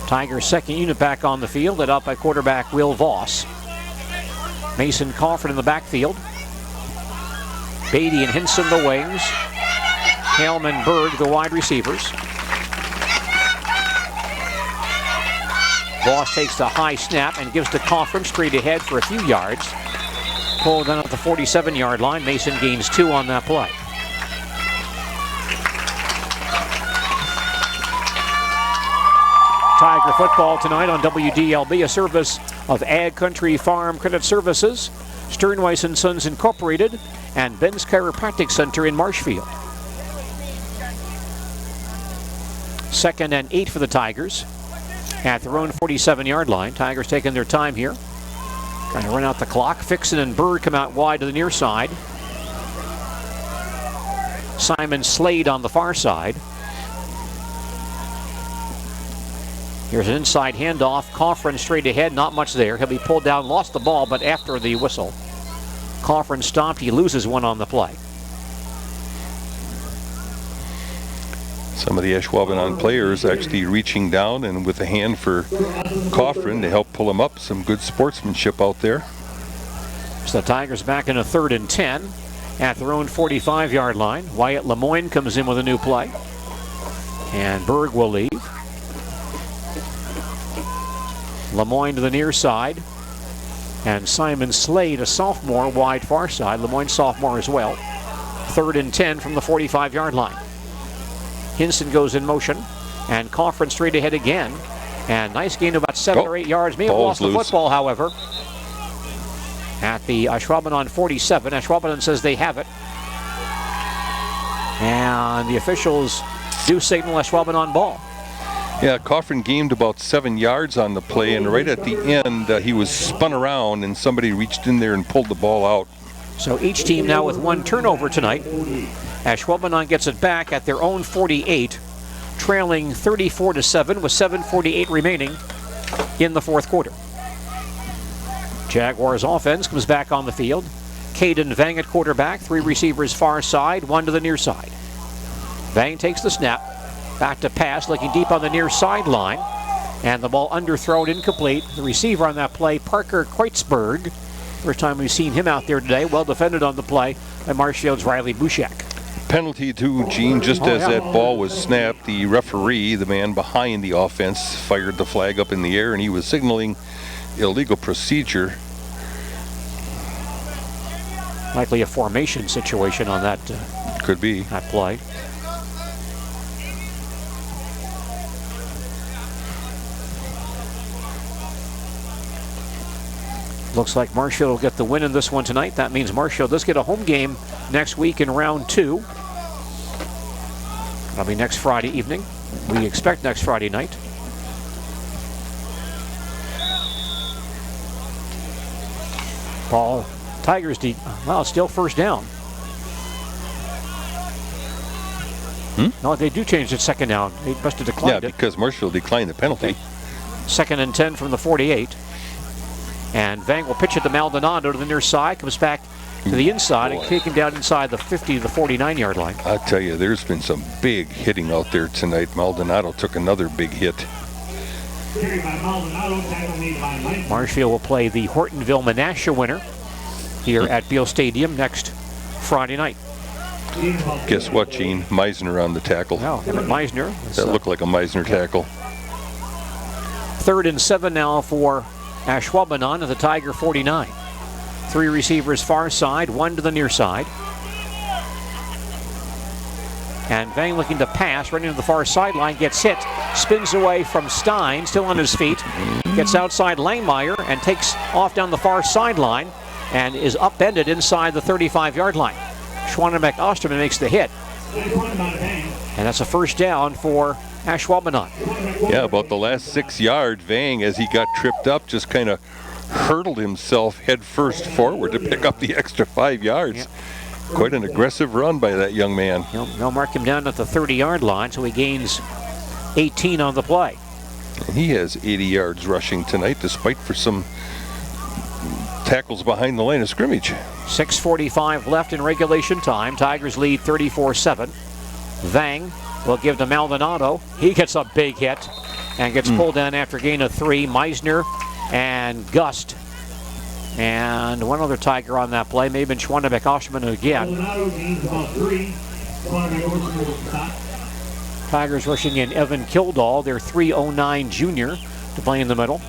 S7: Tigers' second unit back on the field, led up by quarterback Will Voss. Mason Coffin in the backfield. Beatty and Hinson the wings. Helm and Berg the wide receivers. Voss takes the high snap and gives to Coffin straight ahead for a few yards. Pulled down at the 47-yard line. Mason gains 2 on that play. Tiger football tonight on WDLB, a service of Ag Country Farm Credit Services, Sternweiss & Sons Incorporated, and Ben's Chiropractic Center in Marshfield. 2nd and 8 for the Tigers at their own 47-yard line. Tigers taking their time here, trying to run out the clock. Fixon and Bird come out wide to the near side. Simon Slade on the far side. Here's an inside handoff. Coffin straight ahead, not much there. He'll be pulled down, lost the ball, but after the whistle, Coffin stopped. He loses 1 on the play.
S8: Some of the Ashwaubenon players actually reaching down and with a hand for Coffin to help pull him up. Some good sportsmanship out there.
S7: So the Tigers back in a 3rd and 10 at their own 45-yard line. Wyatt Lemoyne comes in with a new play. And Berg will leave. Lemoyne to the near side. And Simon Slade, a sophomore, wide far side. Lemoyne sophomore as well. 3rd and 10 from the 45-yard line. Hinson goes in motion, and Coffrin straight ahead again. And nice gain of about 7 or 8 yards. May have lost the football, however. At the Ashwaubenon 47. Ashwaubenon says they have it. And the officials do signal Ashwaubenon ball.
S8: Yeah, Coffrin gained about 7 yards on the play, and right at the end, he was spun around, and somebody reached in there and pulled the ball out.
S7: So each team now with 1 turnover tonight. Ashwaubenon gets it back at their own 48, trailing 34-7 with 7:48 remaining in the 4th quarter. Jaguars offense comes back on the field. Caden Vang at quarterback, 3 receivers far side, 1 to the near side. Vang takes the snap, back to pass, looking deep on the near sideline, and the ball underthrown, incomplete. The receiver on that play, Parker Kreutzberg. First time we've seen him out there today. Well defended on the play by Marshfield's Riley Bushak.
S8: Penalty to Gene just as that ball was snapped. The referee, the man behind the offense, fired the flag up in the air, and he was signaling illegal procedure.
S7: Likely a formation situation on that.
S8: Could be.
S7: That play. Looks like Marshfield will get the win in this one tonight. That means Marshfield does get a home game next week in round 2. That'll be next Friday evening. We expect next Friday night. Ball, Tigers deep. Well, it's still first down. No, they do change it second down. They must have declined it.
S8: Yeah, because Marshfield declined the penalty.
S7: Okay. 2nd and 10 from the 48. And Vang will pitch it to Maldonado to the near side. Comes back to the inside and taken down inside the 50 to the 49-yard line.
S8: I tell you, there's been some big hitting out there tonight. Maldonado took another big hit.
S7: Marshfield will play the Hortonville-Menasha winner here at Beal Stadium next Friday night.
S8: Guess what, Gene? Meisner on the tackle.
S7: Oh, Emmett Meisner.
S8: That looked like a Meisner tackle.
S7: 3rd and 7 now for Ashwaubenon at the Tiger 49. 3 receivers far side, 1 to the near side. And Vang looking to pass, running to the far sideline, gets hit, spins away from Stein, still on his feet, gets outside Langmeyer and takes off down the far sideline and is upended inside the 35-yard line. Schwanenbeck Osterman makes the hit. And that's a first down for Ashwaubenon.
S8: Yeah, about the last 6 yards, Vang, as he got tripped up, just kind of hurtled himself head first forward to pick up the extra 5 yards.
S7: Yeah.
S8: Quite an aggressive run by that young man.
S7: They'll mark him down at the 30-yard line, so he gains 18 on the play.
S8: And he has 80 yards rushing tonight, despite for some tackles behind the line of scrimmage.
S7: 6:45 left in regulation time. Tigers lead 34-7. Vang will give to Maldonado. He gets a big hit and gets pulled down after a gain of 3. Meisner and Gust. And one other Tiger on that play, maybe Schwanenbeck Osterman again. Tigers rushing in Evan Kildall, their 309 junior, to play in the middle.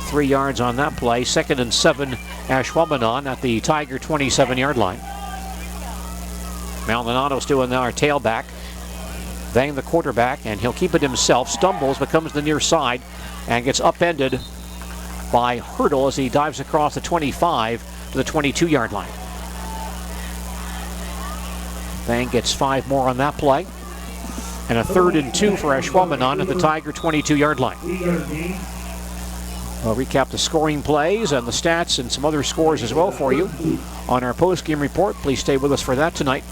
S7: 3 yards on that play. 2nd and 7, Ashwaubenon at the Tiger 27-yard line. Maldonado still in our tailback. Vang the quarterback, and he'll keep it himself. Stumbles, but comes to the near side and gets upended by Hurdle as he dives across the 25 to the 22-yard line. Vang gets 5 more on that play. And a 3rd and 2 for Ashwaubenon at the Tiger 22-yard line. I'll recap the scoring plays and the stats and some other scores as well for you on our post-game report. Please stay with us for that tonight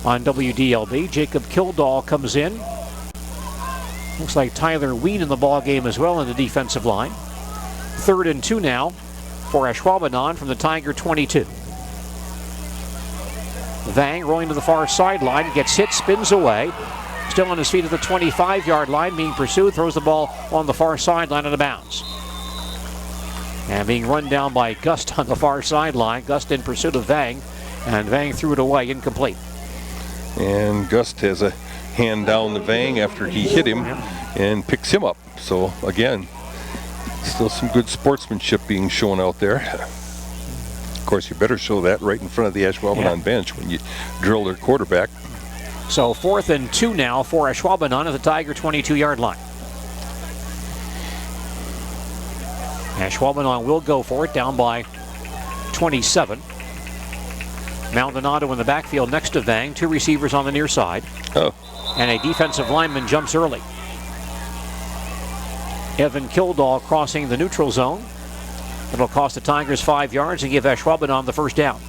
S7: on WDLB. Jacob Kildall comes in. Looks like Tyler Ween in the ball game as well in the defensive line. 3rd and 2 now for Ashwaubenon from the Tiger 22. Vang rolling to the far sideline, gets hit, spins away. Still on his feet at the 25-yard line, being pursued, throws the ball on the far sideline out of bounds. And being run down by Gust on the far sideline. Gust in pursuit of Vang, and Vang threw it away, incomplete.
S8: And Gust has a hand down to Vang after he hit him and picks him up. So again, Still some good sportsmanship being shown out there. Of course, you better show that right in front of the Ashwaubenon bench when you drill their quarterback.
S7: So 4th and 2 now for Ashwaubenon at the Tiger 22-yard line. Ashwaubenon will go for it, down by 27. Maldonado in the backfield next to Vang. 2 receivers on the near side.
S8: Oh.
S7: And a defensive lineman jumps early. Evan Kildall crossing the neutral zone. It'll cost the Tigers 5 yards and give Ashwaubenon the first down.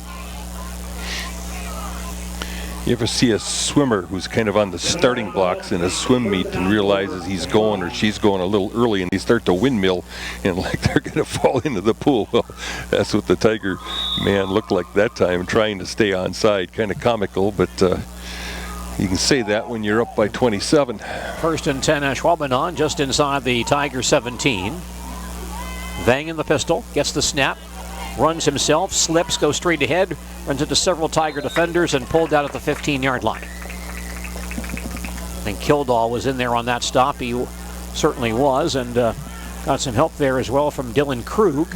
S8: You ever see a swimmer who's kind of on the starting blocks in a swim meet and realizes he's going or she's going a little early, and they start to windmill and like they're going to fall into the pool? Well, that's what the Tiger man looked like that time, trying to stay on side. Kind of comical, but you can say that when you're up by 27.
S7: 1st and 10 Ashwaubenon, just inside the Tiger 17. Vang in the pistol, gets the snap, runs himself, slips, goes straight ahead, runs into several Tiger defenders and pulled out at the 15-yard line. And Kildall was in there on that stop. He certainly was, and got some help there as well from Dylan Krug.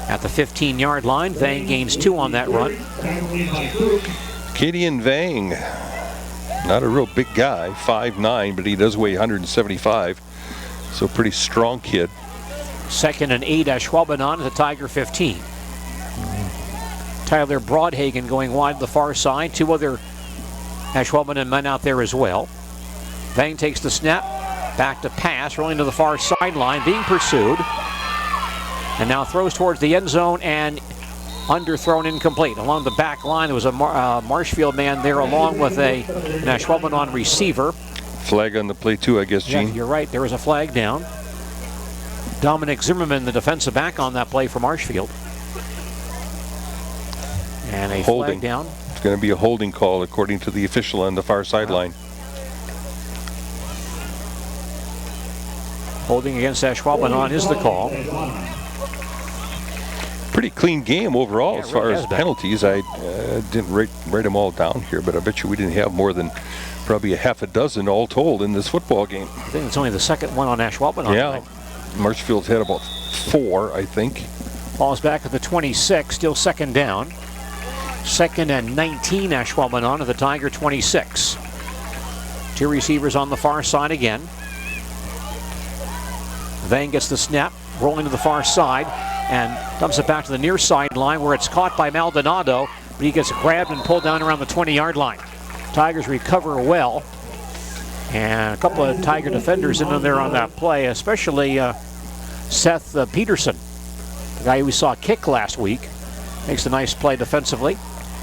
S7: At the 15-yard line, Vang gains 2 on that run.
S8: Gideon Vang, not a real big guy, 5'9", but he does weigh 175, so pretty strong kid.
S7: 2nd and 8 Ashwaubenon at the Tiger 15. Tyler Broadhagen going wide to the far side. 2 other Ashwaubenon men out there as well. Vang takes the snap, back to pass, rolling to the far sideline, being pursued. And now throws towards the end zone and underthrown, incomplete. Along the back line, there was a Marshfield man there along with an Ashwaubenon receiver.
S8: Flag on the play too, I guess, Gene.
S7: Yeah, you're right. There was a flag down. Dominic Zimmerman, the defensive back on that play for Marshfield. And a
S8: holding.
S7: Flag down.
S8: It's going to be a holding call according to the official on the far sideline.
S7: Holding against Ashwaubenon is the call.
S8: Pretty clean game overall as far as
S7: been.
S8: penalties. I didn't write them all down here, but I bet you we didn't have more than probably a half a dozen all told in this football game.
S7: I think it's only the second one on Ashwaubenon.
S8: Yeah.
S7: Right?
S8: Marshfield's had about 4, I think.
S7: Ball's back at the 26, still 2nd down. 2nd and 19 Ashwaubenon at the Tiger 26. 2 receivers on the far side again. Vang gets the snap, rolling to the far side, and dumps it back to the near sideline where it's caught by Maldonado, but he gets grabbed and pulled down around the 20-yard line. Tigers recover well. And a couple of Tiger defenders in there on that play, especially Seth Peterson, the guy we saw kick last week. Makes a nice play defensively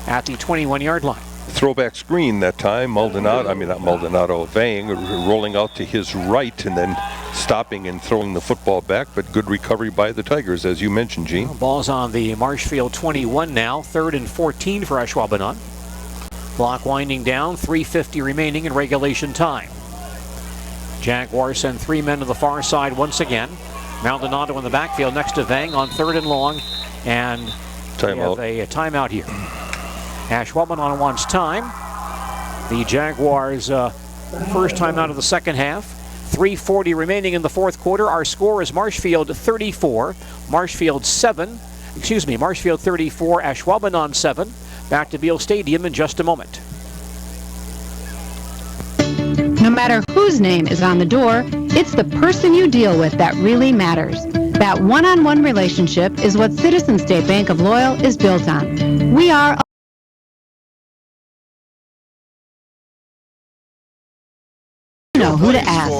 S7: at the 21-yard line.
S8: Throwback screen that time. Vang rolling out to his right and then stopping and throwing the football back, but good recovery by the Tigers, as you mentioned, Gene.
S7: Ball's on the Marshfield 21 now, 3rd and 14 for Ashwaubenon. Clock winding down, 3:50 remaining in regulation time. Jaguars send 3 men to the far side once again. Maldonado in the backfield next to Vang on 3rd and long, and we have a timeout here. Ashwaubenon wants time. The Jaguars first timeout of the second half. 3:40 remaining in the 4th quarter. Our score is Marshfield 34, Marshfield 34, Ashwaubenon 7. Back to Beal Stadium in just a moment.
S19: No matter whose name is on the door, it's the person you deal with that really matters. That one-on-one relationship is what Citizen State Bank of Loyal is built on. We are know who to ask.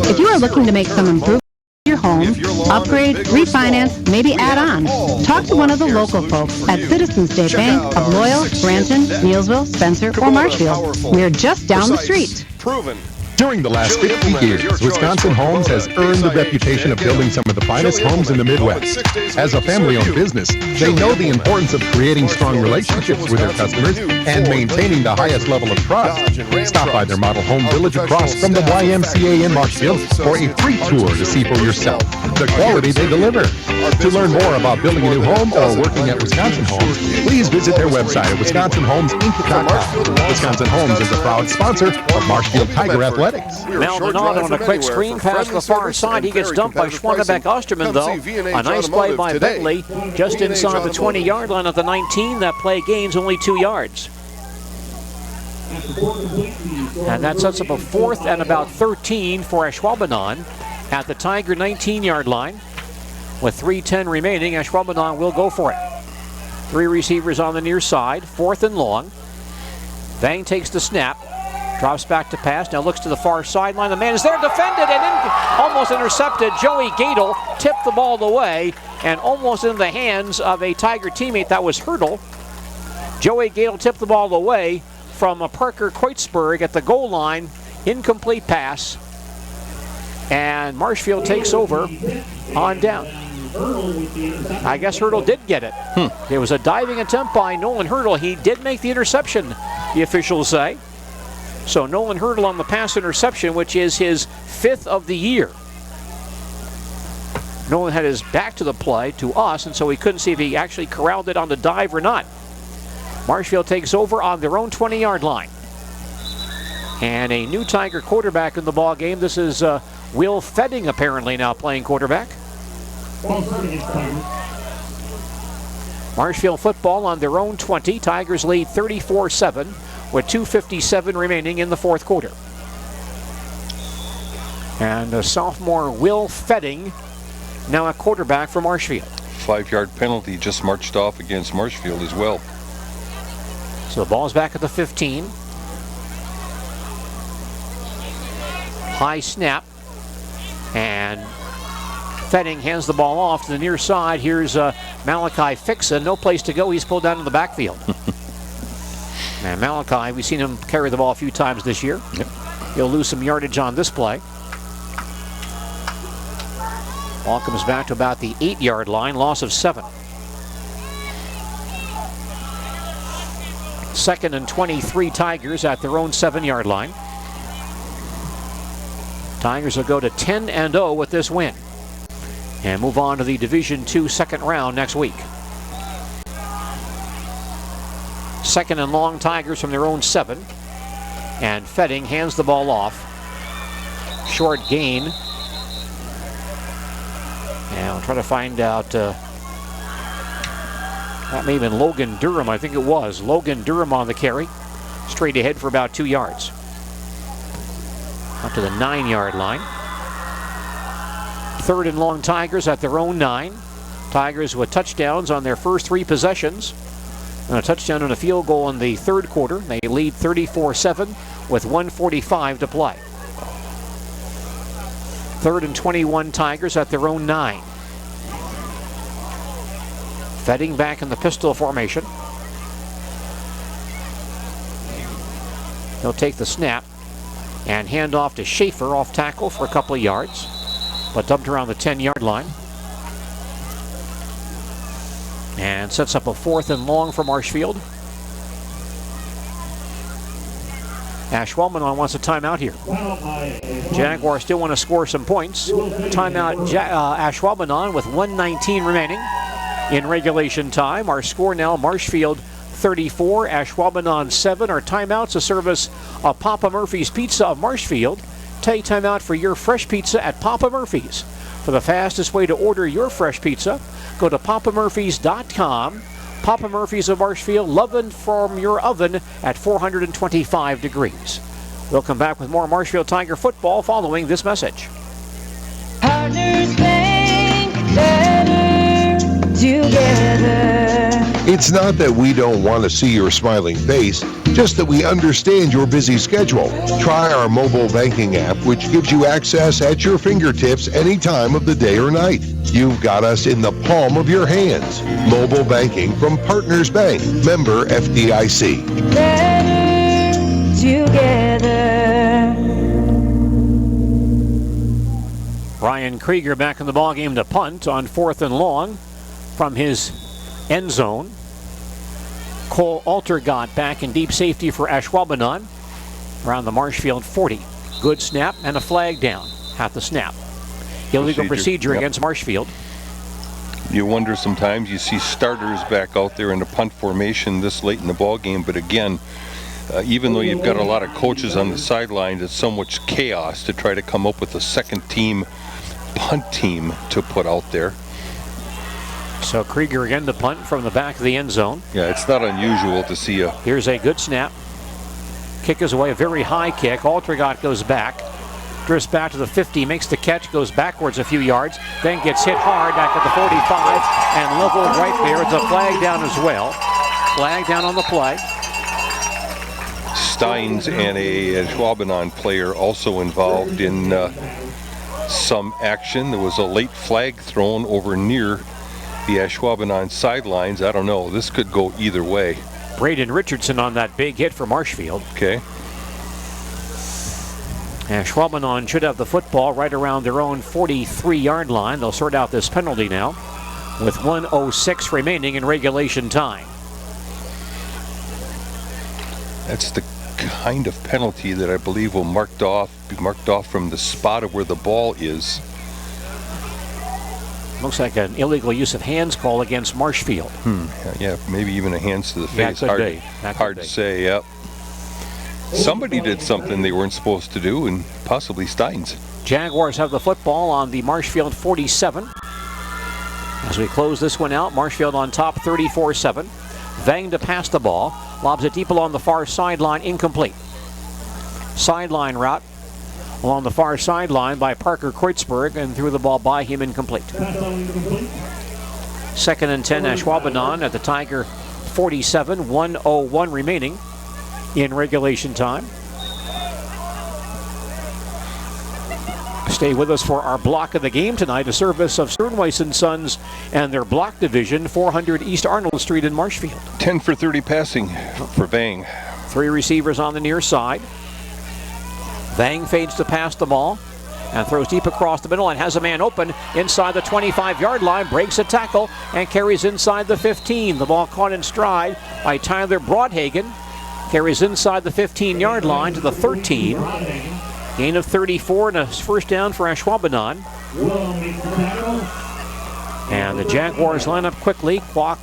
S19: If you are looking to make some improvements to your home, upgrade, refinance, maybe add on, talk to one of the local folks at Citizen State Bank of Loyal, Branson, Neilsville, Spencer, or Marshfield. We're just down the street.
S15: Proven.
S2: During the last 50 years, Wisconsin Homes has earned the reputation of building some of the finest homes in the Midwest. As a family-owned business, they know the importance of creating strong relationships with their customers and maintaining the highest level of trust. Stop by their model home village across from the YMCA in Marshfield for a free tour to see for yourself the quality they deliver. To learn more about building a new home or working at Wisconsin Homes, please visit their website at wisconsinhomesinc.com. Wisconsin Homes is a proud sponsor of Marshfield Tiger Athletics. athletics.
S7: Maldonado on a quick screen pass to the far side. He gets dumped by Schwannebeck Osterman, though. A nice play by Bentley just inside the 20-yard line at the 19. That play gains only 2 yards. And that sets up a 4th and about 13 for Ashwaubenon at the Tiger 19-yard line. With 3:10 remaining, Ashwaubenon will go for it. 3 receivers on the near side, 4th and long. Vang takes the snap, drops back to pass, now looks to the far sideline. The man is there, defended and almost intercepted. Joey Gadel tipped the ball away and almost in the hands of a Tiger teammate. That was Hurdle. Joey Gadel tipped the ball away from Parker Kreutzberg at the goal line. Incomplete pass. And Marshfield takes over on down. I guess Hurdle did get it. It was a diving attempt by Nolan Hurdle. He did make the interception, the officials say. So Nolan Hurdle on the pass interception, which is his 5th of the year. Nolan had his back to the play, to us, and so we couldn't see if he actually corralled it on the dive or not. Marshfield takes over on their own 20-yard line. And a new Tiger quarterback in the ball game. This is Will Fedding apparently now playing quarterback. Marshfield football on their own 20. Tigers lead 34-7 with 2:57 remaining in the 4th quarter. And the sophomore Will Fedding now a quarterback for Marshfield.
S8: 5-yard penalty just marched off against Marshfield as well.
S7: So the ball's back at the 15. High snap. And Fedding hands the ball off to the near side. Here's Malachi Fixon. No place to go. He's pulled down in the backfield. And Malachi, we've seen him carry the ball a few times this year.
S8: Yep.
S7: He'll lose some yardage on this play. Ball comes back to about the 8-yard line. Loss of 7. 2nd and 23 Tigers at their own 7-yard line. Tigers will go to 10-0 with this win and move on to the Division II 2nd round next week. 2nd and long Tigers from their own 7. And Fedding hands the ball off. Short gain. And I'll try to find out. That may have been Logan Durham, I think it was. Logan Durham on the carry. Straight ahead for about 2 yards. Up to the 9-yard line. 3rd and long Tigers at their own 9. Tigers with touchdowns on their first 3 possessions. And a touchdown and a field goal in the 3rd quarter. They lead 34-7 with 1:45 to play. 3rd and 21 Tigers at their own 9. Fedding back in the pistol formation. He'll take the snap and hand off to Schaefer off tackle for a couple of yards, but dumped around the 10-yard line. And sets up a 4th and long for Marshfield. Ashwaubenon wants a timeout here. Jaguars still want to score some points. Timeout Ashwaubenon with 1:19 remaining in regulation time. Our score now, Marshfield 34, Ashwaubenon 7. Our timeouts, a service of Papa Murphy's Pizza of Marshfield. Take time out for your fresh pizza at Papa Murphy's. For the fastest way to order your fresh pizza, go to papamurphys.com. Papa Murphy's of Marshfield, loving from your oven at 425 degrees. We'll come back with more Marshfield Tiger football following this message.
S3: Partners Bank, better together.
S2: It's not that we don't want to see your smiling face, just that we understand your busy schedule. Try our mobile banking app, which gives you access at your fingertips any time of the day or night. You've got us in the palm of your hands. Mobile banking from Partners Bank, member FDIC.
S3: Better together.
S7: Ryan Krieger back in the ballgame to punt on 4th and long from his end zone. Cole Altergott back in deep safety for Ashwaubenon around the Marshfield 40. Good snap and a flag down at the snap. Illegal procedure against Marshfield.
S8: You wonder sometimes, you see starters back out there in the punt formation this late in the ball game, but again, even though you've got a lot of coaches on the sidelines, it's so much chaos to try to come up with a second team punt team to put out there.
S7: So Krieger again to punt from the back of the end zone.
S8: Yeah, it's not unusual to see a...
S7: Here's a good snap. Kick is away, a very high kick. Altrigot goes back. Drifts back to the 50, makes the catch, goes backwards a few yards, then gets hit hard back at the 45 and leveled right there. It's a flag down as well. Flag down on the play.
S8: Steins and a Ashwaubenon player also involved in some action. There was a late flag thrown over near the Ashwaubenon sidelines. I don't know. This could go either way.
S7: Braden Richardson on that big hit for Marshfield.
S8: Okay.
S7: Ashwaubenon should have the football right around their own 43-yard line. They'll sort out this penalty now with 1:06 remaining in regulation time.
S8: That's the kind of penalty that I believe will be marked off from the spot of where the ball is.
S7: Looks like an illegal use of hands call against Marshfield.
S8: Yeah, maybe even a hands to the face.
S7: Hard
S8: to say, yep. Somebody did something they weren't supposed to do, and possibly Steins.
S7: Jaguars have the football on the Marshfield 47. As we close this one out, Marshfield on top 34-7. Vang to pass the ball. Lobs it deep along the far sideline, incomplete. Sideline route along the far sideline by Parker Kreutzberg and threw the ball by him, incomplete. 2nd and 10, Ashwaubenon at the Tiger 47, 1:01 remaining in regulation time. Stay with us for our block of the game tonight, a service of Sternweiss & Sons and their block division, 400 East Arnold Street in Marshfield.
S8: 10 for 30 passing for Vang.
S7: 3 receivers on the near side. Vang fades to pass the ball and throws deep across the middle and has a man open inside the 25-yard line, breaks a tackle and carries inside the 15. The ball caught in stride by Tyler Broadhagen. Carries inside the 15-yard line to the 13. Gain of 34 and a first down for Ashwaubenon. And the Jaguars line up quickly. Clock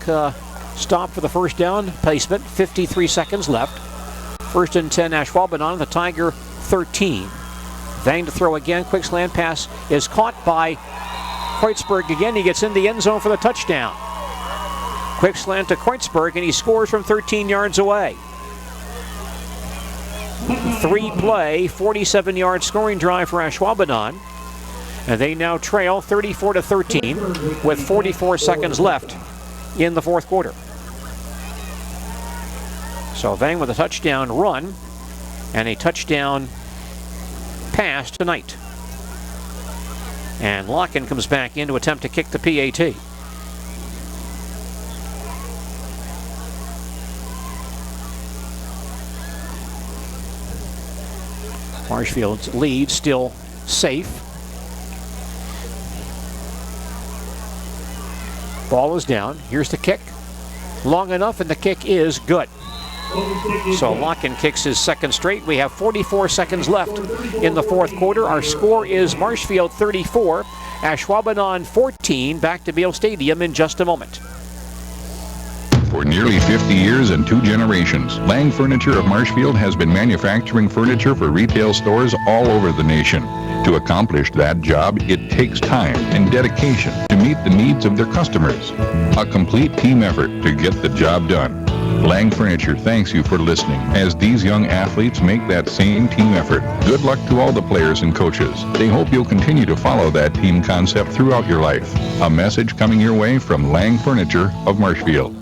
S7: stopped for the first down placement. 53 seconds left. 1st and 10 Ashwaubenon, the Tiger 13. Vang to throw again. Quick slant pass is caught by Kreutzberg again. He gets in the end zone for the touchdown. Quick slant to Kreutzberg and he scores from 13 yards away. 3-play, 47-yard scoring drive for Ashwaubenon. And they now trail 34-13 with 44 seconds left in the fourth quarter. So Vang with a touchdown run and a touchdown pass tonight. And Locken comes back in to attempt to kick the PAT. Marshfield's lead still safe. Ball is down. Here's the kick. Long enough, and the kick is good. So Locken kicks his second straight. We have 44 seconds left in the fourth quarter. Our score is Marshfield 34, Ashwaubenon 14. Back to Beale Stadium in just a moment.
S11: For nearly 50 years and 2 generations, Lang Furniture of Marshfield has been manufacturing furniture for retail stores all over the nation. To accomplish that job, it takes time and dedication to meet the needs of their customers. A complete team effort to get the job done. Lang Furniture thanks you for listening as these young athletes make that same team effort. Good luck to all the players and coaches. They hope you'll continue to follow that team concept throughout your life. A message coming your way from Lang Furniture of Marshfield.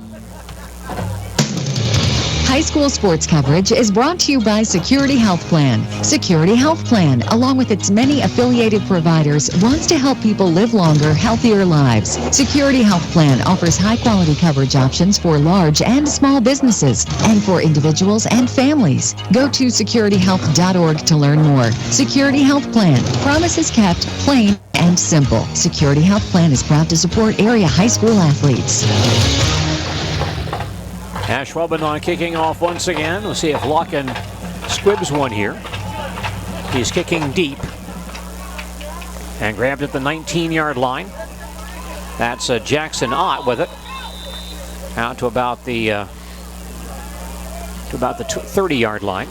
S19: High school sports coverage is brought to you by Security Health Plan. Security Health Plan, along with its many affiliated providers, wants to help people live longer, healthier lives. Security Health Plan offers high-quality coverage options for large and small businesses and for individuals and families. Go to securityhealth.org to learn more. Security Health Plan. Promises kept, plain and simple. Security Health Plan is proud to support area high school athletes.
S7: Ashwaubenon kicking off once again. We'll see if Locken squibs one here. He's kicking deep and grabbed at the 19-yard line. That's Jackson Ott with it. Out to about the to about the 30-yard line.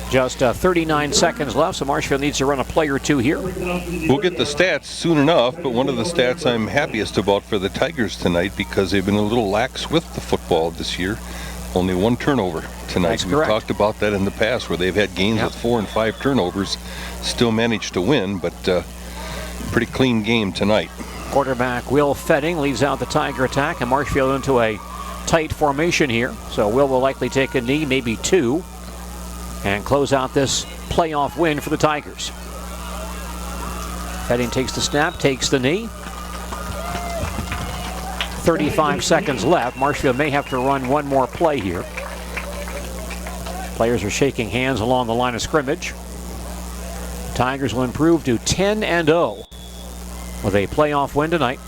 S7: Just 39 seconds left, so Marshfield needs to run a play or two here.
S8: We'll get the stats soon enough, but one of the stats I'm happiest about for the Tigers tonight, because they've been a little lax with the football this year. Only 1 turnover tonight.
S7: That's
S8: We've
S7: correct.
S8: talked about that in the past, where they've had games with 4 and 5 turnovers, still managed to win, but pretty clean game tonight.
S7: Quarterback Will Fetting leads out the Tiger attack, and Marshfield into a tight formation here. So Will likely take a knee, maybe 2, and close out this playoff win for the Tigers. Fetting takes the snap, takes the knee. 35 seconds left. Marshfield may have to run one more play here. Players are shaking hands along the line of scrimmage. Tigers will improve to 10-0 with a playoff win tonight.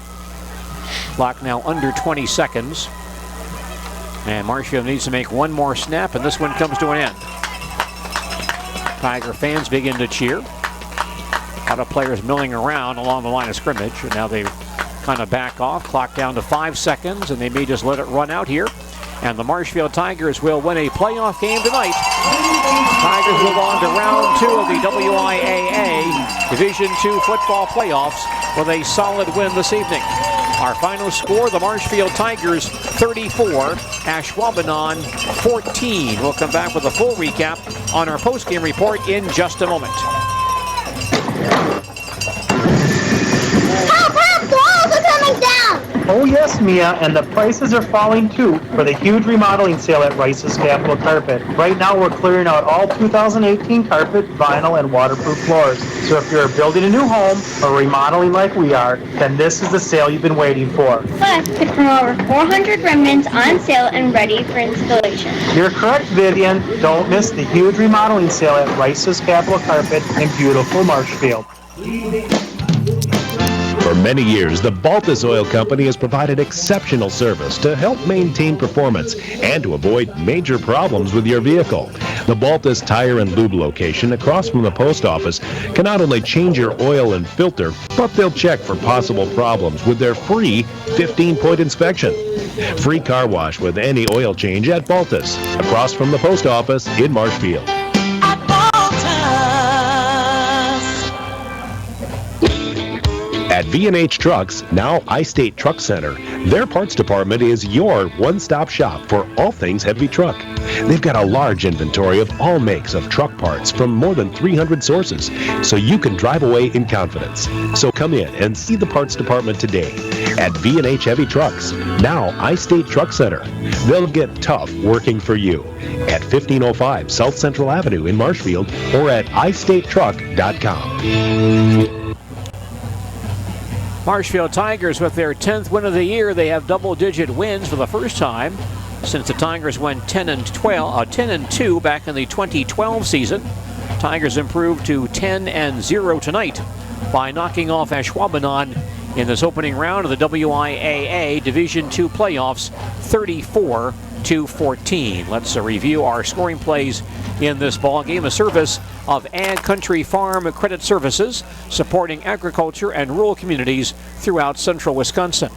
S7: Clock now under 20 seconds. And Marshfield needs to make one more snap, and this one comes to an end. Tiger fans begin to cheer. A lot of players milling around along the line of scrimmage, and now they kind of back off. Clock down to 5 seconds, and they may just let it run out here. And the Marshfield Tigers will win a playoff game tonight. Tigers move on to round 2 of the WIAA Division II football playoffs with a solid win this evening. Our final score, the Marshfield Tigers 34, Ashwaubenon 14. We'll come back with a full recap on our postgame report in just a moment.
S21: Oh yes, Mia, and the prices are falling too for the huge remodeling sale at Rice's Capital Carpet. Right now we're clearing out all 2018 carpet, vinyl, and waterproof floors. So if you're building a new home or remodeling like we are, then this is the sale you've been waiting for.
S22: Plus, pick from over 400 remnants on sale and ready for installation.
S21: You're correct, Vivian. Don't miss the huge remodeling sale at Rice's Capital Carpet in beautiful Marshfield.
S2: For many years, the Baltus Oil Company has provided exceptional service to help maintain performance and to avoid major problems with your vehicle. The Baltus Tire and Lube location across from the post office can not only change your oil and filter, but they'll check for possible problems with their free 15-point inspection. Free car wash with any oil change at Baltus, across from the post office in Marshfield. At V&H Trucks, now I-State Truck Center, their parts department is your one-stop shop for all things heavy truck. They've got a large inventory of all makes of truck parts from more than 300 sources, so you can drive away in confidence. So come in and see the parts department today at V&H Heavy Trucks, now I-State Truck Center. They'll get tough working for you at 1505 South Central Avenue in Marshfield or at istatetruck.com.
S7: Marshfield Tigers with their 10th win of the year. They have double-digit wins for the first time since the Tigers went 10-2 back in the 2012 season. Tigers improved to 10-0 tonight by knocking off Ashwaubenon in this opening round of the WIAA Division II playoffs, 34-14. Let's review our scoring plays in this ball game. A service of Ag Country Farm Credit Services, supporting agriculture and rural communities throughout central Wisconsin.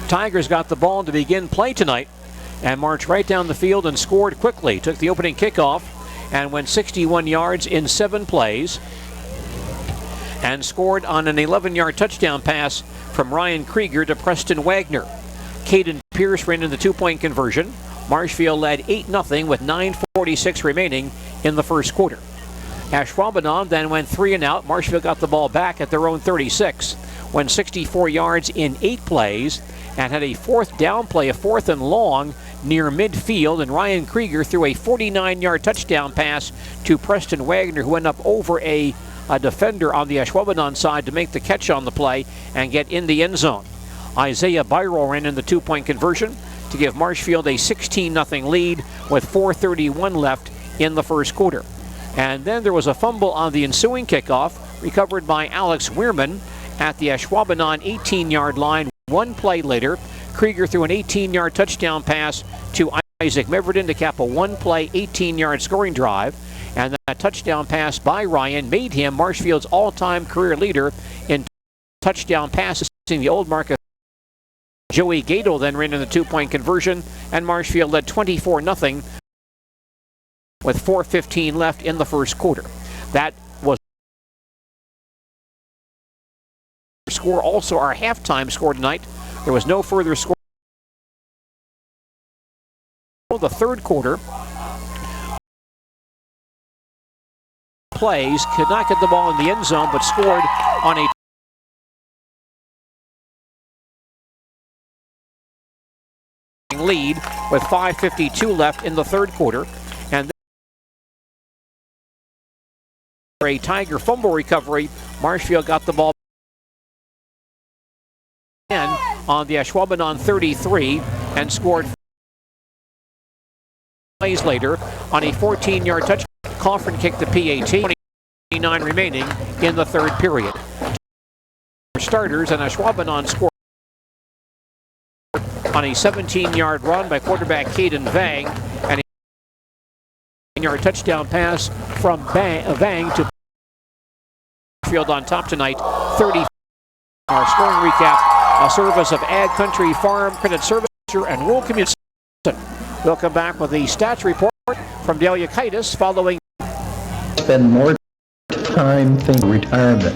S7: Tigers got the ball to begin play tonight and marched right down the field and scored quickly. Took the opening kickoff and went 61 yards in 7 plays and scored on an 11-yard touchdown pass from Ryan Krieger to Preston Wagner. Caden Pierce ran in the 2-point conversion. Marshfield led 8-0 with 9:46 remaining in the first quarter. Ashwaubenon then went 3 and out. Marshfield got the ball back at their own 36, went 64 yards in 8 plays, and had a 4th down play, a 4th and long near midfield, and Ryan Krieger threw a 49-yard touchdown pass to Preston Wagner, who went up over a defender on the Ashwaubenon side to make the catch on the play and get in the end zone. Isaiah Byrell ran in the 2-point conversion to give Marshfield a 16-0 lead with 4:31 left in the first quarter. And then there was a fumble on the ensuing kickoff, recovered by Alex Weirman at the Ashwaubenon 18-yard line. 1 play later, Krieger threw an 18-yard touchdown pass to Isaac Meverden to cap a 1-play, 18-yard scoring drive. And that touchdown pass by Ryan made him Marshfield's all-time career leader in touchdown passes, the old mark of Joey Gato then ran in the 2-point conversion, and Marshfield led 24-0 with 4:15 left in the first quarter. That was score, also our halftime score tonight. There was no further score. The third quarter plays, could not get the ball in the end zone, but scored on a lead with 5:52 left in the third quarter. And a Tiger fumble recovery. Marshfield got the ball on the Ashwaubenon 33 and scored plays later on a 14-yard touchdown. Coffin kicked the PAT. 29 remaining in the third period. Starters, and Ashwaubenon scored on a 17-yard run by quarterback Caden Vang, and a 9-yard touchdown pass from Vang to Field on top tonight. 30. Our scoring recap, a service of Ag Country Farm Credit Service and Rural Community. We'll come back with the stats report from Delia Kaitis following.
S4: Spend more time thinking retirement,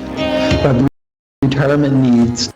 S4: but retirement needs